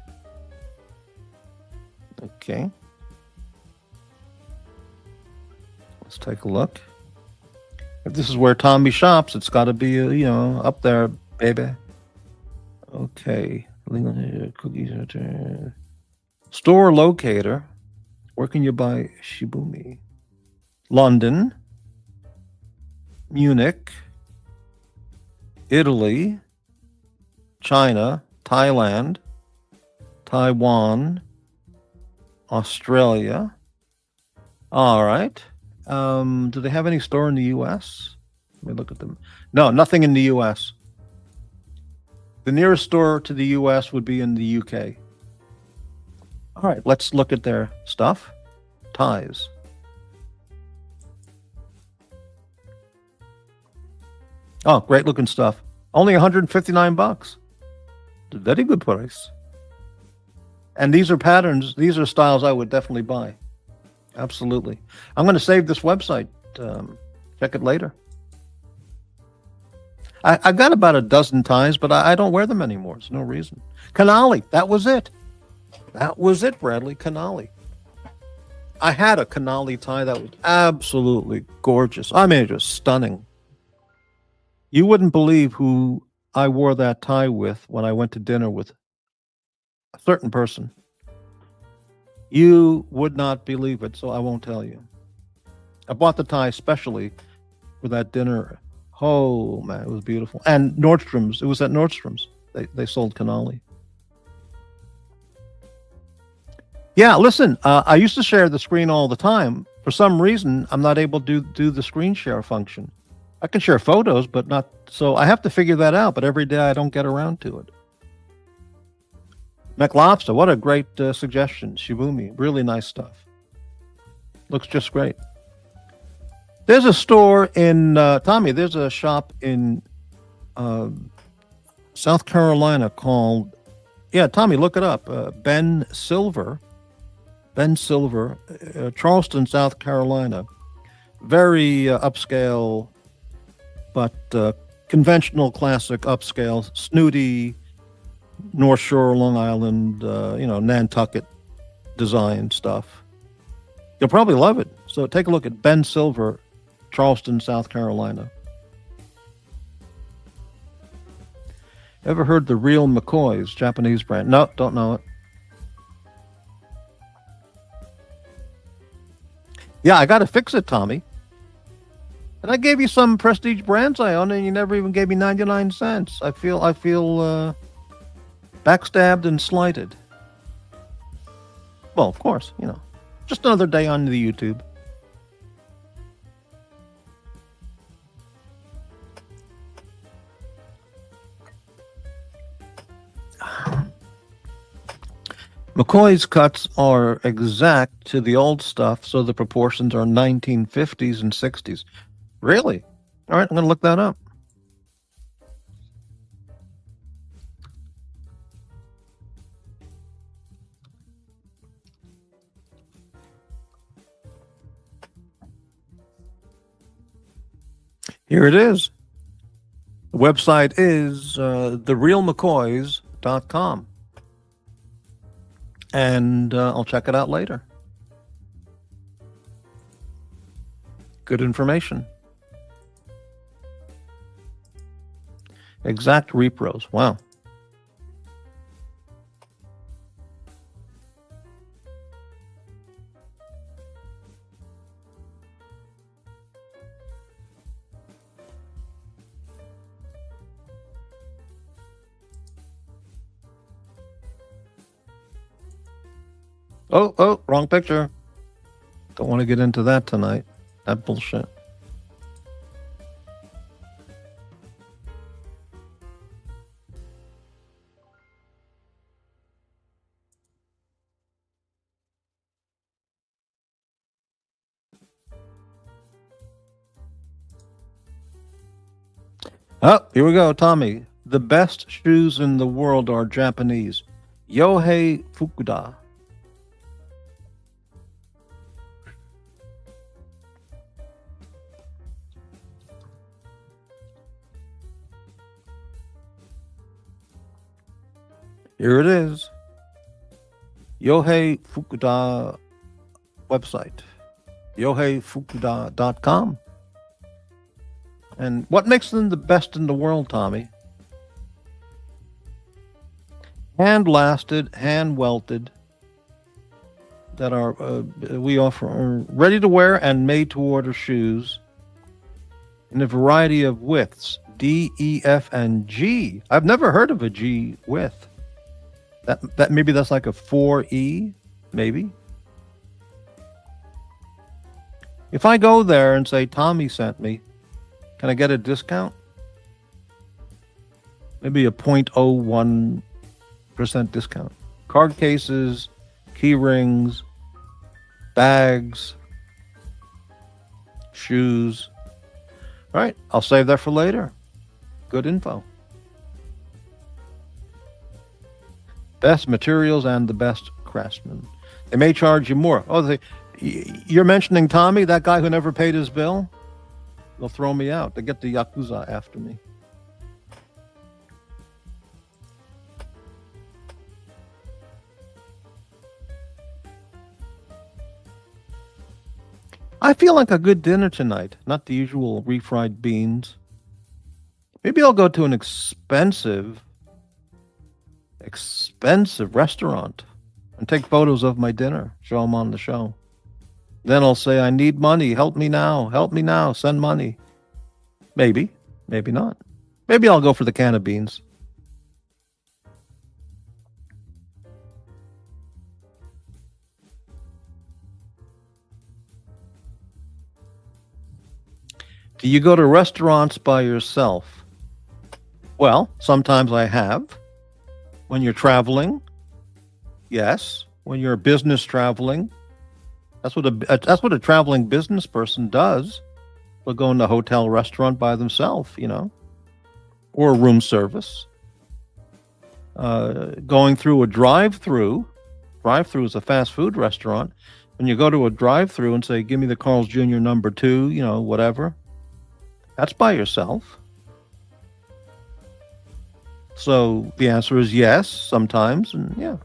Okay. Let's take a look. If this is where Tommy shops, it's got to be, up there, baby. Okay. Store locator. Where can you buy Shibumi? London. Munich. Italy. China. Thailand. Taiwan. Australia. All right. Do they have any store in the U.S.? Let me look at them. No, nothing in the U.S. The nearest store to the U.S. would be in the U.K. All right, let's look at their stuff. Ties. Oh, great looking stuff. Only $159. Very good price. And these are patterns. These are styles I would definitely buy. Absolutely. I'm going to save this website. Check it later. I've got about a dozen ties, but I don't wear them anymore. There's no reason. Canali. That was it. That was it, Bradley. Canali. I had a Canali tie that was absolutely gorgeous. I mean, just stunning. You wouldn't believe who I wore that tie with when I went to dinner with a certain person. You would not believe it, so I won't tell you. I bought the tie especially for that dinner. Oh, man, it was beautiful. And Nordstrom's. It was at Nordstrom's. They sold Canali. Yeah, listen, I used to share the screen all the time. For some reason, I'm not able to do the screen share function. I can share photos, but not. So I have to figure that out. But every day I don't get around to it. McLobster, what a great suggestion. Shibumi, really nice stuff. Looks just great. There's a store in Tommy. There's a shop in uh, South Carolina called, yeah, Tommy, look it up. Ben Silver, Charleston, South Carolina. Very upscale, but conventional, classic, upscale, snooty, North Shore, Long Island, Nantucket design stuff. You'll probably love it. So take a look at Ben Silver, Charleston, South Carolina. Ever heard the Real McCoys, Japanese brand? No, don't know it. Yeah, I got to fix it, Tommy. And I gave you some prestige brands I own, and you never even gave me 99 cents. I feel backstabbed and slighted. Well, of course, just another day on the YouTube. McCoy's cuts are exact to the old stuff, so the proportions are 1950s and 60s. Really? All right, I'm going to look that up. Here it is. The website is therealmccoys.com. And I'll check it out later. Good information. Exact repros. Wow. Oh, wrong picture. Don't want to get into that tonight. That bullshit. Oh, here we go, Tommy. The best shoes in the world are Japanese. Yohei Fukuda. Here it is. Yohei Fukuda website. YoheiFukuda.com. And what makes them the best in the world, Tommy? Hand lasted, hand welted, that are we offer ready to wear and made to order shoes in a variety of widths, D, E, F, and G. I've never heard of a G width. That maybe that's like a 4E, maybe. If I go there and say Tommy sent me, can I get a discount? Maybe a 0.01% discount. Card cases, key rings, bags, shoes. All right, I'll save that for later. Good info. Best materials and the best craftsmen. They may charge you more. Oh, you're mentioning Tommy, that guy who never paid his bill? They'll throw me out. They get the Yakuza after me. I feel like a good dinner tonight, not the usual refried beans. Maybe I'll go to an expensive restaurant and take photos of my dinner, show them on the show. Then I'll say, I need money. Help me now. Send money. Maybe not. Maybe I'll go for the can of beans. Do you go to restaurants by yourself? Well, sometimes I have. When you're traveling, yes. When you're business traveling, that's what a traveling business person does. They'll go in a hotel restaurant by themselves, or a room service. Going through a drive-through. Drive-through is a fast food restaurant. When you go to a drive-through and say, "Give me the Carl's Jr. number 2," whatever, that's by yourself. So the answer is yes, sometimes, and yeah.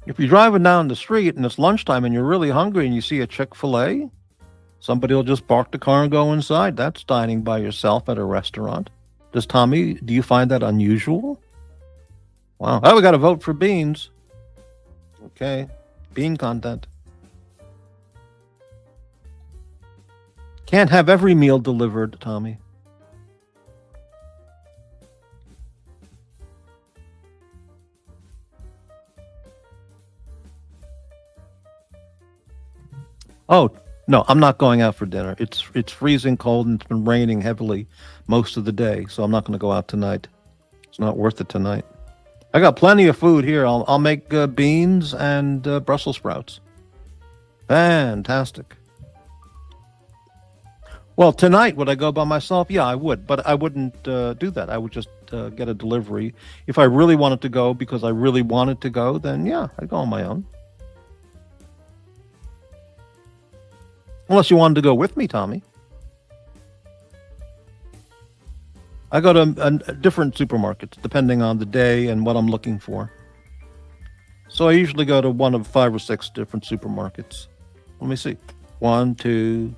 If you're driving down the street and it's lunchtime and you're really hungry and you see a Chick-fil-A, somebody will just park the car and go inside. That's dining by yourself at a restaurant. Do you find that unusual? Wow. Oh, we got to vote for beans. Okay. Bean content. Can't have every meal delivered, Tommy. Oh, no, I'm not going out for dinner. It's freezing cold and it's been raining heavily most of the day, so I'm not going to go out tonight. It's not worth it tonight. I got plenty of food here. I'll make beans and Brussels sprouts. Fantastic. Well, tonight, would I go by myself? Yeah, I would, but I wouldn't do that. I would just get a delivery. If I really wanted to go because I really wanted to go, then yeah, I'd go on my own. Unless you wanted to go with me, Tommy. I go to different supermarkets depending on the day and what I'm looking for. So I usually go to one of 5 or 6 different supermarkets. Let me see. 1, 2,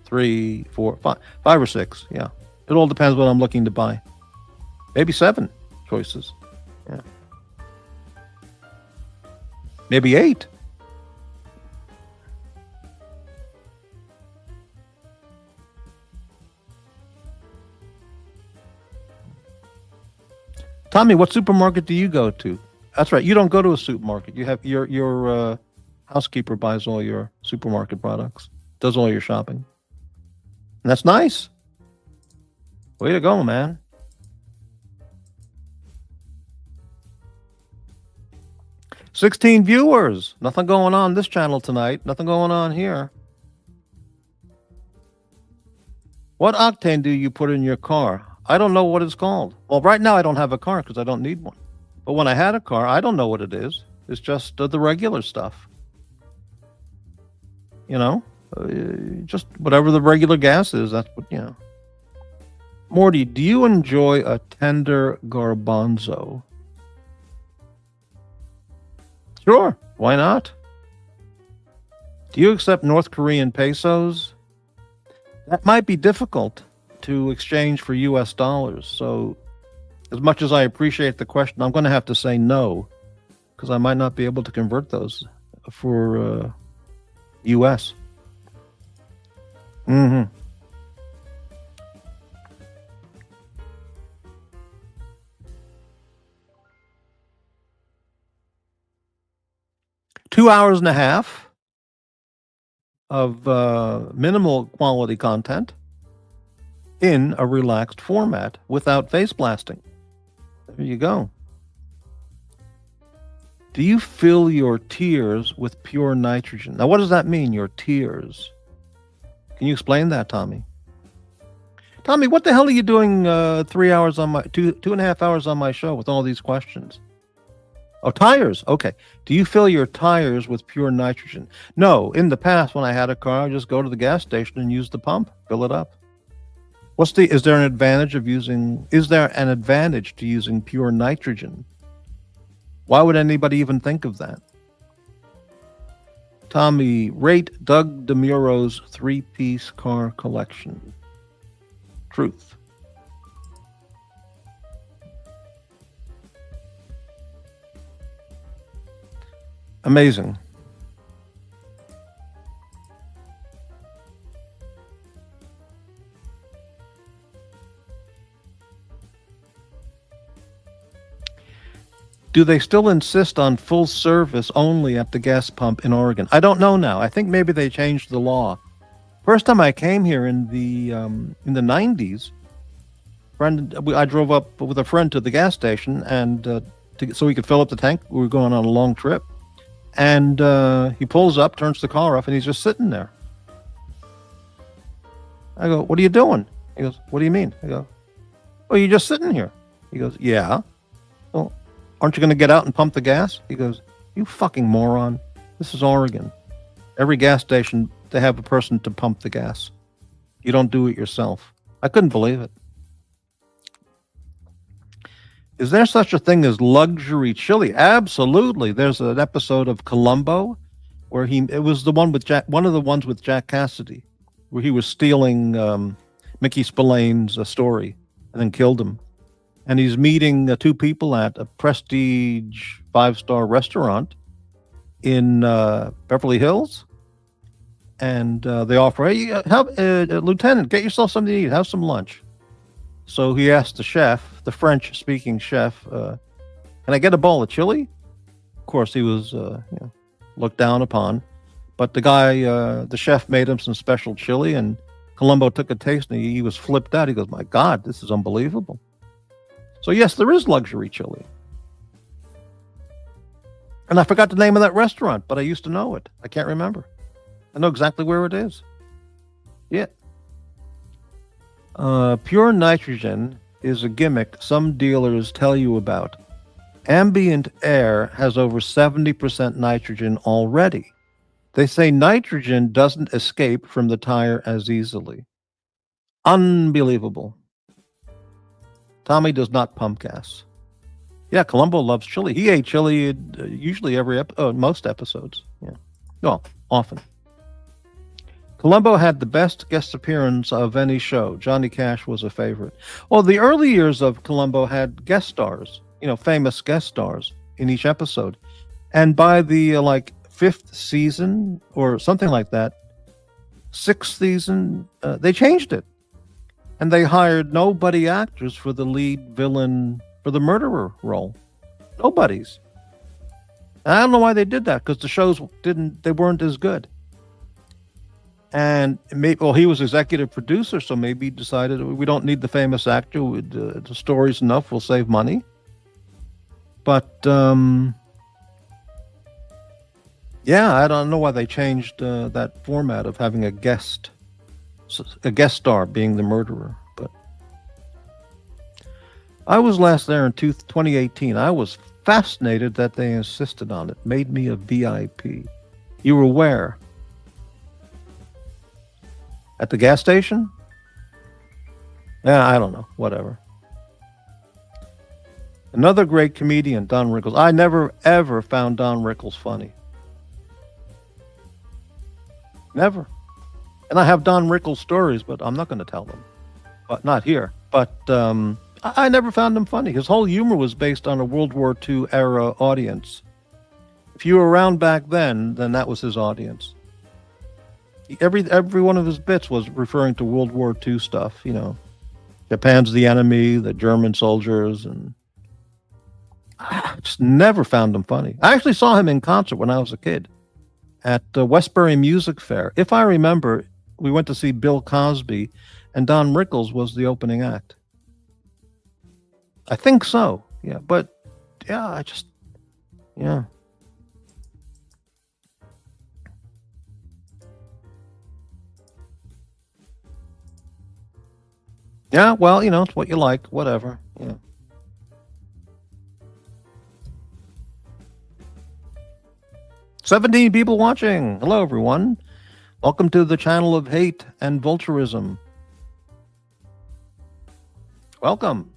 3, 4, 5. 5 or 6, yeah. It all depends what I'm looking to buy. Maybe 7 choices. Yeah. Maybe 8. Tommy, what supermarket do you go to? That's right. You don't go to a supermarket. You have your housekeeper buys all your supermarket products, does all your shopping. And that's nice. Way to go, man. "16 viewers. Nothing going on this channel tonight. Nothing going on here. What octane do you put in your car? I don't know what it's called. Well, right now I don't have a car because I don't need one. But when I had a car, I don't know what it is. It's just the regular stuff. Just whatever the regular gas is, that's what. Morty, do you enjoy a tender garbanzo? Sure, why not? Do you accept North Korean pesos? That might be difficult to exchange for US dollars. So as much as I appreciate the question, I'm going to have to say no, because I might not be able to convert those for US. Mm-hmm. Two hours and a half of minimal quality content in a relaxed format without face blasting. There you go. Do you fill your tears with pure nitrogen? Now, what does that mean, your tears? Can you explain that, Tommy? Tommy, what the hell are you doing 3 hours on my 2.5 hours on my show with all these questions? Oh, tires. Okay. Do you fill your tires with pure nitrogen? No. In the past, when I had a car, I just go to the gas station and use the pump, fill it up. Is there an advantage to using pure nitrogen? Why would anybody even think of that? Tommy, rate Doug DeMuro's 3-piece car collection. Truth. Amazing. Do they still insist on full service only at the gas pump in Oregon? I don't know now. I think maybe they changed the law. First time I came here in the 90s, I drove up with a friend to the gas station and so he could fill up the tank. We were going on a long trip, and he pulls up, turns the car off, and he's just sitting there. I go, "What are you doing?" He goes, "What do you mean?" I go, "Well, you're just sitting here." He goes, "Yeah." Well, aren't you going to get out and pump the gas? He goes, "You fucking moron. This is Oregon. Every gas station, they have a person to pump the gas. You don't do it yourself." I couldn't believe it. Is there such a thing as luxury chili? Absolutely. There's an episode of Columbo where it was the one with one of the ones with Jack Cassidy, where he was stealing Mickey Spillane's story and then killed him. And he's meeting two people at a prestige 5-star restaurant in Beverly Hills. And they offer, "Hey, Lieutenant, get yourself something to eat. Have some lunch." So he asked the chef, the French-speaking chef, "Can I get a bowl of chili?" Of course, he was looked down upon. But the guy, the chef, made him some special chili, and Columbo took a taste, and he was flipped out. He goes, "My God, this is unbelievable." So yes, there is luxury chili. And I forgot the name of that restaurant, but I used to know it. I can't remember. I know exactly where it is. Yeah. Pure nitrogen is a gimmick some dealers tell you about. Ambient air has over 70% nitrogen already. They say nitrogen doesn't escape from the tire as easily. Unbelievable. Tommy does not pump gas. Yeah, Columbo loves chili. He ate chili usually most episodes. Yeah, well, often. Columbo had the best guest appearance of any show. Johnny Cash was a favorite. Well, the early years of Columbo had guest stars, famous guest stars in each episode. And by the 5th season or something like that, 6th season, they changed it. And they hired nobody actors for the lead villain, for the murderer role. Nobodies. And I don't know why they did that, because the shows weren't as good. And he was executive producer, so maybe he decided we don't need the famous actor. The story's enough. We'll save money. But I don't know why they changed that format of having a guest star being the murderer. But I was last there in 2018. I was fascinated that they insisted on it. Made me a VIP. You were where? At the gas station? Yeah, I don't know. Whatever. Another great comedian, Don Rickles. I never, ever found Don Rickles funny. Never. And I have Don Rickles stories, but I'm not going to tell them. But not here. But I never found him funny. His whole humor was based on a World War II era audience. If you were around back then that was his audience. Every one of his bits was referring to World War II stuff, Japan's the enemy, the German soldiers, and I just never found him funny. I actually saw him in concert when I was a kid at the Westbury Music Fair. If I remember, we went to see Bill Cosby, and Don Rickles was the opening act. I think so, yeah. But, yeah, yeah. Yeah, well, it's what you like, whatever. Yeah. "17 people watching. Hello, everyone. Welcome to the channel of hate and vulturism. Welcome.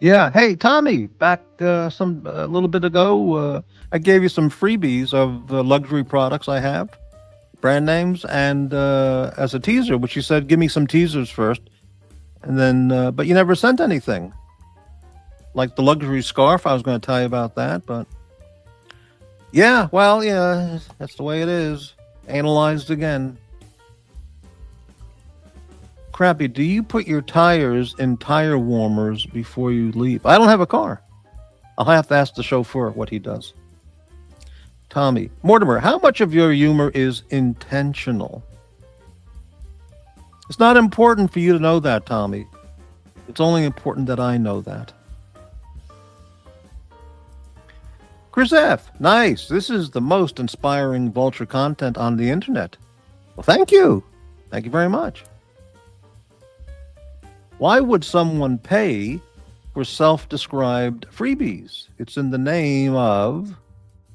Yeah. Hey, Tommy, back some a little bit ago, I gave you some freebies of luxury products I have, brand names, and as a teaser, which you said, give me some teasers first, and then, but you never sent anything. Like the luxury scarf, I was going to tell you about that, but yeah, well, yeah, that's the way it is. Analyzed again. Crappy, do you put your tires in tire warmers before you leave? I don't have a car. I'll have to ask the chauffeur what he does. Tommy, Mortimer, how much of your humor is intentional? It's not important for you to know that, Tommy. It's only important that I know that. Chris F., nice. This is the most inspiring vulture content on the internet. Well, thank you. Thank you very much. Why would someone pay for self-described freebies? It's in the name of...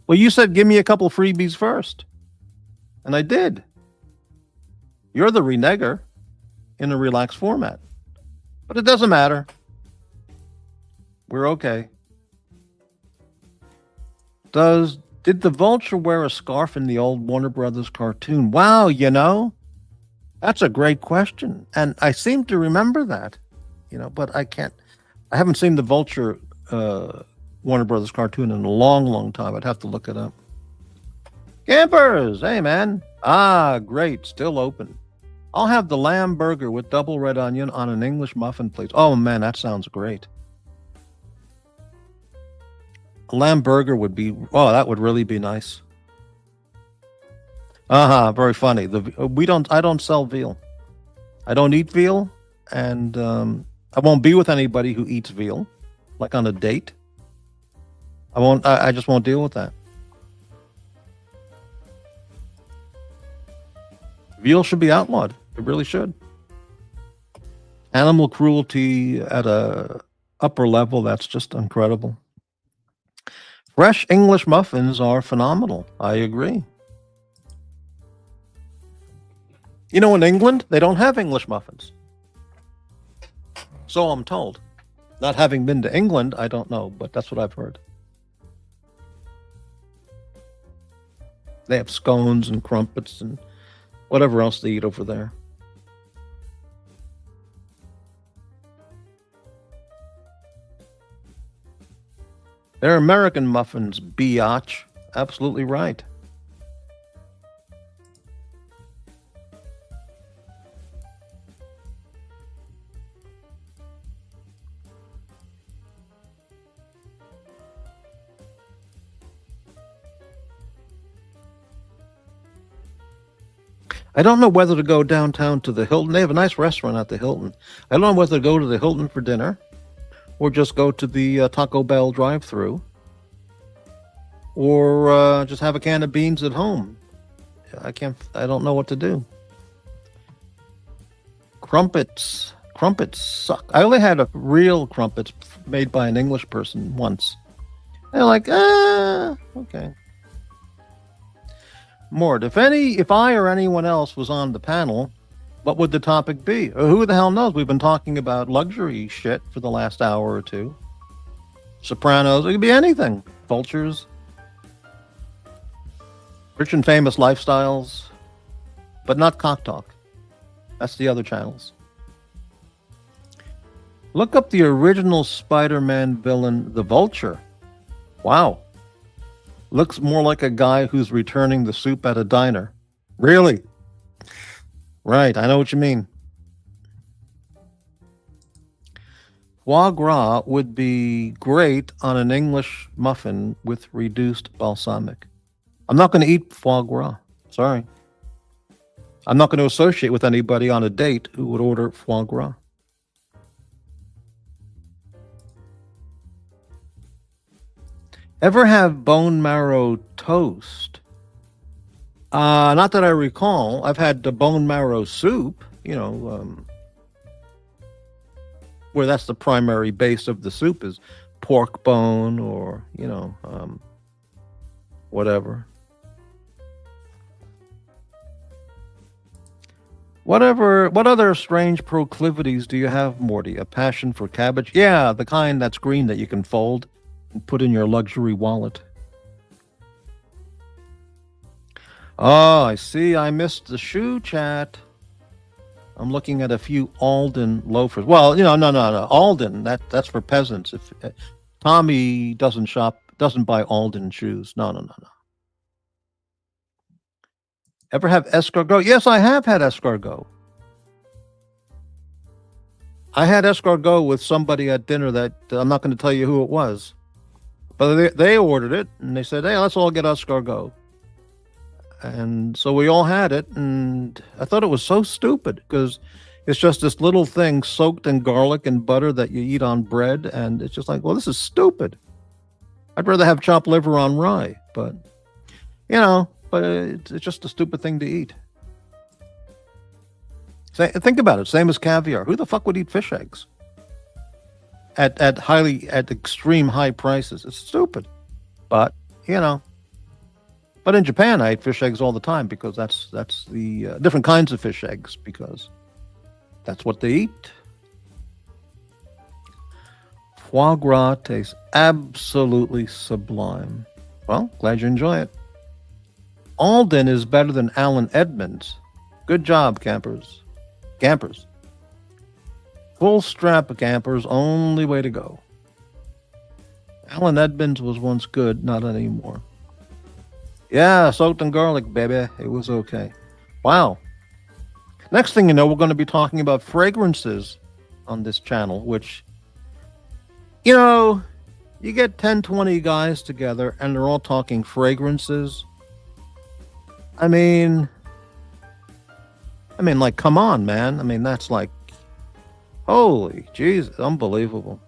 Well, you said give me a couple freebies first. And I did. You're the reneger in a relaxed format. But it doesn't matter. We're okay. Did the vulture wear a scarf in the old Warner Brothers cartoon? Wow, that's a great question. And I seem to remember that, but I haven't seen the vulture Warner Brothers cartoon in a long, long time. I'd have to look it up. Campers, hey man. Ah, great, still open. I'll have the lamb burger with double red onion on an English muffin, please. Oh man, that sounds great. A lamb burger would be, that would really be nice. Very funny. I don't sell veal. I don't eat veal, and I won't be with anybody who eats veal, like on a date. I just won't deal with that. Veal should be outlawed. It really should. Animal cruelty at a upper level, that's just incredible. Fresh English muffins are phenomenal. I agree. In England, they don't have English muffins. So I'm told. Not having been to England, I don't know, but that's what I've heard. They have scones and crumpets and whatever else they eat over there. They're American muffins, biatch. Absolutely right. I don't know whether to go downtown to the Hilton. They have a nice restaurant at the Hilton. I don't know whether to go to the Hilton for dinner or just go to the Taco Bell drive-thru or just have a can of beans at home. I don't know what to do. Crumpets suck. I only had a real crumpets made by an English person once. They're like, okay. Mort, if I or anyone else was on the panel, what would the topic be? Who the hell knows? We've been talking about luxury shit for the last hour or two. Sopranos, it could be anything. Vultures. Rich and famous lifestyles. But not cock talk. That's the other channels. Look up the original Spider-Man villain, the Vulture. Wow. Looks more like a guy who's returning the soup at a diner. Really? Right, I know what you mean. Foie gras would be great on an English muffin with reduced balsamic. I'm not going to eat foie gras. Sorry. I'm not going to associate with anybody on a date who would order foie gras. Ever have bone marrow toast? Not that I recall. I've had the bone marrow soup, where that's the primary base of the soup is pork bone or, whatever. What other strange proclivities do you have, Morty? A passion for cabbage? Yeah, the kind that's green that you can fold and put in your luxury wallet. Oh, I see. I missed the shoe chat. I'm looking at a few Alden loafers. Well, no. Alden, that's for peasants. If Tommy doesn't buy Alden shoes. No. Ever have escargot? Yes, I have had escargot. I had escargot with somebody at dinner that I'm not going to tell you who it was. But they ordered it, and they said, hey, let's all get escargot. And so we all had it, and I thought it was so stupid because it's just this little thing soaked in garlic and butter that you eat on bread, and it's just like, well, this is stupid. I'd rather have chopped liver on rye, but, it's just a stupid thing to eat. Think about it, same as caviar. Who the fuck would eat fish eggs? At extreme high prices. It's stupid. But, But in Japan, I eat fish eggs all the time because that's the different kinds of fish eggs because that's what they eat. Foie gras tastes absolutely sublime. Well, glad you enjoy it. Alden is better than Alan Edmonds. Good job, campers. Campers. Full strap campers, only way to go. Alan Edmonds was once good, not anymore. Yeah, soaked in garlic, baby. It was okay. Wow. Next thing you know, we're going to be talking about fragrances on this channel, which, you get 10, 20 guys together and they're all talking fragrances. I mean, like, come on, man. I mean, that's like, holy Jesus, unbelievable.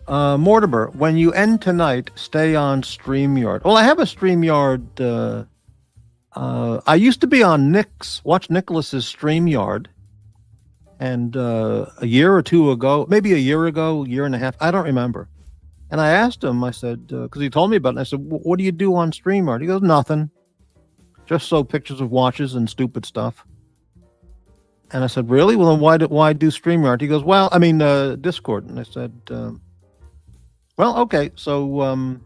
Mortimer, when you end tonight, stay on StreamYard. Well, I have a StreamYard. I used to be on watch Nicholas's StreamYard. And a year or two ago, maybe a year and a half, I don't remember. And I asked him, I said, because he told me about it, and I said, what do you do on StreamYard? He goes, nothing. Just show pictures of watches and stupid stuff. And I said, really? Well, then why do StreamYard? He goes, well, I mean, Discord. And I said, well, okay, so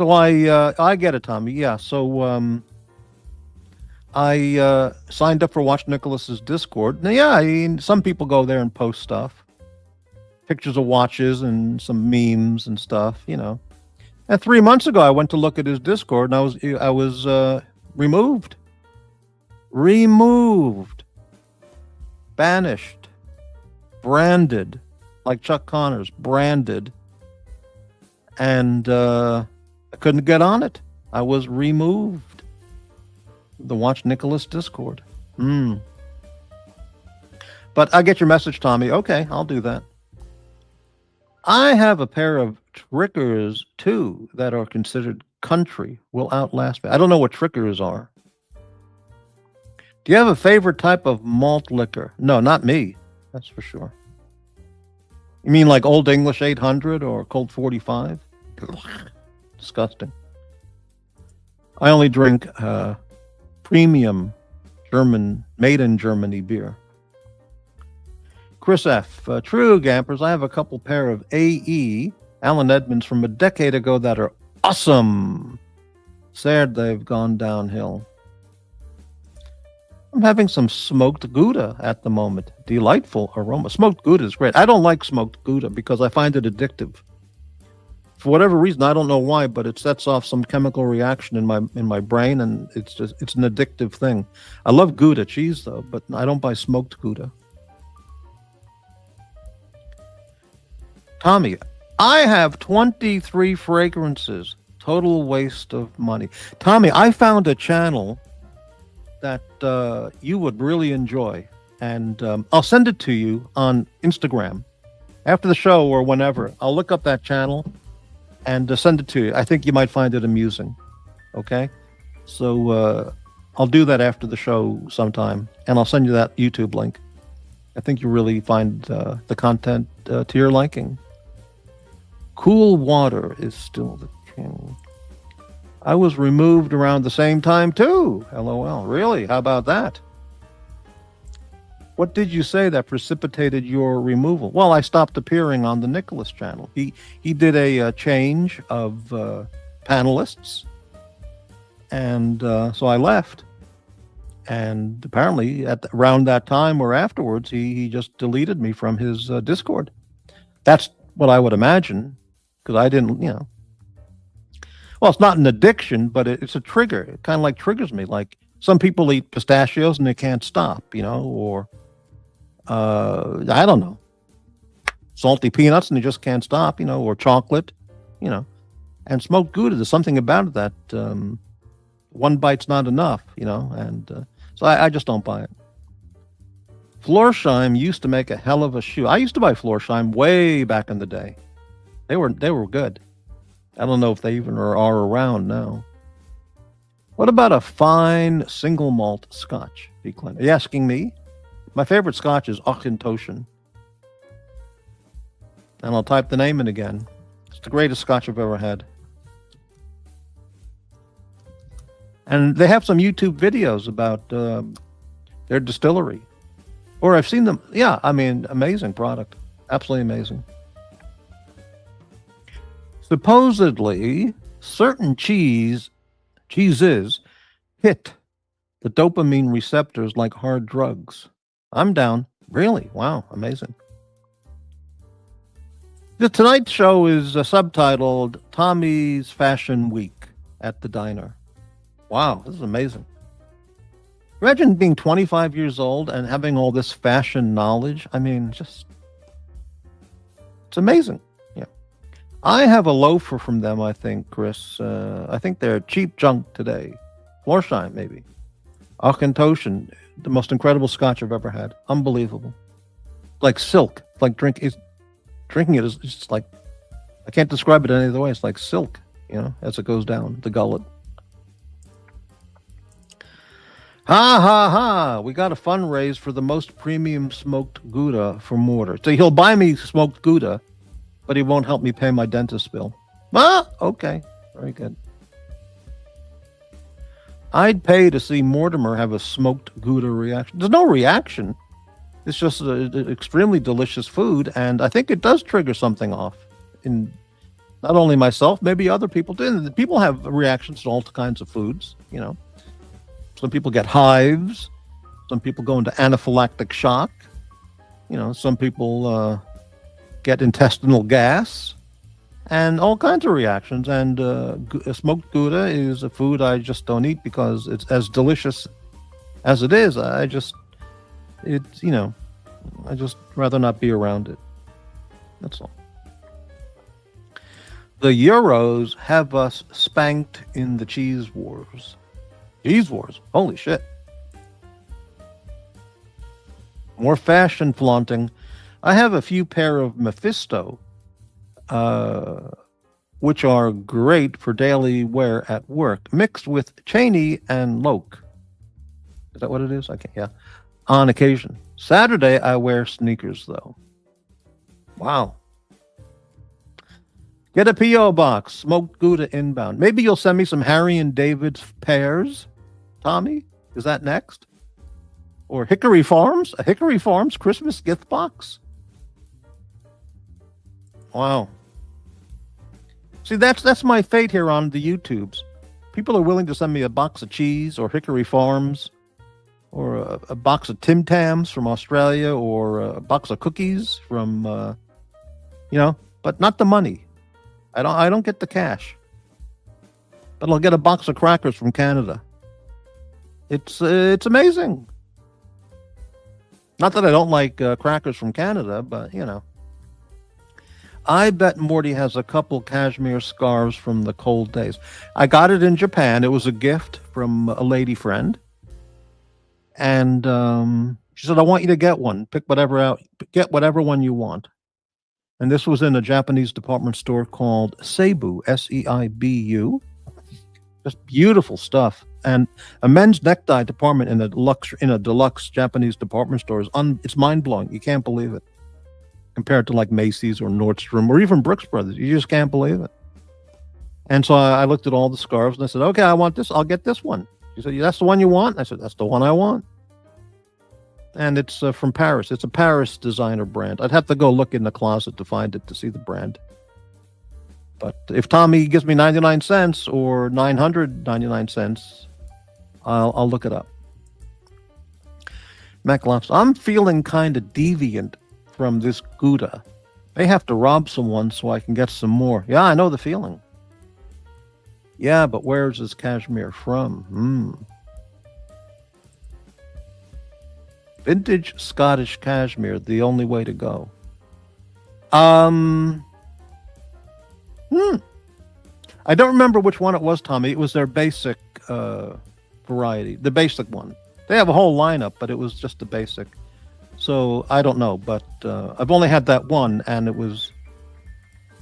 I get it, Tommy. Yeah, so I signed up for Watch Nicholas's Discord. Now, yeah, I mean, some people go there and post stuff, pictures of watches and some memes and stuff, And 3 months ago, I went to look at his Discord, and I was removed, banished, branded. Like Chuck Connors, branded, and I couldn't get on it. I was removed. The Watch Nicholas Discord. But I get your message, Tommy. Okay, I'll do that. I have a pair of trickers, too, that are considered country. Will outlast me. I don't know what trickers are. Do you have a favorite type of malt liquor? No, not me. That's for sure. You mean like Old English 800 or Colt 45? Disgusting. I only drink premium German, made in Germany beer. Chris F. True, Gampers. I have a couple pair of AE Alan Edmonds from a decade ago that are awesome. Sad they've gone downhill. I'm having some smoked Gouda at the moment. Delightful aroma. Smoked Gouda is great. I don't like smoked Gouda because I find it addictive. For whatever reason, I don't know why, but it sets off some chemical reaction in my brain, and it's an addictive thing. I love Gouda cheese though, but I don't buy smoked Gouda. Tommy, I have 23 fragrances. Total waste of money. Tommy, I found a channel that you would really enjoy, and I'll send it to you on Instagram after the show or whenever. I'll look up that channel and send it to you. I think you might find it amusing. Okay, so I'll do that after the show sometime, and I'll send you that YouTube link. I think you really find the content to your liking. Cool water is still the king. I was removed around the same time too. LOL. Really? How about that? What did you say that precipitated your removal? Well, I stopped appearing on the Nicholas channel. He did a change of panelists, and so I left. And apparently, around that time or afterwards, he just deleted me from his Discord. That's what I would imagine, because I didn't, Well, it's not an addiction, but it's a trigger. It kind of like triggers me. Like some people eat pistachios and they can't stop, or I don't know, salty peanuts and they just can't stop, or chocolate, and smoked Gouda. There's something about it that one bite's not enough, and so I just don't buy it. Florsheim used to make a hell of a shoe. I used to buy Florsheim way back in the day. They were good. I don't know if they even are around now. What about a fine single malt scotch? Are you asking me? My favorite scotch is Auchentoshan. And I'll type the name in again. It's the greatest scotch I've ever had. And they have some YouTube videos about their distillery. Or I've seen them. Yeah, I mean, amazing product. Absolutely amazing. Supposedly, certain cheeses hit the dopamine receptors like hard drugs. I'm down. Really? Wow, amazing. The Tonight Show is subtitled Tommy's Fashion Week at the Diner. Wow, this is amazing. Imagine being 25 years old and having all this fashion knowledge. I mean, it's amazing. Yeah. I have a loafer from them, I think, Chris. I think they're cheap junk today. Florsheim, maybe. Auchentoshan, the most incredible scotch I've ever had. Unbelievable. Like silk. Like drinking it is just like, I can't describe it any other way. It's like silk, as it goes down the gullet. Ha ha ha! We got a fundraise for the most premium smoked Gouda for Mortar. So he'll buy me smoked Gouda, but he won't help me pay my dentist bill. Ah, okay. Very good. I'd pay to see Mortimer have a smoked Gouda reaction. There's no reaction. It's just an extremely delicious food, and I think it does trigger something off in not only myself, maybe other people do. People have reactions to all kinds of foods, Some people get hives. Some people go into anaphylactic shock. Some people get intestinal gas and all kinds of reactions. And smoked Gouda is a food I just don't eat because it's as delicious as it is. I just rather not be around it. That's all. The Euros have us spanked in the cheese wars. Cheese wars. Holy shit. More fashion flaunting. I have a few pair of Mephisto, which are great for daily wear at work, mixed with Cheney and Loke. Is that what it is? Okay, yeah. On occasion. Saturday, I wear sneakers, though. Wow. Get a P.O. box. Smoked Gouda inbound. Maybe you'll send me some Harry and David's pears, Tommy? Is that next? Or Hickory Farms? A Hickory Farms Christmas gift box? Wow. See, that's my fate here on the YouTubes. People are willing to send me a box of cheese or Hickory Farms or a box of Tim Tams from Australia or a box of cookies from, but not the money. I don't get the cash. But I'll get a box of crackers from Canada. It's amazing. Not that I don't like crackers from Canada, but, I bet Morty has a couple cashmere scarves from the cold days. I got it in Japan. It was a gift from a lady friend. And she said, I want you to get one. Pick whatever out. Get whatever one you want. And this was in a Japanese department store called Seibu, Seibu. Just beautiful stuff. And a men's necktie department in a deluxe Japanese department store it's mind-blowing. You can't believe it. Compared to like Macy's or Nordstrom or even Brooks Brothers. You just can't believe it. And so I looked at all the scarves and I said, okay, I want this. I'll get this one. She said, that's the one you want? I said, that's the one I want. And it's from Paris. It's a Paris designer brand. I'd have to go look in the closet to find it to see the brand. But if Tommy gives me 99 cents or 999 cents, I'll look it up. Mac I'm feeling kind of deviant from this Gouda. May have to rob someone so I can get some more. Yeah, I know the feeling. Yeah, but where's this cashmere from? Vintage Scottish cashmere, the only way to go. I don't remember which one it was, Tommy. It was their basic variety, the basic one. They have a whole lineup, but it was just the basic. So I don't know, but I've only had that one, and it was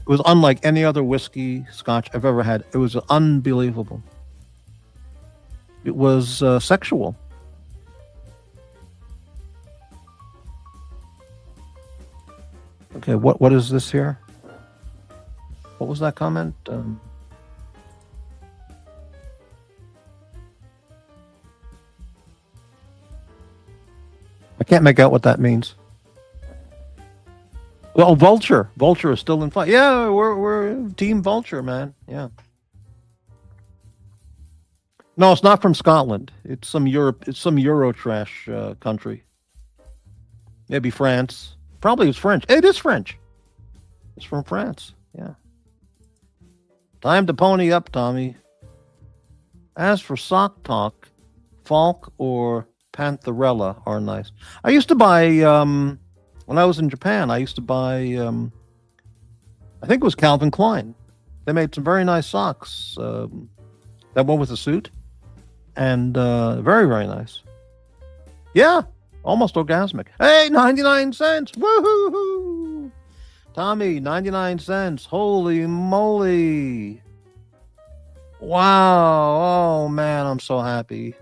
unlike any other whiskey scotch I've ever had. It was unbelievable. It was sexual. Okay, what is this here? What was that comment? I can't make out what that means. Well, Vulture. Vulture is still in fight. Yeah, we're Team Vulture, man. Yeah. No, it's not from Scotland. It's some Eurotrash country. Maybe France. Probably it's French. It is French. It's from France. Yeah. Time to pony up, Tommy. As for sock talk, Falk or Pantherella are nice. I used to buy when I was in Japan. I used to buy I think it was Calvin Klein. They made some very nice socks. That one with the suit, and very, very nice. Yeah, almost orgasmic. Hey, 99 cents. Woohoo! Tommy, 99 cents. Holy moly. Wow. Oh, man, I'm so happy.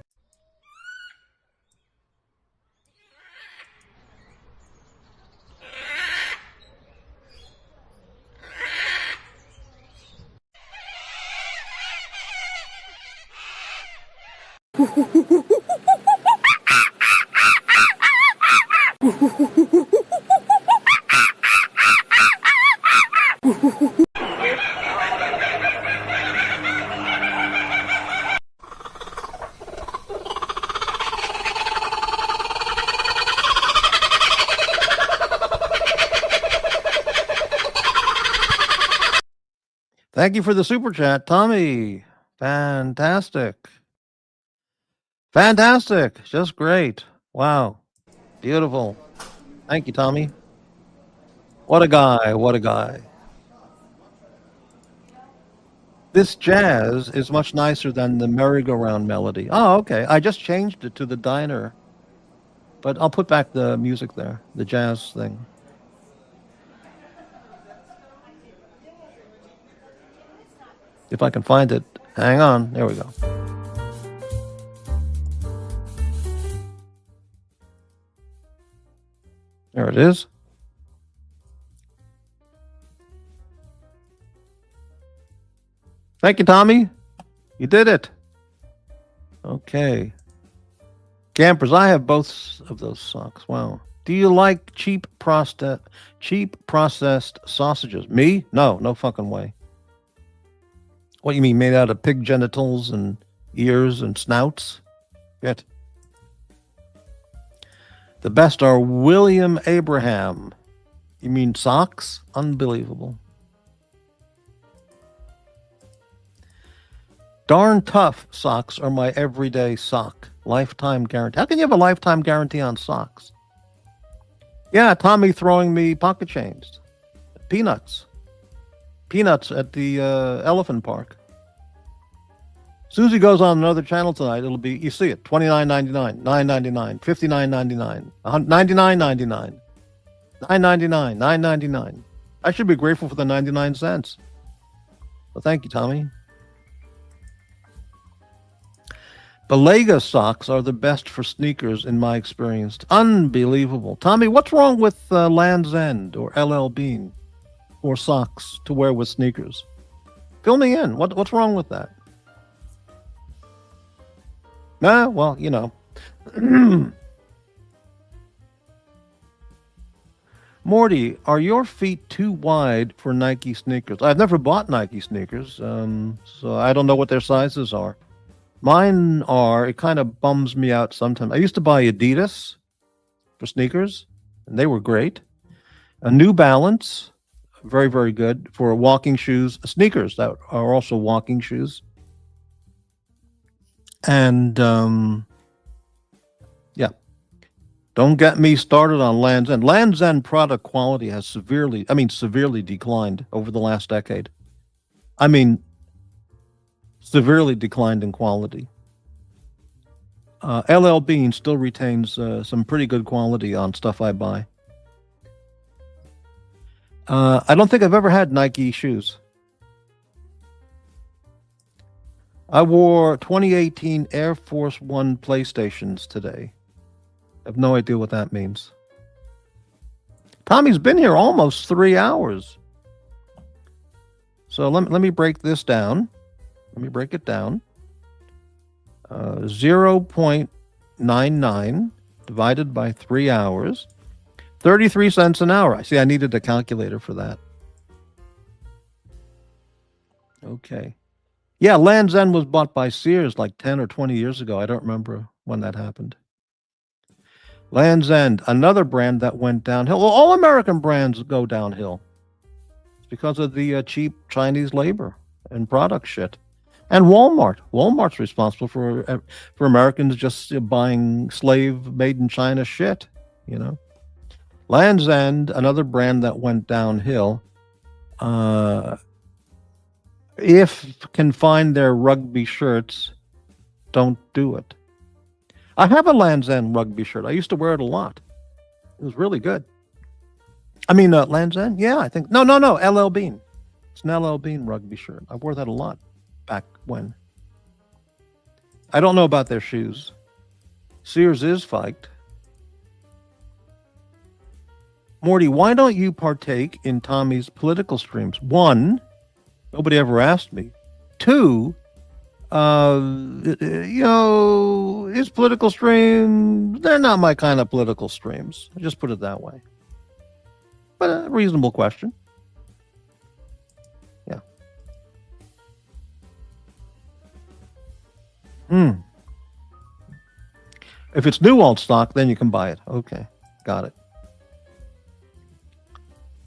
Thank you for the super chat, Tommy. Fantastic. Fantastic. Just great. Wow. Beautiful. Thank you, Tommy. What a guy. What a guy. This jazz is much nicer than the merry-go-round melody. Oh, okay. I just changed it to the diner. But I'll put back the music there, the jazz thing. If I can find it. Hang on. There we go. There it is. Thank you, Tommy. You did it. Okay. Campers, I have both of those socks. Wow. Do you like cheap processed sausages? Me? No fucking way. What you mean, made out of pig genitals and ears and snouts? Get. The best are William Abraham. You mean socks? Unbelievable. Darn tough socks are my everyday sock. Lifetime guarantee. How can you have a lifetime guarantee on socks? Yeah, Tommy throwing me pocket chains. Peanuts. Peanuts at the elephant park. Susie goes on another channel tonight. It'll be, you see it, $29.99, $9.99, $59.99, $99.99, $9.99, $9.99. I should be grateful for the 99 cents. Well, thank you, Tommy. Belega socks are the best for sneakers in my experience. Unbelievable. Tommy, what's wrong with Land's End or LL Bean or socks to wear with sneakers? Fill me in. What's wrong with that? Nah, well, you know. Morty, are your feet too wide for Nike sneakers? I've never bought Nike sneakers, so I don't know what their sizes are. Mine are, it kind of bums me out sometimes. I used to buy Adidas for sneakers, and they were great. A New Balance, very, very good for walking shoes, sneakers that are also walking shoes. And yeah, don't get me started on Land's End. Land's End product quality has severely declined over the last decade. I mean, severely declined in quality. LL Bean still retains some pretty good quality on stuff I buy. I don't think I've ever had Nike shoes. I wore 2018 Air Force One PlayStations today. I have no idea what that means. Tommy's been here almost 3 hours. So let me break this down. Let me break it down. 0.99 divided by 3 hours. 33 cents an hour. I see I needed a calculator for that. Okay. Yeah, Land's End was bought by Sears like 10 or 20 years ago. I don't remember when that happened. Land's End, another brand that went downhill. Well, all American brands go downhill. It's because of the cheap Chinese labor and product shit. And Walmart. Walmart's responsible for Americans just buying slave made in China shit, you know. Land's End, another brand that went downhill. If can find their rugby shirts, don't do it. I have a Land's End rugby shirt. I used to wear it a lot. It was really good. I mean, Land's End? Yeah, I think. No. LL Bean. It's an LL Bean rugby shirt. I wore that a lot back when. I don't know about their shoes. Sears is faked. Morty, why don't you partake in Tommy's political streams? One, nobody ever asked me. Two, his political streams, they're not my kind of political streams. I'll just put it that way. But a reasonable question. Yeah. If it's new alt stock, then you can buy it. Okay, got it.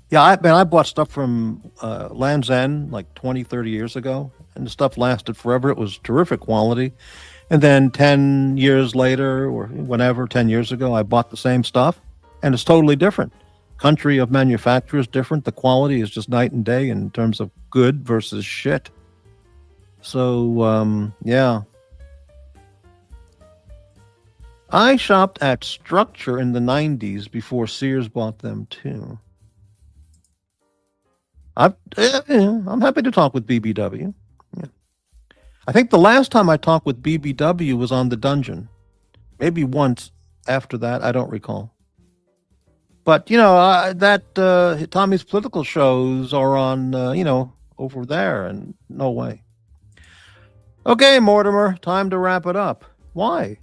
Yeah, I bought stuff from Land's End like 20, 30 years ago, and the stuff lasted forever. It was terrific quality. And then 10 years later, or whenever, 10 years ago, I bought the same stuff, and it's totally different. Country of manufacturer is different. The quality is just night and day in terms of good versus shit. So, yeah. I shopped at Structure in the 90s before Sears bought them, too. I'm happy to talk with BBW. Yeah. I think the last time I talked with BBW was on The Dungeon. Maybe once after that, I don't recall. But, Tommy's political shows are on, over there, and no way. Okay, Mortimer, time to wrap it up. Why?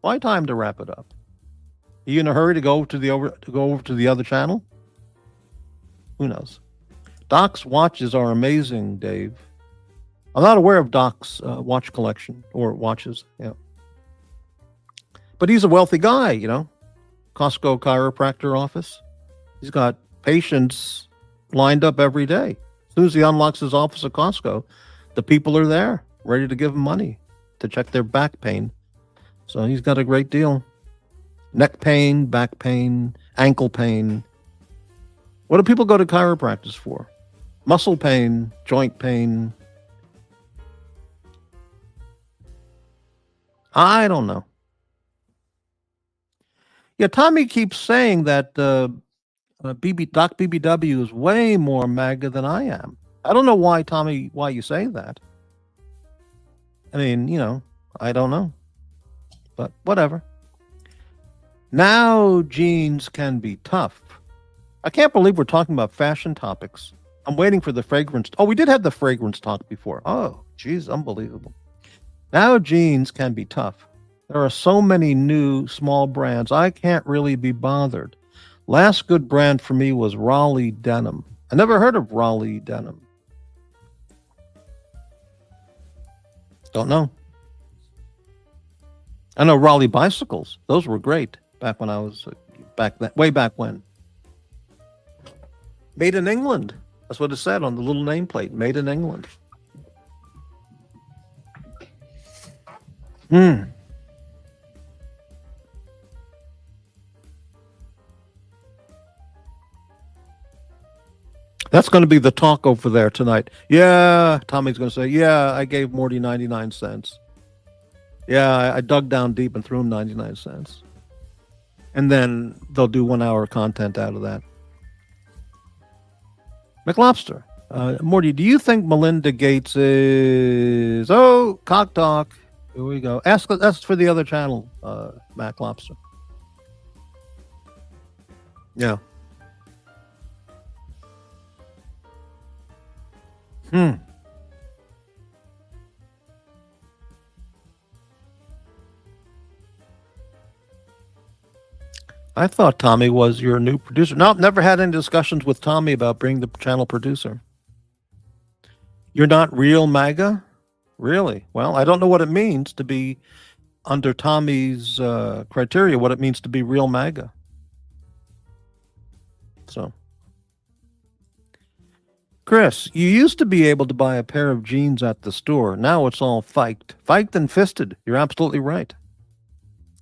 Why time to wrap it up? Are you in a hurry to go over to the other channel? Who knows? Doc's watches are amazing, Dave. I'm not aware of Doc's watch collection or watches. Yeah, but he's a wealthy guy, Costco chiropractor office. He's got patients lined up every day. As soon as he unlocks his office at Costco, the people are there, ready to give him money to check their back pain. So he's got a great deal. Neck pain, back pain, ankle pain. What do people go to chiropractors for? Muscle pain, joint pain. I don't know. Yeah, Tommy keeps saying that Doc BBW is way more MAGA than I am. I don't know why, Tommy, why you say that. I mean, I don't know. But whatever. Now jeans can be tough. I can't believe we're talking about fashion topics I'm waiting for the fragrance. Oh, we did have the fragrance talk before. Oh, geez, unbelievable. Now jeans can be tough. There are so many new small brands. I can't really be bothered. Last good brand for me was Raleigh Denim. I never heard of Raleigh Denim. Don't know. I know Raleigh bicycles. Those were great back when I was way back when. Made in England. That's what it said on the little nameplate. Made in England. That's going to be the talk over there tonight. Yeah, Tommy's going to say, yeah, I gave Morty 99 cents. Yeah, I dug down deep and threw him 99 cents. And then they'll do 1 hour content out of that. McLobster. Morty, do you think Melinda Gates is... Oh, cock talk. Here we go. Ask for the other channel, Mac Lobster. Yeah. I thought Tommy was your new producer. No, never had any discussions with Tommy about being the channel producer. You're not real MAGA? Really? Well, I don't know what it means to be under Tommy's criteria, what it means to be real MAGA. So, Chris, you used to be able to buy a pair of jeans at the store. Now it's all fiked. Fiked and fisted. You're absolutely right.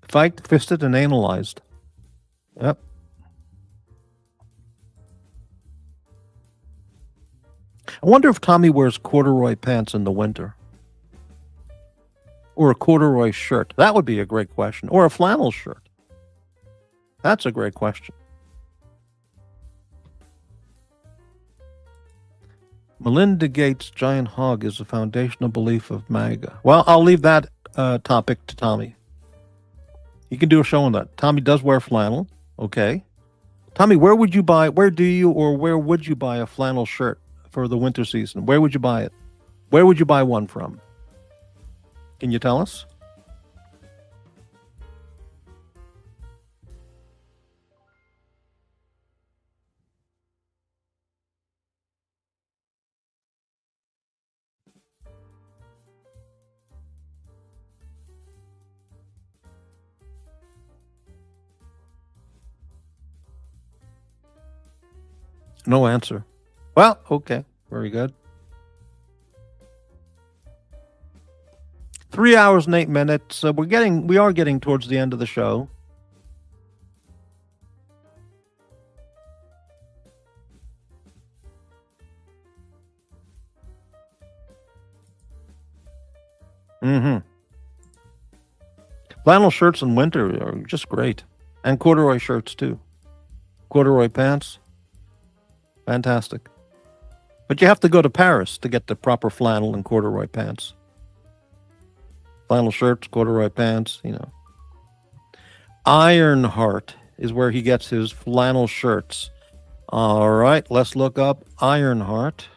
Fiked, fisted, and analyzed. Yep. I wonder if Tommy wears corduroy pants in the winter. Or a corduroy shirt. That would be a great question. Or a flannel shirt. That's a great question. Melinda Gates' giant hog is a foundational belief of MAGA. Well, I'll leave that topic to Tommy. You can do a show on that. Tommy does wear flannel. Okay. Tommy, where would you buy a flannel shirt for the winter season? Where would you buy it? Where would you buy one from? Can you tell us? No answer. Well, okay. Very good. 3 hours and 8 minutes. We are getting towards the end of the show. Flannel shirts in winter are just great. And corduroy shirts too. Corduroy pants. Fantastic. But you have to go to Paris to get the proper flannel and corduroy pants. Flannel shirts, corduroy pants, you know. Ironheart is where he gets his flannel shirts. All right, let's look up Ironheart.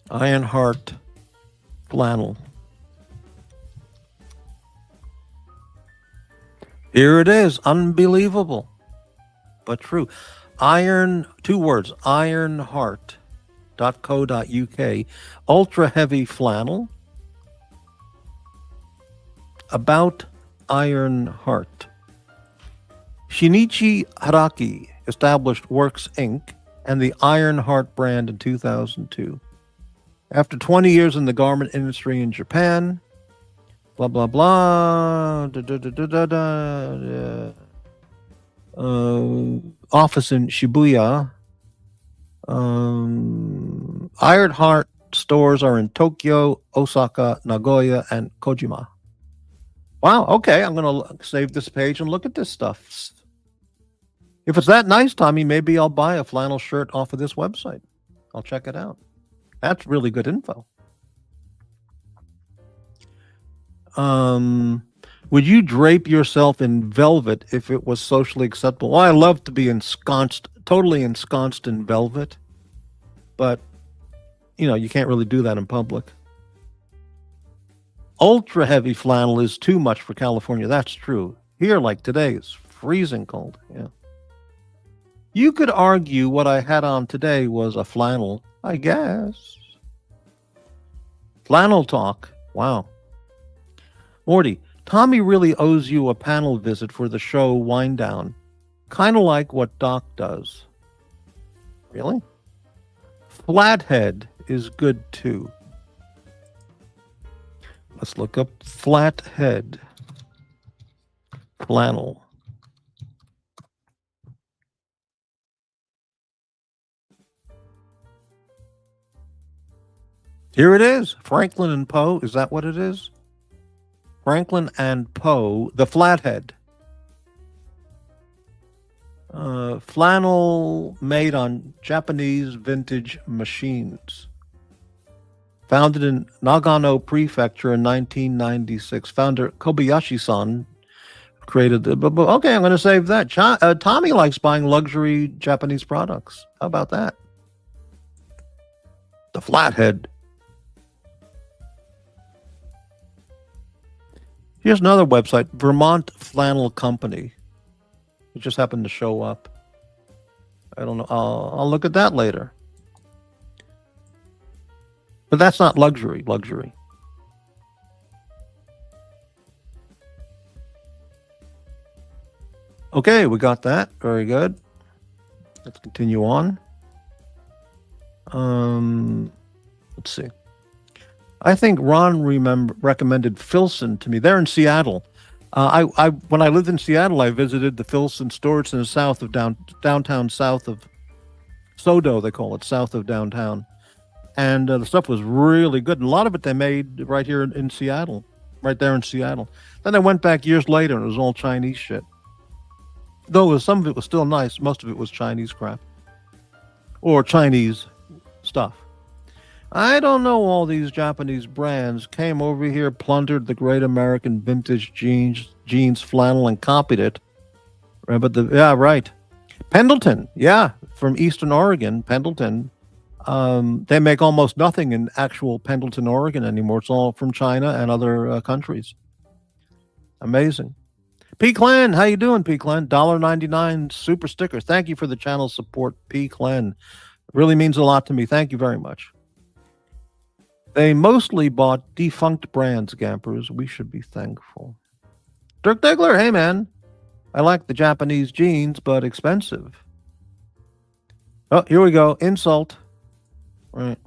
Ironheart flannel. Here it is. Unbelievable, but true. Two words, ironheart.co.uk. Ultra heavy flannel. About Ironheart. Shinichi Haraki established Works Inc. and the Ironheart brand in 2002. After 20 years in the garment industry in Japan, blah, blah, blah, office in Shibuya. Ironheart stores are in Tokyo, Osaka, Nagoya, and Kojima. Wow, okay, I'm going to save this page and look at this stuff. If it's that nice, Tommy, maybe I'll buy a flannel shirt off of this website. I'll check it out. That's really good info. Would you drape yourself in velvet if it was socially acceptable? Well, I love to be ensconced, totally ensconced in velvet, but you can't really do that in public. Ultra heavy flannel is too much for California. That's true. Here, like today, it's freezing cold. Yeah. You could argue what I had on today was a flannel, I guess. Flannel talk. Wow. Morty, Tommy really owes you a panel visit for the show Wind Down. Kind of like what Doc does. Really? Flathead is good too. Let's look up flathead flannel. Here it is. Franklin and Poe. Is that what it is? Franklin and Poe, the flathead. Flannel made on Japanese vintage machines. Founded in Nagano Prefecture in 1996. Founder Kobayashi-san created the... Okay, I'm going to save that. Tommy likes buying luxury Japanese products. How about that? The flathead. Here's another website, Vermont Flannel Company. It just happened to show up. I don't know. I'll look at that later. But that's not luxury. Okay, we got that. Very good. Let's continue on. Let's see. I think Ron recommended Filson to me. They're in Seattle. When I lived in Seattle, I visited the Filson stores in the south of downtown, south of Sodo, they call it, south of downtown. And the stuff was really good. And a lot of it they made right here in Seattle, right there in Seattle. Then I went back years later and it was all Chinese shit. Though some of it was still nice, most of it was Chinese crap. Or Chinese stuff. I don't know all these Japanese brands came over here, plundered the great American vintage jeans flannel and copied it. Right. Pendleton, from Eastern Oregon, Pendleton. They make almost nothing in actual Pendleton, Oregon anymore. It's all from China and other countries. Amazing. P Clan, how you doing, P Clan? $1.99 super sticker. Thank you for the channel support, P Clan. It really means a lot to me. Thank you very much. They mostly bought defunct brands, Gampers. We should be thankful. Dirk Diggler, hey man. I like the Japanese jeans, but expensive. Oh, here we go. Insult. Right.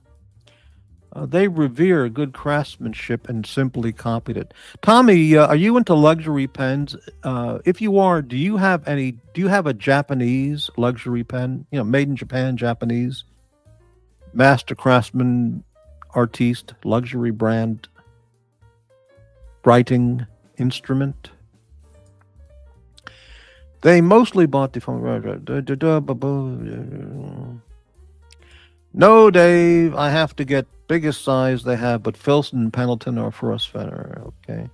They revere good craftsmanship and simply copied it. Tommy, are you into luxury pens? If you are, do you have a Japanese luxury pen? Made in Japan, Japanese, master craftsman, artiste, luxury brand, writing instrument? They mostly bought the phone. No, Dave, I have to get biggest size they have, but Filson and Pendleton are for us better. Okay.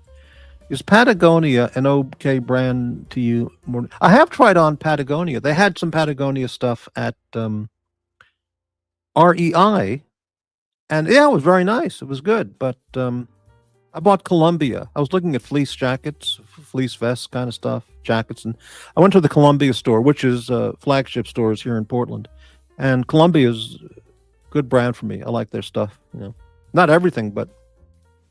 Is Patagonia an okay brand to you? I have tried on Patagonia. They had some Patagonia stuff at REI, and it was very nice. It was good, but I bought Columbia. I was looking at fleece jackets, fleece vests kind of stuff, jackets, and I went to the Columbia store, which is flagship stores here in Portland, and Columbia's good brand for me. I like their stuff. Not everything, but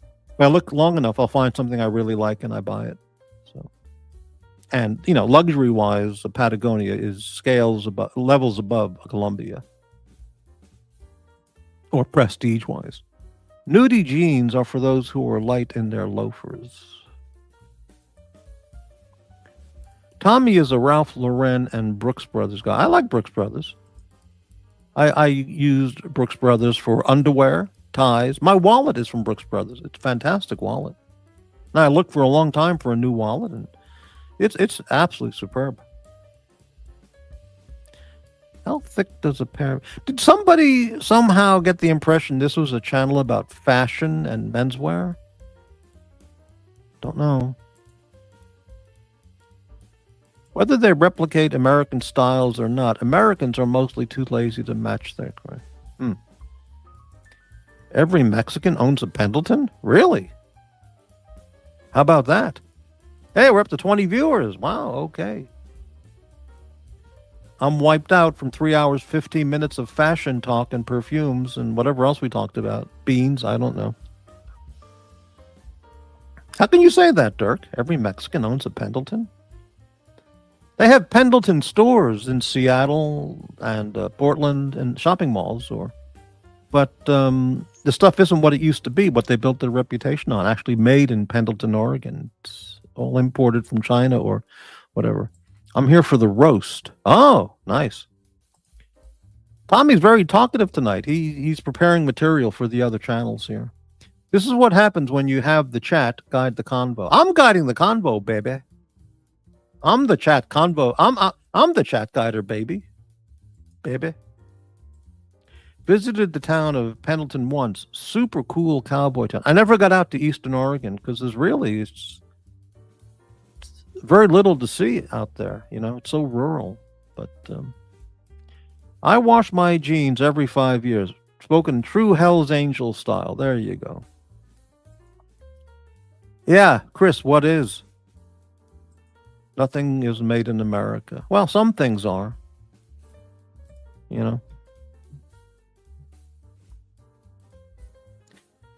if I look long enough, I'll find something I really like and I buy it. So, and luxury wise, Patagonia is levels above Columbia, or prestige wise. Nudie jeans are for those who are light in their loafers. Tommy is a Ralph Lauren and Brooks Brothers guy. I like Brooks Brothers. I used Brooks Brothers for underwear, ties. My wallet is from Brooks Brothers. It's a fantastic wallet. And I looked for a long time for a new wallet, and it's absolutely superb. How thick does a pair... Did somebody somehow get the impression this was a channel about fashion and menswear? Don't know. Whether they replicate American styles or not, Americans are mostly too lazy to match their kind. Every Mexican owns a Pendleton? Really? How about that? Hey, we're up to 20 viewers. Wow, okay. I'm wiped out from 3 hours, 15 minutes of fashion talk and perfumes and whatever else we talked about. Beans, I don't know. How can you say that, Dirk? Every Mexican owns a Pendleton? They have Pendleton stores in Seattle and Portland and shopping malls, but the stuff isn't what it used to be, what they built their reputation on. Actually made in Pendleton, Oregon. It's all imported from China or whatever. I'm here for the roast. Oh, nice. Tommy's very talkative tonight. He's preparing material for the other channels here. This is what happens when you have the chat guide the convo. I'm guiding the convo, baby. I'm the chat convo. I'm the chat guider, baby. Baby. Visited the town of Pendleton once. Super cool cowboy town. I never got out to Eastern Oregon because it's very little to see out there. You know, it's so rural. But I wash my jeans every 5 years. Spoken true Hell's Angel style. There you go. Yeah, Chris, what is? Nothing is made in America. Well, some things are. You know.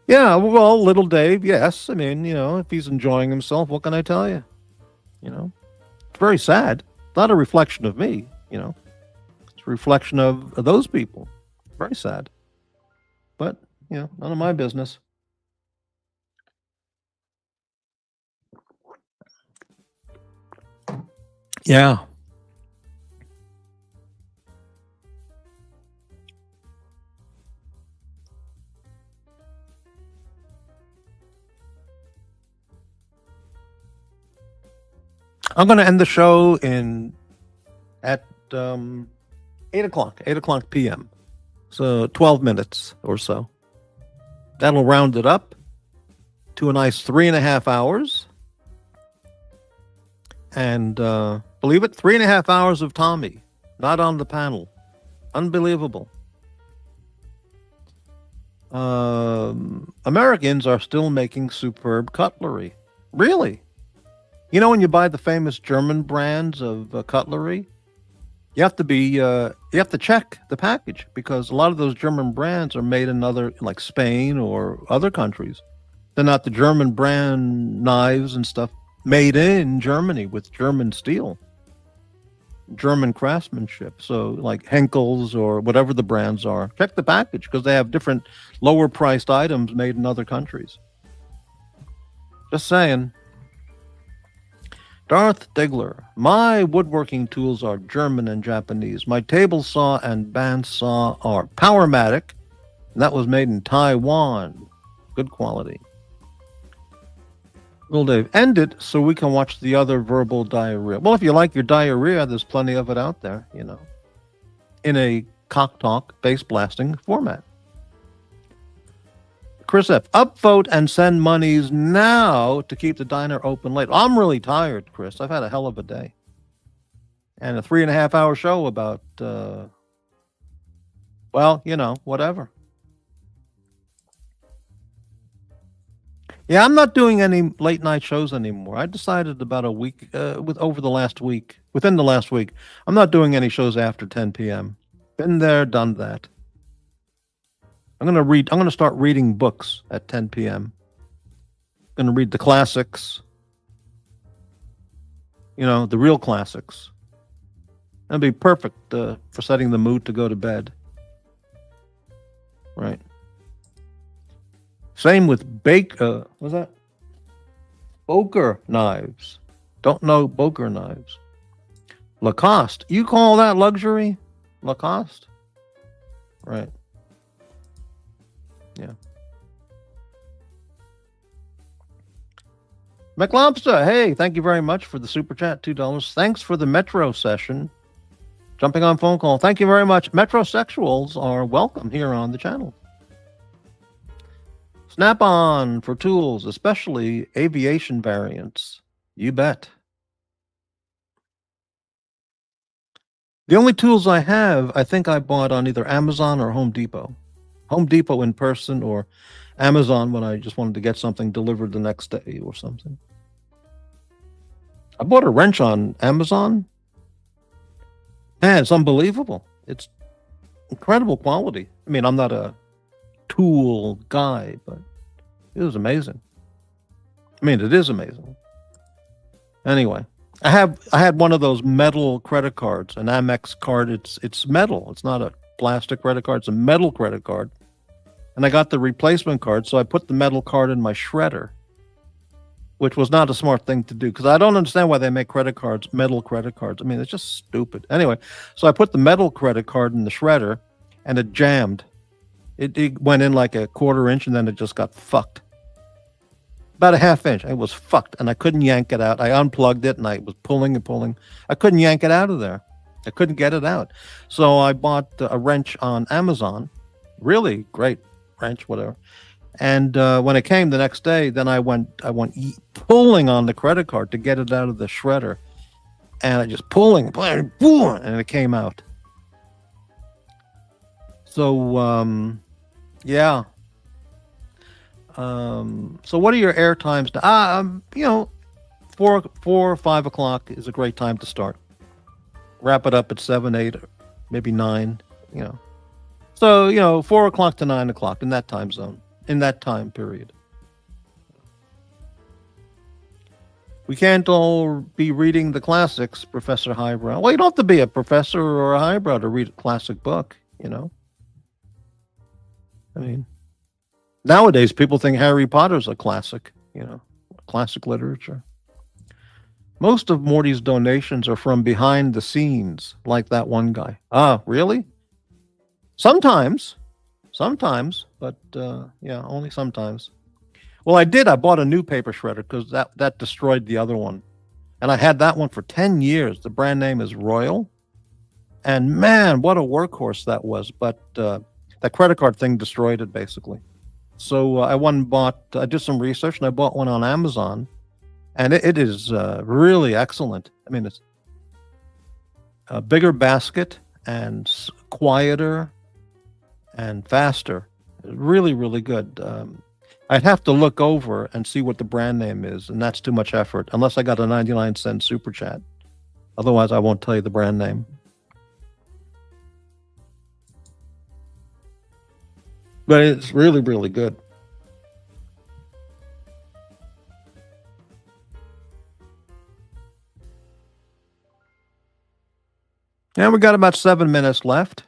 Yeah, well, little Dave, yes. I mean, you know, if he's enjoying himself, what can I tell you? You know, it's very sad. It's not a reflection of me, you know. It's a reflection of those people. Very sad. But, you know, none of my business. Yeah. I'm going to end the show at 8 o'clock p.m. So 12 minutes or so. That'll round it up to a nice 3.5 hours. And believe it, 3.5 hours of Tommy, not on the panel. Unbelievable. Americans are still making superb cutlery. Really? You know, when you buy the famous German brands of cutlery, you have to check the package because a lot of those German brands are made in like Spain or other countries. They're not the German brand knives and stuff made in Germany with German steel, German craftsmanship. So like Henkel's or whatever the brands are, check the package because they have different lower priced items made in other countries. Just saying. Darth Diggler, my woodworking tools are German and Japanese. My table saw and bandsaw are Powermatic, and that was made in Taiwan. Good quality. Little Dave, end it so we can watch the other verbal diarrhea. Well, if you like your diarrhea, there's plenty of it out there, you know, in a cock talk, bass blasting format. Chris F., upvote and send monies now to keep the diner open late. I'm really tired, Chris. I've had a hell of a day. And a 3.5 hour show about, well, you know, whatever. Yeah, I'm not doing any late night shows anymore. I decided about a week, within the last week, I'm not doing any shows after 10 p.m. Been there, done that. I'm going to start reading books at 10 p.m. I'm going to read the classics. You know, the real classics. That'd be perfect for setting the mood to go to bed. Right. Same with what's that? Boker knives. Don't know Boker knives. Lacoste. You call that luxury? Lacoste? Right. Yeah. McLobster, hey, thank you very much for the super chat, $2. Thanks for the Metro session. Jumping on phone call. Thank you very much. Metrosexuals are welcome here on the channel. Snap-on for tools, especially aviation variants. You bet. The only tools I have, I think I bought on either Amazon or Home Depot. Home Depot in person or Amazon when I just wanted to get something delivered the next day or something. I bought a wrench on Amazon. Man, it's unbelievable. It's incredible quality. I mean, I'm not a tool guy, but it was amazing. I mean, it is amazing. Anyway, I had one of those metal credit cards, an Amex card. It's metal. It's not a plastic credit card. It's a metal credit card. And I got the replacement card, so I put the metal card in my shredder, which was not a smart thing to do because I don't understand why they make credit cards, metal credit cards. I mean, it's just stupid. Anyway, so I put the metal credit card in the shredder, and it jammed. It went in like a quarter inch, and then it just got fucked. About a half inch. It was fucked, and I couldn't yank it out. I unplugged it, and I was pulling and pulling. I couldn't yank it out of there. I couldn't get it out. So I bought a wrench on Amazon. Really great wrench, whatever. And when it came the next day, then I went pulling on the credit card to get it out of the shredder, and I just pulling, and it came out. So yeah. So what are your air times? 4 or 5 o'clock is a great time to start. Wrap it up at 7, 8, maybe 9. So 4 o'clock to 9 o'clock in that time zone, in that time period. We can't all be reading the classics, Professor Highbrow. Well, you don't have to be a professor or a highbrow to read a classic book. I mean, nowadays people think Harry Potter's a classic, classic literature. Most of Morty's donations are from behind the scenes, like that one guy. Ah, really? Sometimes, but only sometimes. Well, I bought a new paper shredder because that destroyed the other one. And I had that one for 10 years. The brand name is Royal. And man, what a workhorse that was. But that credit card thing destroyed it, basically. So I did some research, and I bought one on Amazon. And it is really excellent. I mean, it's a bigger basket and quieter and faster. Really, really good. I'd have to look over and see what the brand name is, and that's too much effort, unless I got a 99-cent super chat. Otherwise, I won't tell you the brand name. But it's really, really good. And we got about 7 minutes left.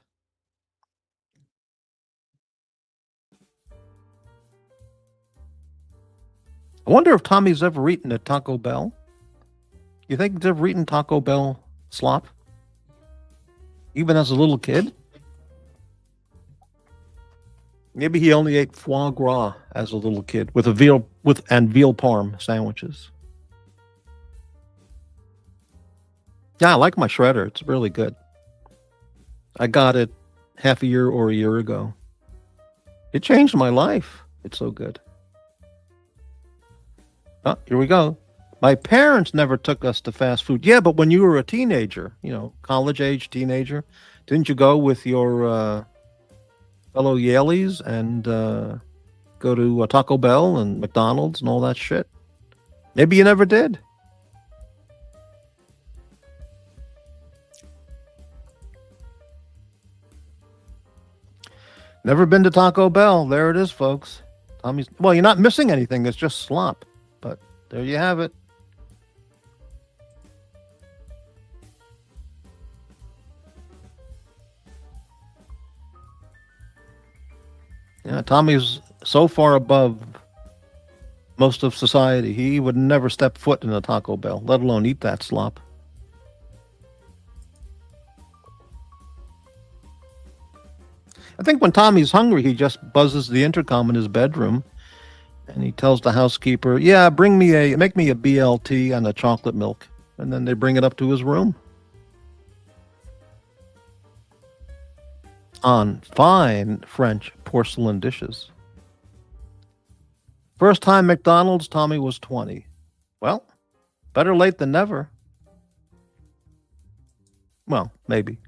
I wonder if Tommy's ever eaten at Taco Bell. You think he's ever eaten Taco Bell slop? Even as a little kid? Maybe he only ate foie gras as a little kid with veal parm sandwiches. Yeah, I like my shredder. It's really good. I got it half a year or a year ago. It changed my life. It's so good. Oh, here we go. My parents never took us to fast food. Yeah, but when you were a teenager, college age teenager, didn't you go with your fellow Yaleys and go to Taco Bell and McDonald's and all that shit? Maybe you never did. Never been to Taco Bell. There it is, folks. Well, you're not missing anything. It's just slop. But there you have it. Yeah, Tommy's so far above most of society. He would never step foot in a Taco Bell, let alone eat that slop. I think when Tommy's hungry, he just buzzes the intercom in his bedroom, and he tells the housekeeper, "Yeah, make me a BLT and a chocolate milk," and then they bring it up to his room. On fine French porcelain dishes. First time McDonald's, Tommy was 20. Well, better late than never. Well, maybe.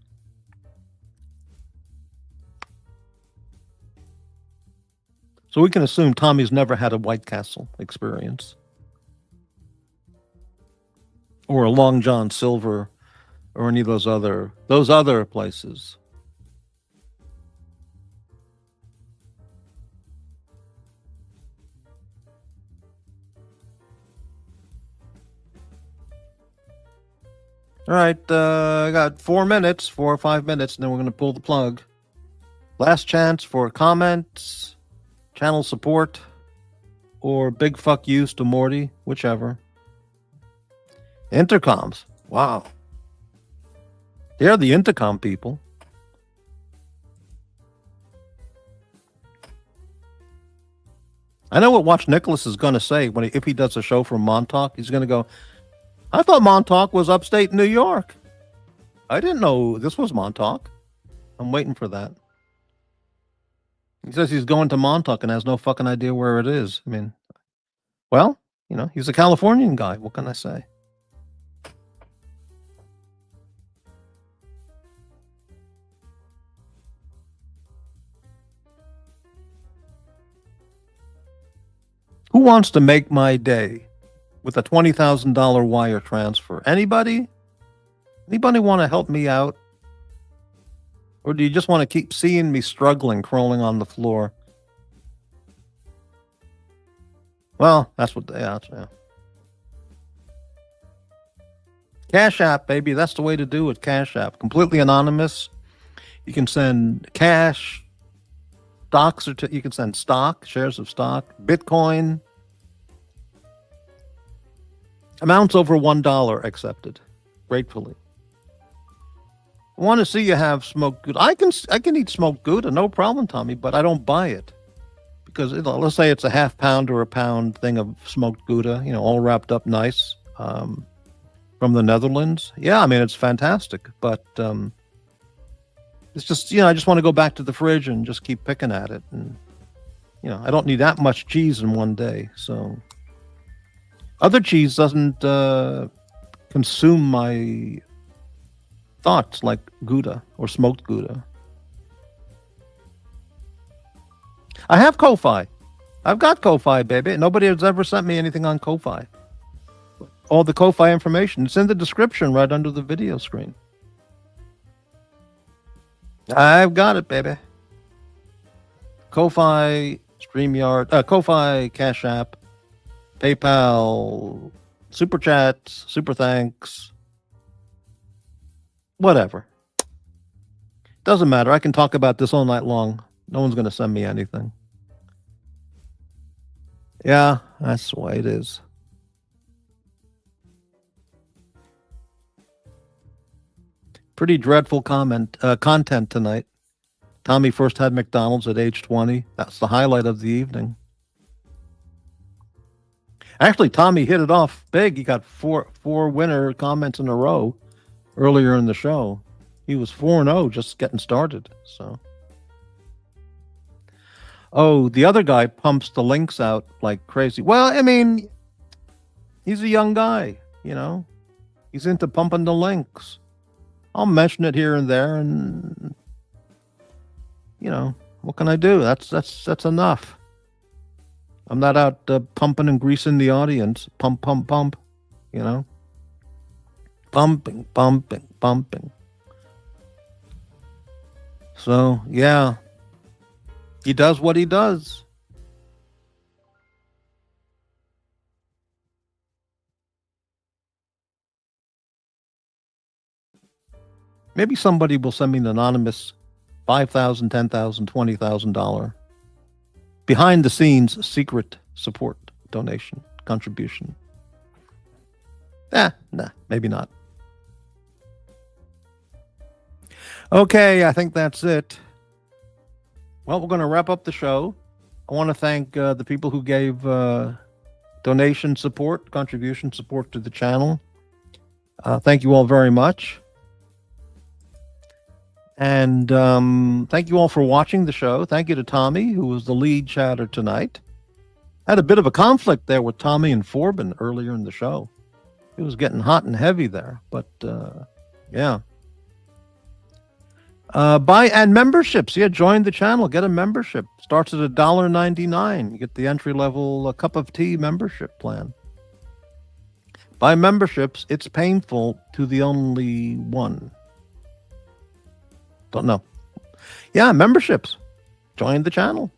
So we can assume Tommy's never had a White Castle experience. Or a Long John Silver, or any of those other places. All right, I got 4 minutes, 4 or 5 minutes, and then we're going to pull the plug. Last chance for comments, channel support, or big fuck yous to Morty, whichever. Intercoms. Wow. They're the intercom people. I know what Watch Nicholas is going to say if he does a show from Montauk. He's going to go, I thought Montauk was upstate New York. I didn't know this was Montauk. I'm waiting for that. He says he's going to Montauk and has no fucking idea where it is. I mean, well, he's a Californian guy. What can I say? Who wants to make my day with a $20,000 wire transfer? Anybody? Anybody want to help me out? Or do you just want to keep seeing me struggling, crawling on the floor? Well, that's what they are. Yeah. Cash App, baby. That's the way to do it. Cash App. Completely anonymous. You can send cash, stocks, or you can send stock, shares of stock, Bitcoin. Amounts over $1 accepted. Gratefully. I want to see you have smoked Gouda. I can eat smoked Gouda, no problem, Tommy, but I don't buy it. Because let's say it's a half pound or a pound thing of smoked Gouda, all wrapped up nice, from the Netherlands. Yeah, I mean, it's fantastic, but it's just, I just want to go back to the fridge and just keep picking at it. And, I don't need that much cheese in one day. So other cheese doesn't consume my thoughts like Gouda or smoked Gouda. I have Ko-Fi. I've got Ko-Fi, baby. Nobody has ever sent me anything on Ko-Fi. All the Ko-Fi information, it's in the description right under the video screen. I've got it, baby. Ko-Fi, StreamYard, Ko-Fi, Cash App, PayPal, Super Chats, Super Thanks, whatever. Doesn't matter. I can talk about this all night long. No one's going to send me anything. Yeah, that's the way it is. Pretty dreadful content tonight. Tommy first had McDonald's at age 20. That's the highlight of the evening. Actually, Tommy hit it off big. He got four winner comments in a row earlier in the show. He was 4-0 just getting started. So, the other guy pumps the links out like crazy. Well, I mean, he's a young guy, He's into pumping the links. I'll mention it here and there, and what can I do? That's enough. I'm not out pumping and greasing the audience. Pump, pump, pump. Pumping, pumping, pumping. So yeah, he does what he does. Maybe somebody will send me an anonymous $5,000, $10,000, $20,000 behind the scenes secret support donation contribution. Nah, maybe not. Okay, I think that's it. Well, we're going to wrap up the show. I want to thank the people who gave donation support, contribution support to the channel. Thank you all very much. And thank you all for watching the show. Thank you to Tommy, who was the lead chatter tonight. Had a bit of a conflict there with Tommy and Forbin earlier in the show. It was getting hot and heavy there, but yeah. And memberships. Yeah, join the channel. Get a membership. Starts at $1.99. You get the entry level cup of tea membership plan. Buy memberships. It's painful to the only one. Don't know. Yeah, memberships. Join the channel.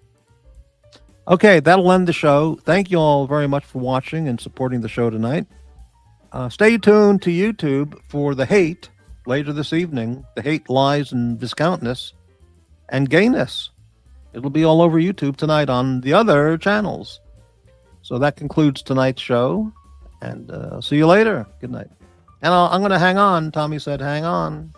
Okay, that'll end the show. Thank you all very much for watching and supporting the show tonight. Stay tuned to YouTube for the hate later this evening. The hate, lies, and viscountness and gayness. It'll be all over YouTube tonight on the other channels. So that concludes tonight's show. And see you later. Good night. And I'm going to hang on. Tommy said hang on.